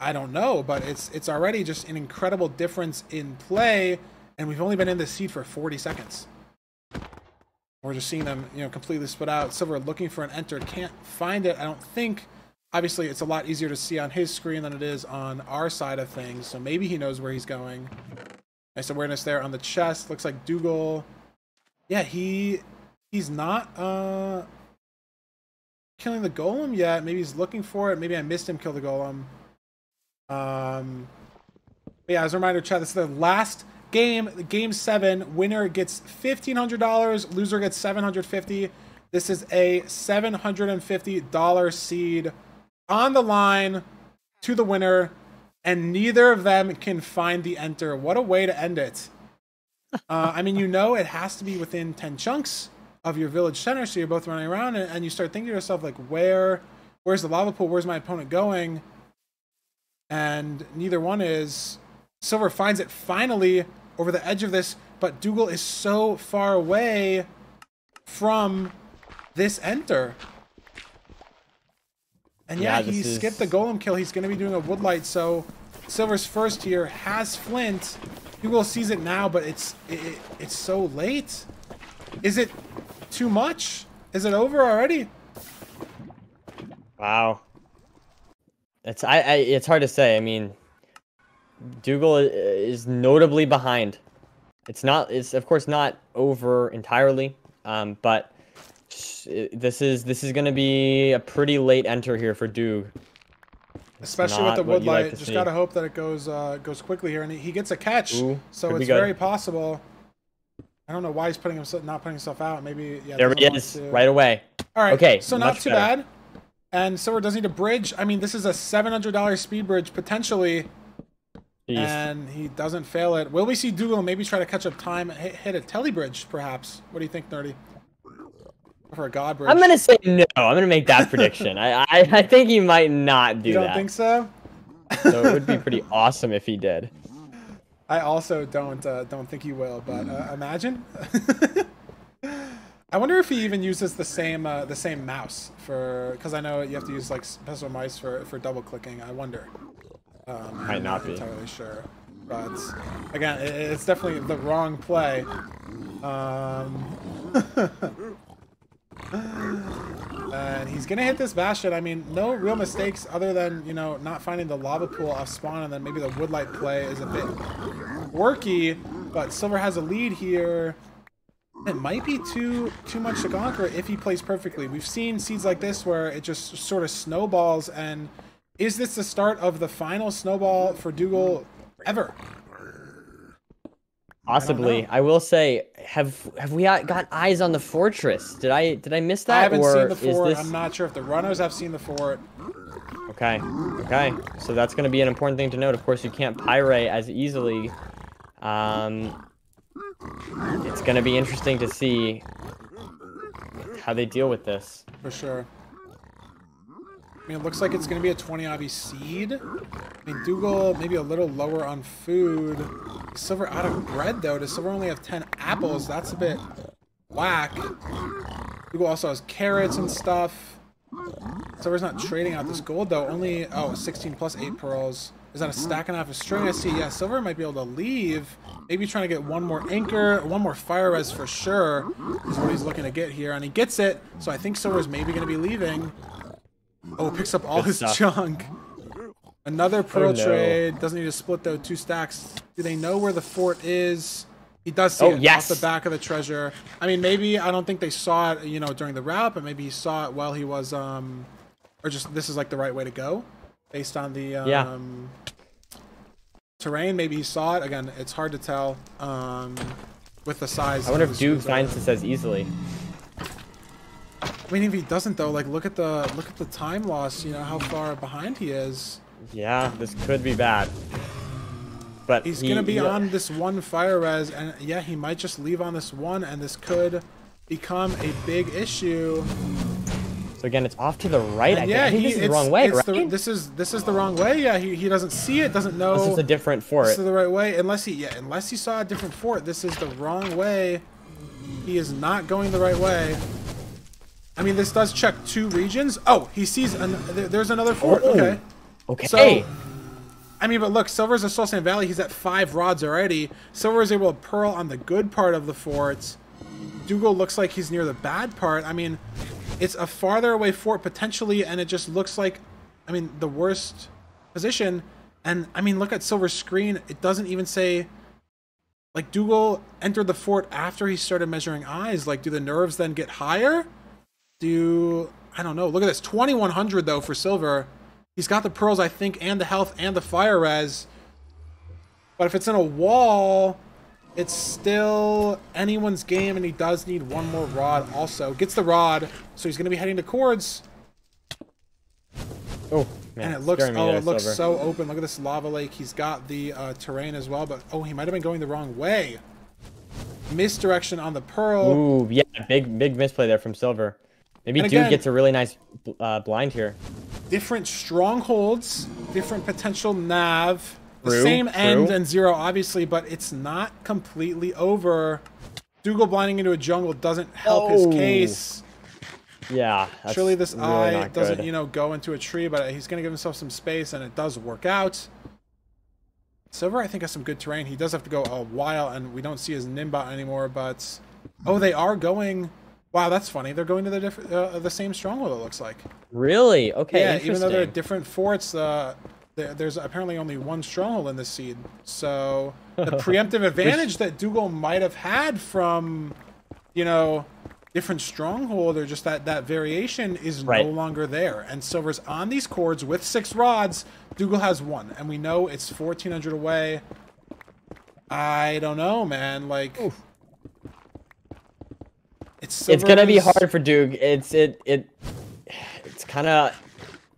I don't know, but it's already just an incredible difference in play, and we've only been in this seed for 40 seconds. We're just seeing them, you know, completely split out. Silverr looking for an enter, can't find it, I don't think. Obviously, it's a lot easier to see on his screen than it is on our side of things, so maybe he knows where he's going. Nice awareness there on the chest. Looks like Doogile. Yeah, he's not killing the golem yet. Maybe he's looking for it. Maybe I missed him kill the golem. But yeah, as a reminder, chat, this is the last game, game 7. Winner gets $1,500. Loser gets $750. This is a $750 seed on the line to the winner, and neither of them can find the enter. What a way to end it. I mean, you know, it has to be within 10 chunks of your village center, so you're both running around, and you start thinking to yourself, like, where's the lava pool? Where's my opponent going? And neither one is. Silverr finds it finally over the edge of this, but Doogile is so far away from this enter. And yeah, he skipped the golem kill. He's going to be doing a woodlight, so Silverr's first here has flint. Doogile sees it now, but it's so late. Is it too much? Is it over already? Wow. It's hard to say. I mean, Doogile is notably behind. It's of course not over entirely, but this is going to be a pretty late enter here for Doog. Especially with the woodlight. Just gotta hope that it goes quickly here, and he gets a catch. Ooh, so it's very possible. I don't know why he's not putting himself out. Maybe there he is right away. All right. Okay. So not too bad. And Silverr does need a bridge. I mean, this is a $700 speed bridge potentially. Jeez. And he doesn't fail it. Will we see Doogile maybe try to catch up time and hit a tele bridge, perhaps? What do you think, Nerdy? For a god bridge. I'm gonna say no. I'm gonna make that prediction. I think he might not do that. You don't think so? So it would be pretty awesome if he did. I also don't think he will, but imagine. I wonder if he even uses the same mouse for, because I know you have to use like special mice for double clicking. I wonder. Might not be entirely sure, but again, it's definitely the wrong play. And he's gonna hit this bastion. I mean, no real mistakes other than, you know, not finding the lava pool off spawn, and then maybe the woodlight play is a bit quirky. But Silverr has a lead here. It might be too much to conquer if he plays perfectly. We've seen seeds like this where it just sort of snowballs, and is this the start of the final snowball for Doogile ever? Possibly. I will say, have we got eyes on the fortress? Did I miss that? I haven't seen the fort. I'm not sure if the runners have seen the fort. Okay. So that's going to be an important thing to note. Of course, you can't pyrite as easily. It's going to be interesting to see how they deal with this. For sure. I mean, it looks like it's going to be a 20 obby seed. I mean, Doogile maybe a little lower on food. Silverr out of bread, though. Does Silverr only have 10 apples? That's a bit whack. Doogile also has carrots and stuff. Silverr's not trading out this gold, though. Only, 16 plus 8 pearls. Is that a stack and a half of string? I see. Yeah, Silverr might be able to leave. Maybe trying to get one more anchor, one more fire res for sure is what he's looking to get here. And he gets it, so I think Silver's maybe going to be leaving. Oh, picks up all his junk. Another pearl trade. Doesn't need to split though. 2 stacks. Do they know where the fort is? He does see it off the back of the treasure. I mean, maybe, I don't think they saw it, you know, during the route, but maybe he saw it while he was, or just, this is like the right way to go based on the, terrain. Maybe he saw it. Again, it's hard to tell, with the size. I wonder if Duke finds this as easily. I mean, if he doesn't though, like, look at the time loss, you know, how far behind he is. Yeah, this could be bad. But he's gonna be on this one fire res, and yeah, he might just leave on this one, and this could become a big issue. So again, it's off to the right. I think this is the wrong way, right? This is the wrong way. Yeah, he doesn't see it, doesn't know. This is a different fort. This is the right way, unless he saw a different fort. This is the wrong way. He is not going the right way. I mean, this does check 2 regions. Oh, he sees there's another fort. Okay. Okay. So, I mean, but look, Silver's a Soul Sand Valley. He's at 5 rods already. Silver is able to pearl on the good part of the fort. Doogile looks like he's near the bad part. I mean, it's a farther away fort potentially, and it just looks like, I mean, the worst position. And, I mean, look at Silver's screen. It doesn't even say, like, Doogile entered the fort after he started measuring eyes. Like, do the nerves then get higher? I don't know. Look at this. 2100, though, for Silver. He's got the pearls, I think, and the health and the fire res. But if it's in a wall, it's still anyone's game, and he does need one more rod also. Gets the rod, so he's going to be heading to cords. Oh, man. And it looks so open. Look at this lava lake. He's got the terrain as well, but oh, he might have been going the wrong way. Misdirection on the pearl. Ooh, yeah, big misplay there from Silver. Maybe Duke gets a really nice blind here. Different strongholds, different potential nav. The same end and 0, obviously, but it's not completely over. Doogile blinding into a jungle doesn't help his case. Yeah, that's surely this really eye doesn't, you know, go into a tree, but he's going to give himself some space, and it does work out. Silver, I think, has some good terrain. He does have to go a while, and we don't see his Nimbot anymore, but... Oh, they are going... Wow, that's funny. They're going to the same stronghold, it looks like. Really? Okay, yeah, even though they're different forts, there's apparently only one stronghold in this seed. So the preemptive advantage that Doogile might have had from, you know, different stronghold or just that variation is no longer there. And Silver's on these cords with 6 rods. Doogile has 1, and we know it's 1400 away. I don't know, man. Like... Oof. It's gonna be hard for Duke. It's kind of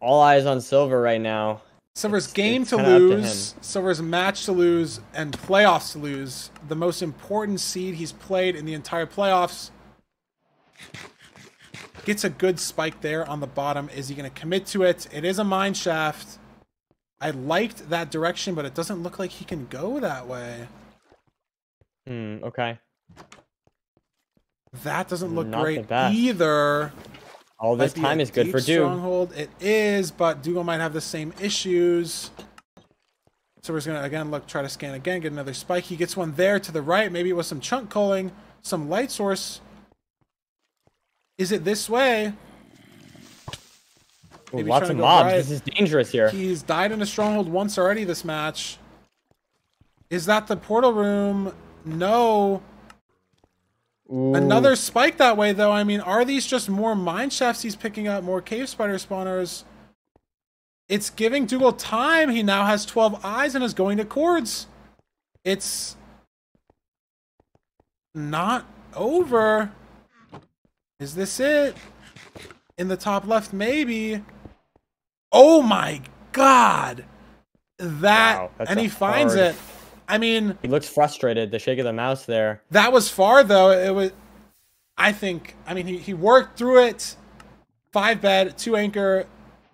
all eyes on Silver right now. Silver's game to lose, Silver's match to lose, and playoffs to lose. The most important seed he's played in the entire playoffs. Gets a good spike there on the bottom. Is he going to commit to it? It is a mine shaft. I liked that direction, but it doesn't look like he can go that way. Okay. That doesn't look great either. All this time is good for Duke. Stronghold. It is, but Doogile might have the same issues. So we're just going to, again, try to scan again, get another spike. He gets one there to the right. Maybe it was some chunk culling, some light source. Is it this way? Ooh, lots of mobs. Right. This is dangerous here. He's died in a stronghold once already this match. Is that the portal room? No. Ooh. Another spike that way, though. I mean, are these just more mine shafts he's picking up? More cave spider spawners? It's giving Doogile time. He now has 12 eyes and is going to cords. It's not over. Is this it? In the top left, maybe. Oh my god. Wow, and he finds it. I mean, he looks frustrated. The shake of the mouse there. That was far, though. It was, I mean, he worked through it. 5 bed, 2 anchor.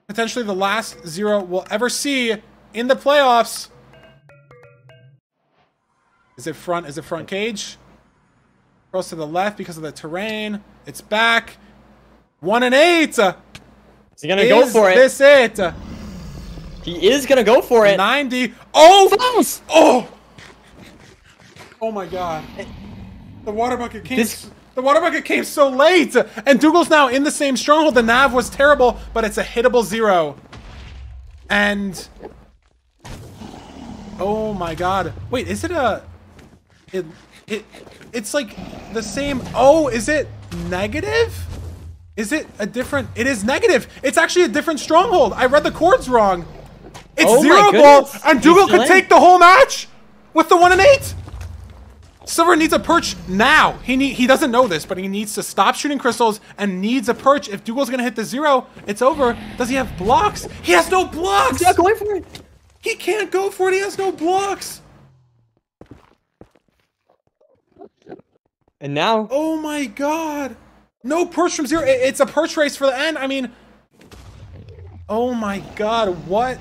Potentially the last 0 we'll ever see in the playoffs. Is it front? Is it front cage? Cross to the left because of the terrain. It's back. 1 and 8. Is he gonna go for it? Is this it? He is gonna go for it. 90. Oh! Oh! Oh my god. The water bucket came. The water bucket came so late, and Doogle's now in the same stronghold. The nav was terrible, but it's a hittable 0. And oh my god. Wait, is it a? It's like the same. Oh, is it negative? Is it a different? It is negative. It's actually a different stronghold. I read the chords wrong. It's 0 ball, and Doogile could take the whole match with the 1 and 8. Silverr needs a perch now. He doesn't know this, but he needs to stop shooting crystals and needs a perch. If Doogle's gonna hit the 0, it's over. Does he have blocks? He has no blocks. He's not going for it. He can't go for it. He has no blocks. And now, oh my god, no perch from 0. It's a perch race for the end. I mean, oh my god, what?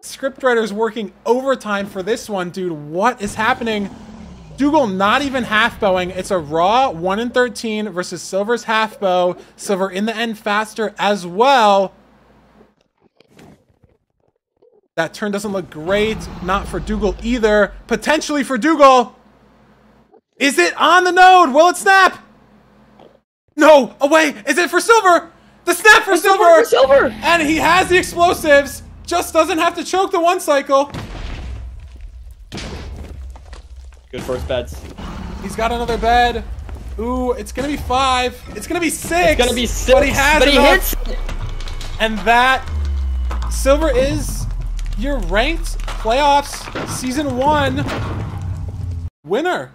Scriptwriter's working overtime for this one, dude. What is happening? Doogile not even half bowing. It's a raw 1 in 13 versus Silverr's half bow. Silverr in the end faster as well. That turn doesn't look great. Not for Doogile either. Potentially for Doogile. Is it on the node? Will it snap? No, away. Is it for Silverr? The snap for Silverr. And he has the explosives. Just doesn't have to choke the 1 cycle. good first beds. He's got another bed. Ooh, it's gonna be 5. It's gonna be 6. It's gonna be 6. But he has but he enough. hits. And that Silverr is your ranked playoffs season 1 winner.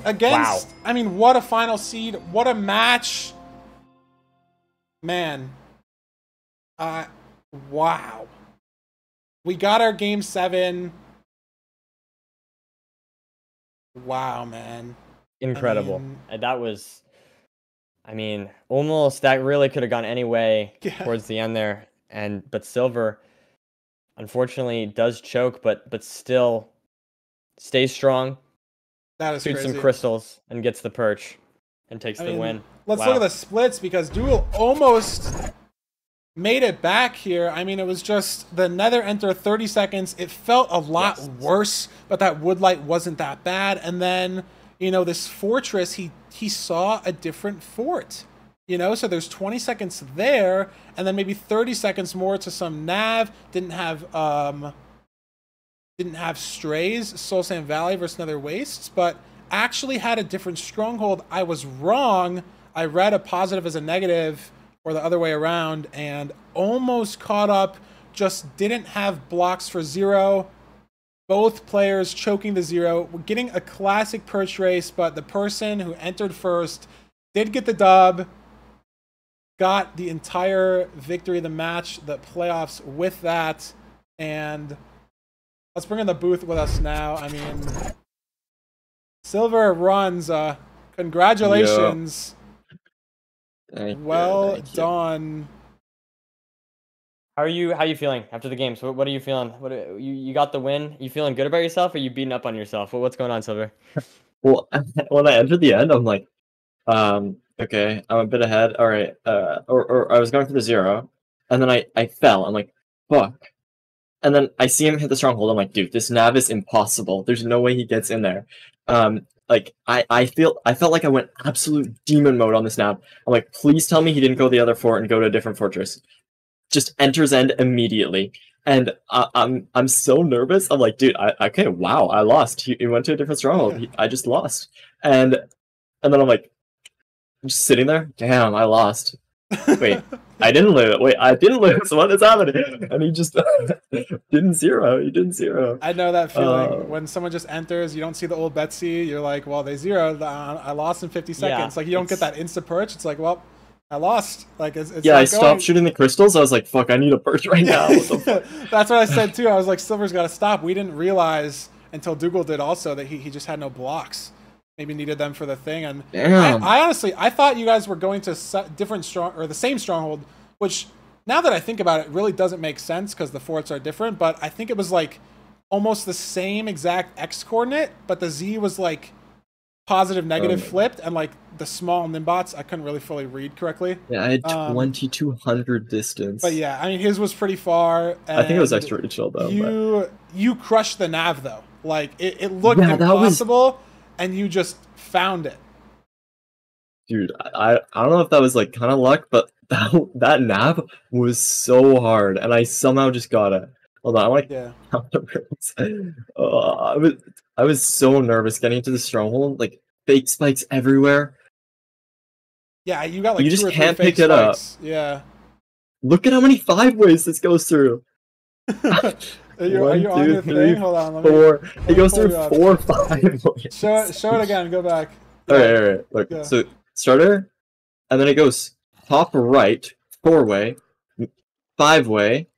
Against, wow. I mean, what a final seed. What a match. Man. Wow. We got our game 7. Wow, man. Incredible. I mean, And that was, I mean, almost, that really could have gone any way towards the end there. But Silverr, unfortunately, does choke, but still stays strong. That is shoots crazy. some crystals and gets the perch and takes the win. Let's look at the splits because Doogile almost made it back here. I mean, it was just the nether enter 30 seconds. It felt a lot worse, but that woodlight wasn't that bad. And then, you know, this fortress, he saw a different fort. You know, so there's 20 seconds there, and then maybe 30 seconds more to some nav. Didn't have strays, Soul Sand Valley versus Nether Wastes, but actually had a different stronghold. I was wrong. I read a positive as a negative, or the other way around, and almost caught up. Just didn't have blocks for 0. Both players choking the 0. We're getting a classic perch race, but the person who entered first did get the dub. Got the entire victory of the match, the playoffs with that. And let's bring in the booth with us now. I mean, Silverr runs. Congratulations. Well done. How are you feeling after the game? So what are you feeling? What you got the win? You feeling good about yourself, or you beating up on yourself? What's going on, Silverr? Well, when I entered the end, I'm like, okay, I'm a bit ahead. All right, or I was going for the 0, and then I fell. I'm like, fuck. And then I see him hit the stronghold. I'm like, dude, this nav is impossible. There's no way he gets in there. Like I felt like I went absolute demon mode on this nav. I'm like, please tell me he didn't go to the other fort and go to a different fortress. Just enters end immediately. And I'm so nervous. I'm like, dude, okay, wow, I lost. He went to a different stronghold. I just lost. And then I'm like, I'm just sitting there. Damn, I lost. Wait, I didn't lose. Wait, I didn't lose. What is happening? And he just didn't 0. He didn't 0. I know that feeling. When someone just enters, you don't see the old Betsy. You're like, well, they 0'd. I lost in 50 seconds. Like, you don't get that insta perch. It's like, well, I lost. Like, it's yeah, I going. stopped shooting the crystals. I was like, fuck, I need a perch right now. What the fuck? That's what I said too. I was like, Silverr's got to stop. We didn't realize until Doogile did also that he just had no blocks. Maybe needed them for the thing. And I honestly, I thought you guys were going to the same stronghold, which now that I think about it, really doesn't make sense because the forts are different. But I think it was like almost the same exact X coordinate, but the Z was like positive, negative flipped, and like the small nimbots, I couldn't really fully read correctly. Yeah, I had 2200 distance. But yeah, I mean, his was pretty far. I think it was extra reach though. You crushed the nav though. Like it looked Yeah, that was- impossible, and you just found it. Dude, I don't know if that was like kind of luck, but that nap was so hard, and I somehow just got it. Hold on, I want to Yeah. count the rooms. I was so nervous getting into the stronghold, like fake spikes everywhere. Yeah, you got like You 2 just or 3 can't fake pick it up. spikes. Yeah. Look at how many 5-ways this goes through. Are you on 1, 2, your 3, thing? Hold on, let me 4. let It me goes pull through you up. 4 5-ways. Show it again. Go back. All Yeah. right. Look, Yeah. so starter, and then it goes top right, 4-way, 5-way,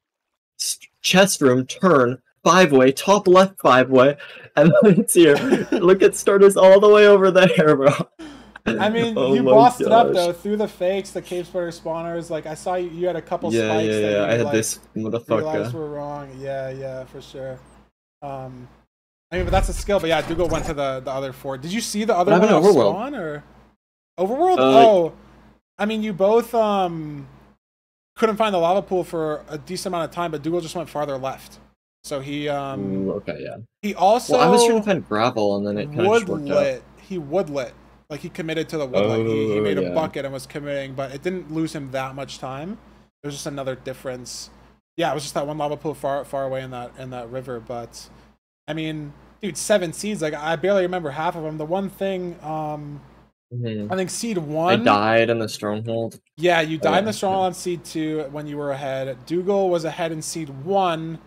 chest room, turn, 5-way, top left 5-way, and then it's here. Look at starters all the way over there, bro. I mean, Oh you my bossed it up gosh. though through the fakes, the cave splitter spawners. Like I saw you had a couple Yeah, spikes yeah, that yeah. you I had like this realized motherfucker. were wrong. Yeah, for sure. I mean, but that's a skill. But yeah, Doogile went to the other 4. Did you see the other What one happened off to Overworld? spawn or Overworld? I mean, you both couldn't find the lava pool for a decent amount of time, but Doogile just went farther left. So he Ooh, okay, yeah. he also Well, I was trying to find gravel, and then it kind of just worked out. He woodlit. Like he committed to the woodlit. He Oh, made a yeah. bucket and was committing, but it didn't lose him that much time. It was just another difference. Yeah, it was just that one lava pool far away in that river. But I mean, dude, 7 seeds. Like I barely remember half of them. The one thing, Mhm. I think seed I 1. died in the stronghold. Yeah, you died in yeah, the stronghold on seed 2 when you were ahead. Dougal was ahead in seed 1.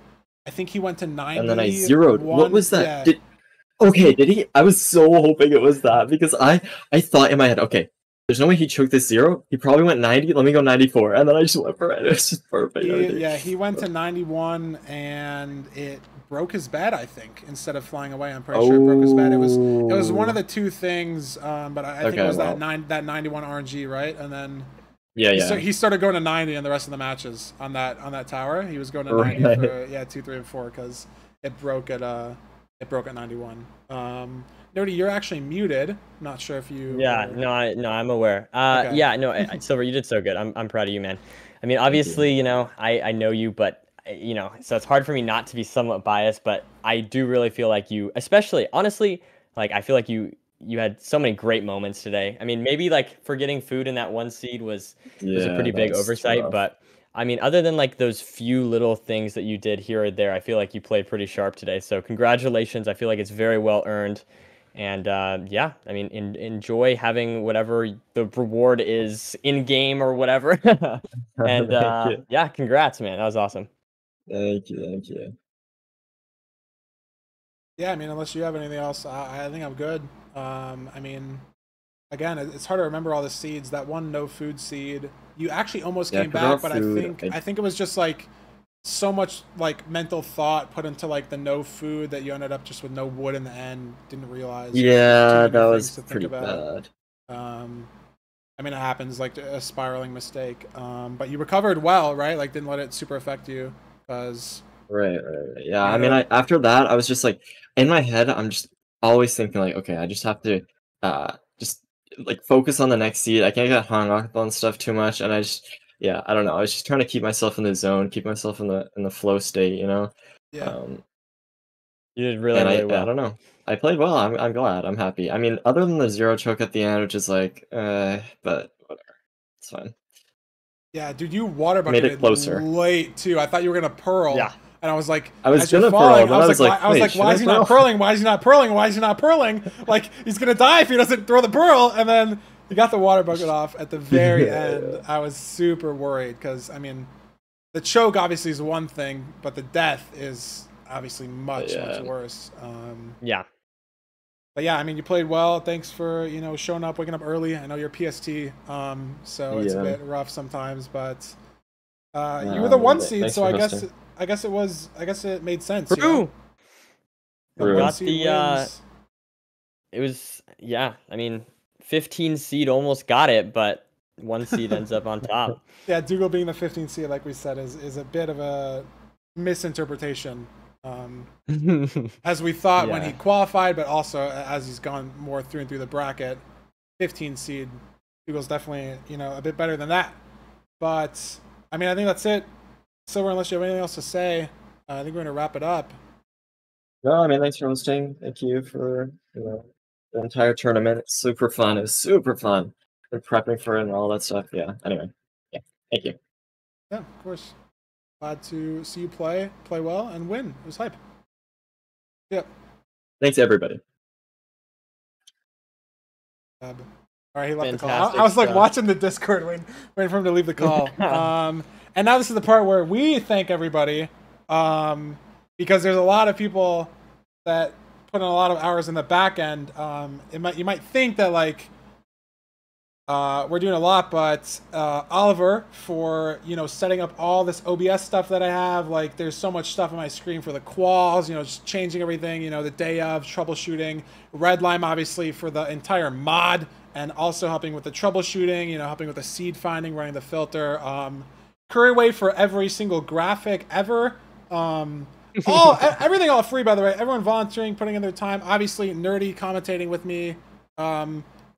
I think he went to 90. And then I zeroed. What was that? Yeah. Did he? I was so hoping it was that, because I thought in my head, okay, there's no way he choked this 0. He probably went 90. Let me go 94, and then I just went for it. It was just perfect. He went to 91 and it broke his bed. I think instead of flying away, I'm pretty sure it broke his bed. It was one of the 2 things, but I think it was that 91 RNG, right? And then he started going to 90 in the rest of the matches on that tower. He was going to 90 for 2, 3, and 4 because it broke at 91. Nerdy, you're actually muted. Not sure if you. Yeah, no, I'm aware. Okay. Yeah, no, Silver, you did so good. I'm proud of you, man. I mean, obviously, you know, I know you, but you know, so it's hard for me not to be somewhat biased, but I do really feel like you, especially honestly, like I feel like you had so many great moments today. I mean, maybe like forgetting food in that 1 seed was a pretty big oversight, rough. but I mean, other than like those few little things that you did here or there, I feel like you played pretty sharp today. So congratulations. I feel like it's very well earned. And yeah, I mean, enjoy having whatever the reward is in game or whatever. And yeah, congrats, man. That was awesome. Thank you. Yeah, I mean, unless you have anything else, I think I'm good. I mean, again, it's hard to remember all the seeds. That one no food seed, you actually almost came back, but I think it was just like so much like mental thought put into like the no food that you ended up just with no wood in the end. Didn't realize. Yeah, that was pretty bad. I mean, it happens, like a spiraling mistake. But you recovered well, right? Like, didn't let it super affect you, because. Right. Yeah, I mean, after that, I was just like, in my head, I'm just always thinking like, okay, I just have to, just like focus on the next seed. I can't get hung up on stuff too much, and I don't know. I was just trying to keep myself in the zone, keep myself in the flow state, you know. Yeah. You did really well. I don't know. I played well. I'm glad. I'm happy. I mean, other than the 0 choke at the end, which is like, but whatever, it's fine. Yeah, dude, you water Made it bucketed closer. late too. I thought you were gonna pearl. Yeah. And I was like, I was as you're gonna falling, pearl, I was like, wait, why is he not pearling? Why is he not pearling? Why is he not pearling? Like, he's gonna die if he doesn't throw the pearl. And then he got the water bucket off at the very end. I was super worried because, I mean, the choke obviously is one thing, but the death is obviously much worse. Yeah. But yeah, I mean, you played well. Thanks for, you know, showing up, waking up early. I know you're PST, so it's a bit rough sometimes, but you were the 1 seed, so I guess it made sense. True. You know? Got the it was, yeah, I mean, 15 seed almost got it, but 1 seed ends up on top. Yeah, Doogile being the 15th seed, like we said, is a bit of a misinterpretation. As we thought when he qualified, but also as he's gone more through and through the bracket, 15 seed, Doogle's definitely, you know, a bit better than that. But I mean, I think that's it. Silverr, unless you have anything else to say, I think we're gonna wrap it up. No, I mean, thanks for hosting. Thank you for the entire tournament. It's super fun. It was super fun. And prepping for it and all that stuff. Yeah. Anyway, yeah. Thank you. Yeah, of course. Glad to see you play well, and win. It was hype. Yep. Thanks everybody. All right, he left the call. Fantastic I was like stuff. watching the Discord waiting for him to leave the call. And now this is the part where we thank everybody, because there's a lot of people that put in a lot of hours in the back end. You might think that like we're doing a lot, but Oliver for setting up all this OBS stuff that I have. Like there's so much stuff on my screen for the quals, just changing everything. The day of troubleshooting. Redlime obviously for the entire mod and also helping with the troubleshooting. Helping with the seed finding, running the filter. Curryway for every single graphic ever. Everything all free, by the way. Everyone volunteering, putting in their time. Obviously, Nerdy commentating with me.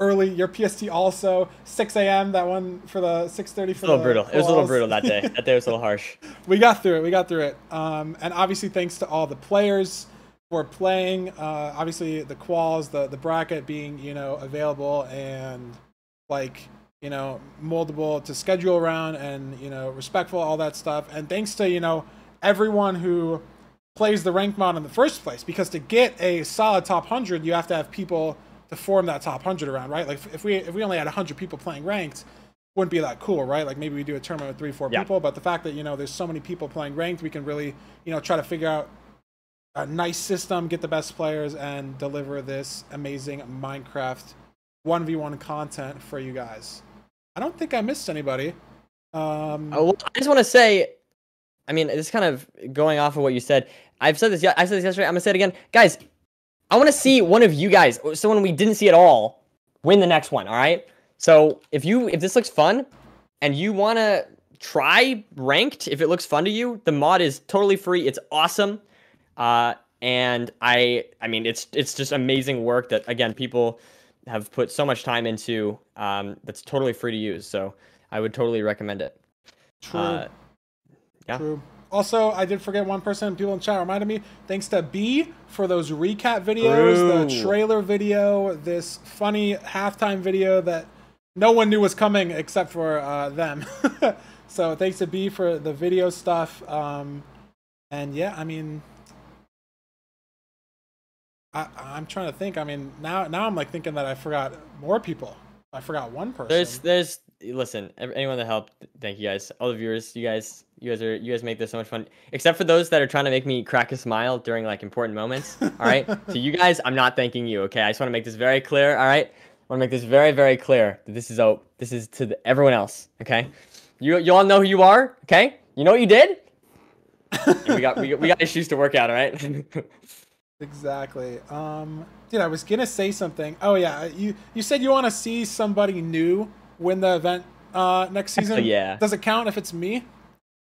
Early, your PST also 6 a.m. That one for the 6:30 for a little brutal. Quals. It was a little brutal that day. That day was a little harsh. We got through it. And obviously, thanks to all the players for playing. Obviously, the quals, the bracket being available and moldable to schedule around and respectful, all that stuff. And thanks to everyone who plays the ranked mod in the first place, because to get a solid top 100, you have to have people to form that top 100 around, right? Like if we only had 100 people playing ranked, wouldn't be that cool, right? Like maybe we do a tournament with 3-4 people, but the fact that there's so many people playing ranked, we can really try to figure out a nice system, get the best players, and deliver this amazing Minecraft 1v1 content for you guys. I don't think I missed anybody. I just want to say, I mean, it's kind of going off of what you said. I said this yesterday. I'm gonna say it again, guys. I want to see one of you guys, someone we didn't see at all, win the next one. All right. So if this looks fun, and you want to try ranked, if it looks fun to you, the mod is totally free. It's awesome, and I mean, it's just amazing work that again people have put so much time into. That's totally free to use. So I would totally recommend it. True. Yeah. True. Also, I did forget one person. People in chat reminded me. Thanks to B for those recap videos, the trailer video, this funny halftime video that no one knew was coming except for them. So thanks to B for the video stuff. And yeah, I mean, I'm trying to think. I mean, now I'm like thinking that I forgot more people. I forgot one person. Listen, anyone that helped, thank you guys. All the viewers, you guys make this so much fun. Except for those that are trying to make me crack a smile during like important moments. All right, to you guys, I'm not thanking you. Okay, I just want to make this very clear. All right, I want to make this very, very clear that this is to everyone else. Okay, you all know who you are. Okay, you know what you did. And we got issues to work out. All right. Exactly. Dude, I was gonna say something. Oh yeah, you said you want to see somebody new win the event next season. Yeah. Does it count if it's me?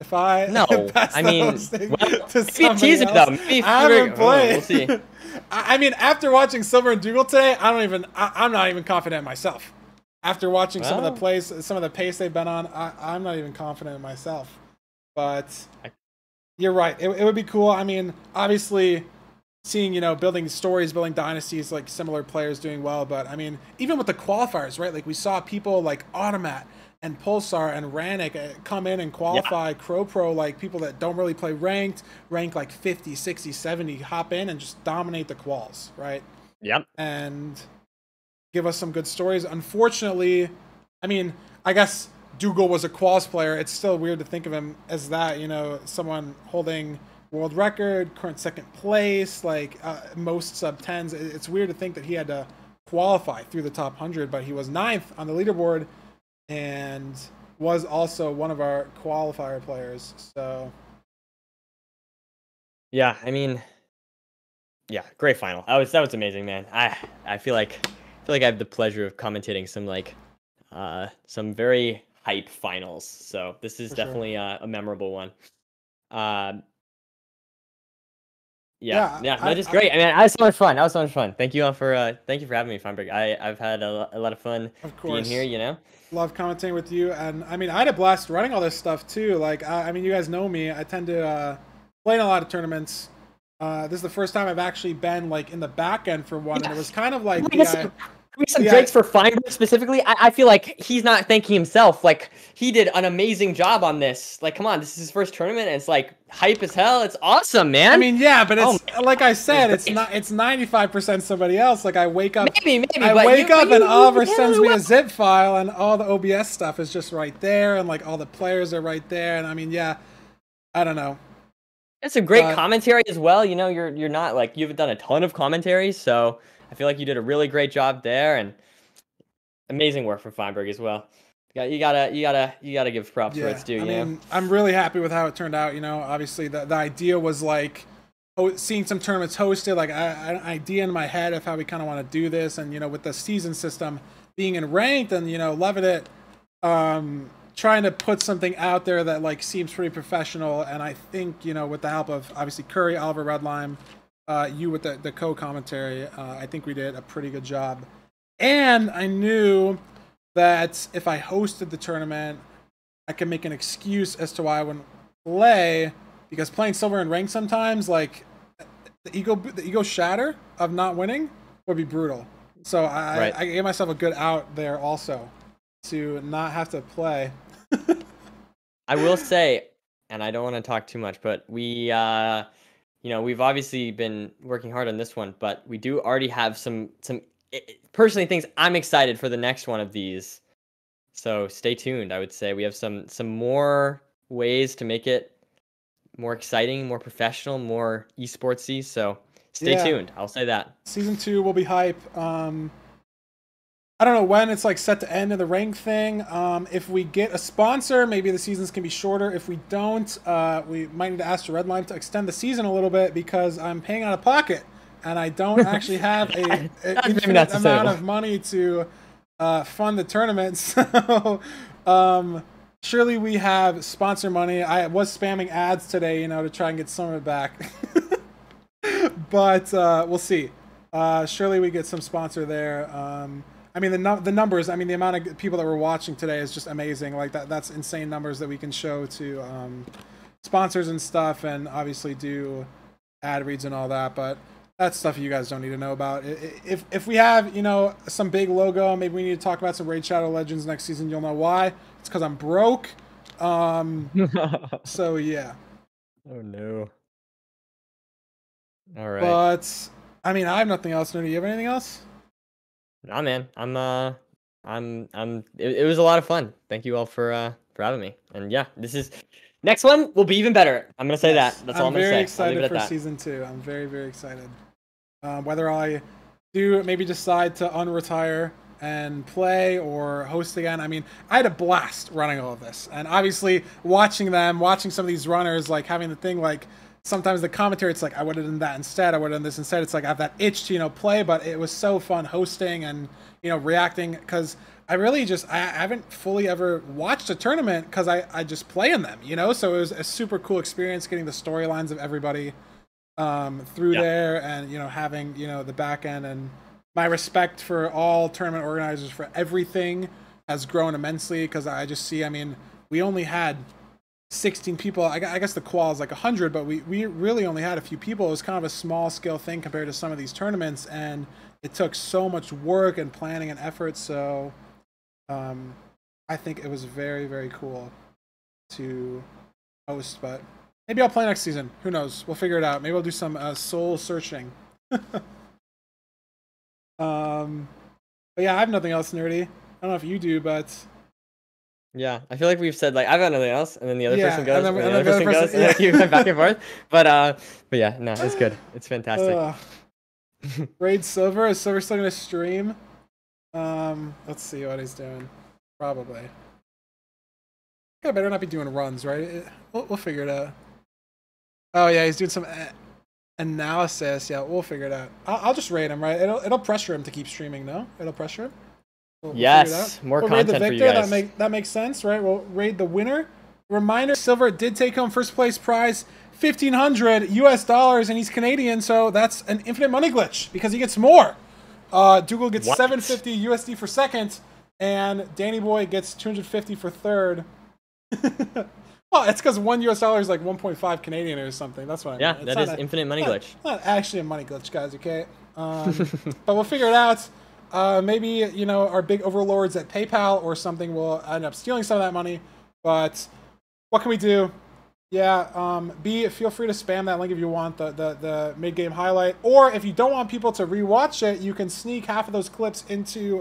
If I no, pass I mean, maybe tease it though. Maybe I haven't played. We'll see. I mean, after watching Silverr and Doogile today, I'm not even confident in myself. After watching some of the plays, some of the pace they've been on, I'm not even confident in myself. But you're right. It would be cool. I mean, obviously, seeing, building stories, building dynasties, like similar players doing well. But I mean, even with the qualifiers, right? Like we saw people like Automat and Pulsar and Rannick come in and qualify. CrowPro, like people that don't really play ranked, rank like 50, 60, 70, hop in and just dominate the quals, right? Yep. And give us some good stories. Unfortunately, I mean, I guess Doogile was a quals player. It's still weird to think of him as that, someone holding world record, current second place, like most sub 10s. It's weird to think that he had to qualify through the top 100, but he was 9th on the leaderboard and was also one of our qualifier players. So yeah, I mean, yeah, great final. That was amazing, man. I feel like I have the pleasure of commentating some very hype finals. So this is definitely a memorable one. Yeah, that is great. I mean, that was so much fun. Thank you all for having me, Feinberg. I've had a lot of fun being here. Love commentating with you, and I mean, I had a blast running all this stuff too. Like, I mean, you guys know me. I tend to play in a lot of tournaments. This is the first time I've actually been like in the back end for one, and it was kind of like some Drakes for Feinberg specifically. I feel like he's not thanking himself. Like, he did an amazing job on this. Like, come on, this is his first tournament, and it's like hype as hell. It's awesome, man. I mean, yeah, but it's like I said, it's 95% somebody else. Like I wake up, maybe I wake up and Oliver sends me a zip file, and all the OBS stuff is just right there, and like all the players are right there, and I mean, yeah, I don't know. It's a great commentary as well. You know, you're not like, you haven't done a ton of commentaries, so I feel like you did a really great job there, and amazing work from Feinberg as well. You gotta give props where it's due. I mean, I'm really happy with how it turned out. You know, obviously the idea was like seeing some tournaments hosted, like an idea in my head of how we kind of want to do this, and you know, with the season system being in ranked, and you know, loving it. Trying to put something out there that like seems pretty professional, and I think, you know, with the help of obviously Curry, Oliver, Redlime, you with the co-commentary, I think we did a pretty good job. And I knew that if I hosted the tournament, I could make an excuse as to why I wouldn't play, because playing Silver and ranked sometimes, like the ego shatter of not winning would be brutal. So I gave myself a good out there also to not have to play. I will say, and I don't want to talk too much, but we, you know, we've obviously been working hard on this one, but we do already have some personally things I'm excited for the next one of these. So stay tuned. I would say we have some more ways to make it more exciting, more professional, more esportsy. So stay tuned. I'll say that. Season 2 will be hype. I don't know when it's like set to end of the rank thing. If we get a sponsor, maybe the seasons can be shorter. If we don't, we might need to ask the Redline to extend the season a little bit, because I'm paying out of pocket and I don't actually have an infinite amount of money to fund the tournament. So surely we have sponsor money. I was spamming ads today, you know, to try and get some of it back. But we'll see. Surely we get some sponsor there. I mean, the numbers, I mean, the amount of people that were watching today is just amazing. Like, that's insane numbers that we can show to sponsors and stuff, and obviously do ad reads and all that. But that's stuff you guys don't need to know about. If we have, you know, some big logo, maybe we need to talk about some Raid Shadow Legends next season. You'll know why. It's because I'm broke. So, yeah. Oh, no. All right. But, I mean, I have nothing else. Do you have anything else? Nah, man. It was a lot of fun. Thank you all for having me. And yeah, next one will be even better. I'm gonna say that. That's all I'm gonna say. I'm very excited for season 2. I'm very, very excited. Whether I do maybe decide to unretire and play or host again. I mean, I had a blast running all of this, and obviously watching some of these runners, like having the thing like. Sometimes the commentary, it's like, I would have done that instead, I would have done this instead. It's like I have that itch to, you know, play, but it was so fun hosting and, you know, reacting, because I really I haven't fully ever watched a tournament, because I just play in them, you know? So it was a super cool experience getting the storylines of everybody through there, and, you know, having, you know, the back end, and my respect for all tournament organizers for everything has grown immensely, because I just see, I mean, we only had 16 people. I guess the qual is like 100, but we really only had a few people. It was kind of a small scale thing compared to some of these tournaments, and it took so much work and planning and effort. So I think it was very, very cool to host, but maybe I'll play next season. Who knows? We'll figure it out. Maybe I'll do some soul searching. But yeah, I have nothing else nerdy. I don't know if you do, but yeah, I feel like we've said, like, I've got nothing else, and then the other person goes, and then the other person goes, and then you went back and forth. But yeah, no, it's good. It's fantastic. Raid Silverr. Is Silverr still gonna stream? Let's see what he's doing. Probably. I better not be doing runs, right? We'll figure it out. Oh yeah, he's doing some analysis. Yeah, we'll figure it out. I'll just raid him, right? It'll pressure him to keep streaming. No, it'll pressure him. We'll yes, more content raid the victor. For you guys. That makes sense, right? We'll raid the winner. Reminder: Silverr did take home first place prize, $1,500 US, and he's Canadian, so that's an infinite money glitch because he gets more. Doogile gets $750 USD for second, and Danny Boy gets $250 for third. Well, it's because $1 is like 1.5 Canadian or something. That's what I mean. Yeah, It's that not is infinite money not- glitch. Not actually a money glitch, guys. Okay, but we'll figure it out. Maybe you know our big overlords at PayPal or something will end up stealing some of that money. But what can we do? Yeah, feel free to spam that link if you want the mid game highlight, or if you don't want people to rewatch it, you can sneak half of those clips into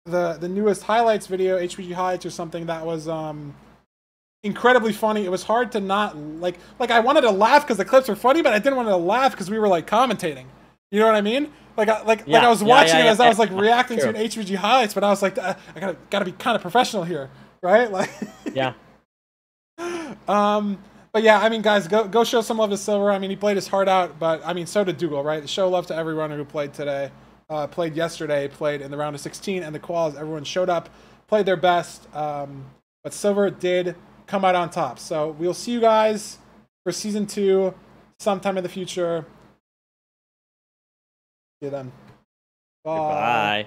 the newest highlights video, HPG highlights or something that was incredibly funny. It was hard to not like I wanted to laugh because the clips were funny, but I didn't want to laugh because we were like commentating. You know what I mean? Like I was watching it as I was like reacting to an HPG highlights, but I was like, I gotta be kind of professional here, right? Like, Yeah. But yeah, I mean, guys, go show some love to Silverr. I mean, he played his heart out, but I mean, so did Doogile, right? Show love to every runner who played today, played yesterday, played in the round of 16 and the quals. Everyone showed up, played their best, but Silverr did come out on top. So we'll see you guys for season 2 sometime in the future. See you then. Bye. Goodbye.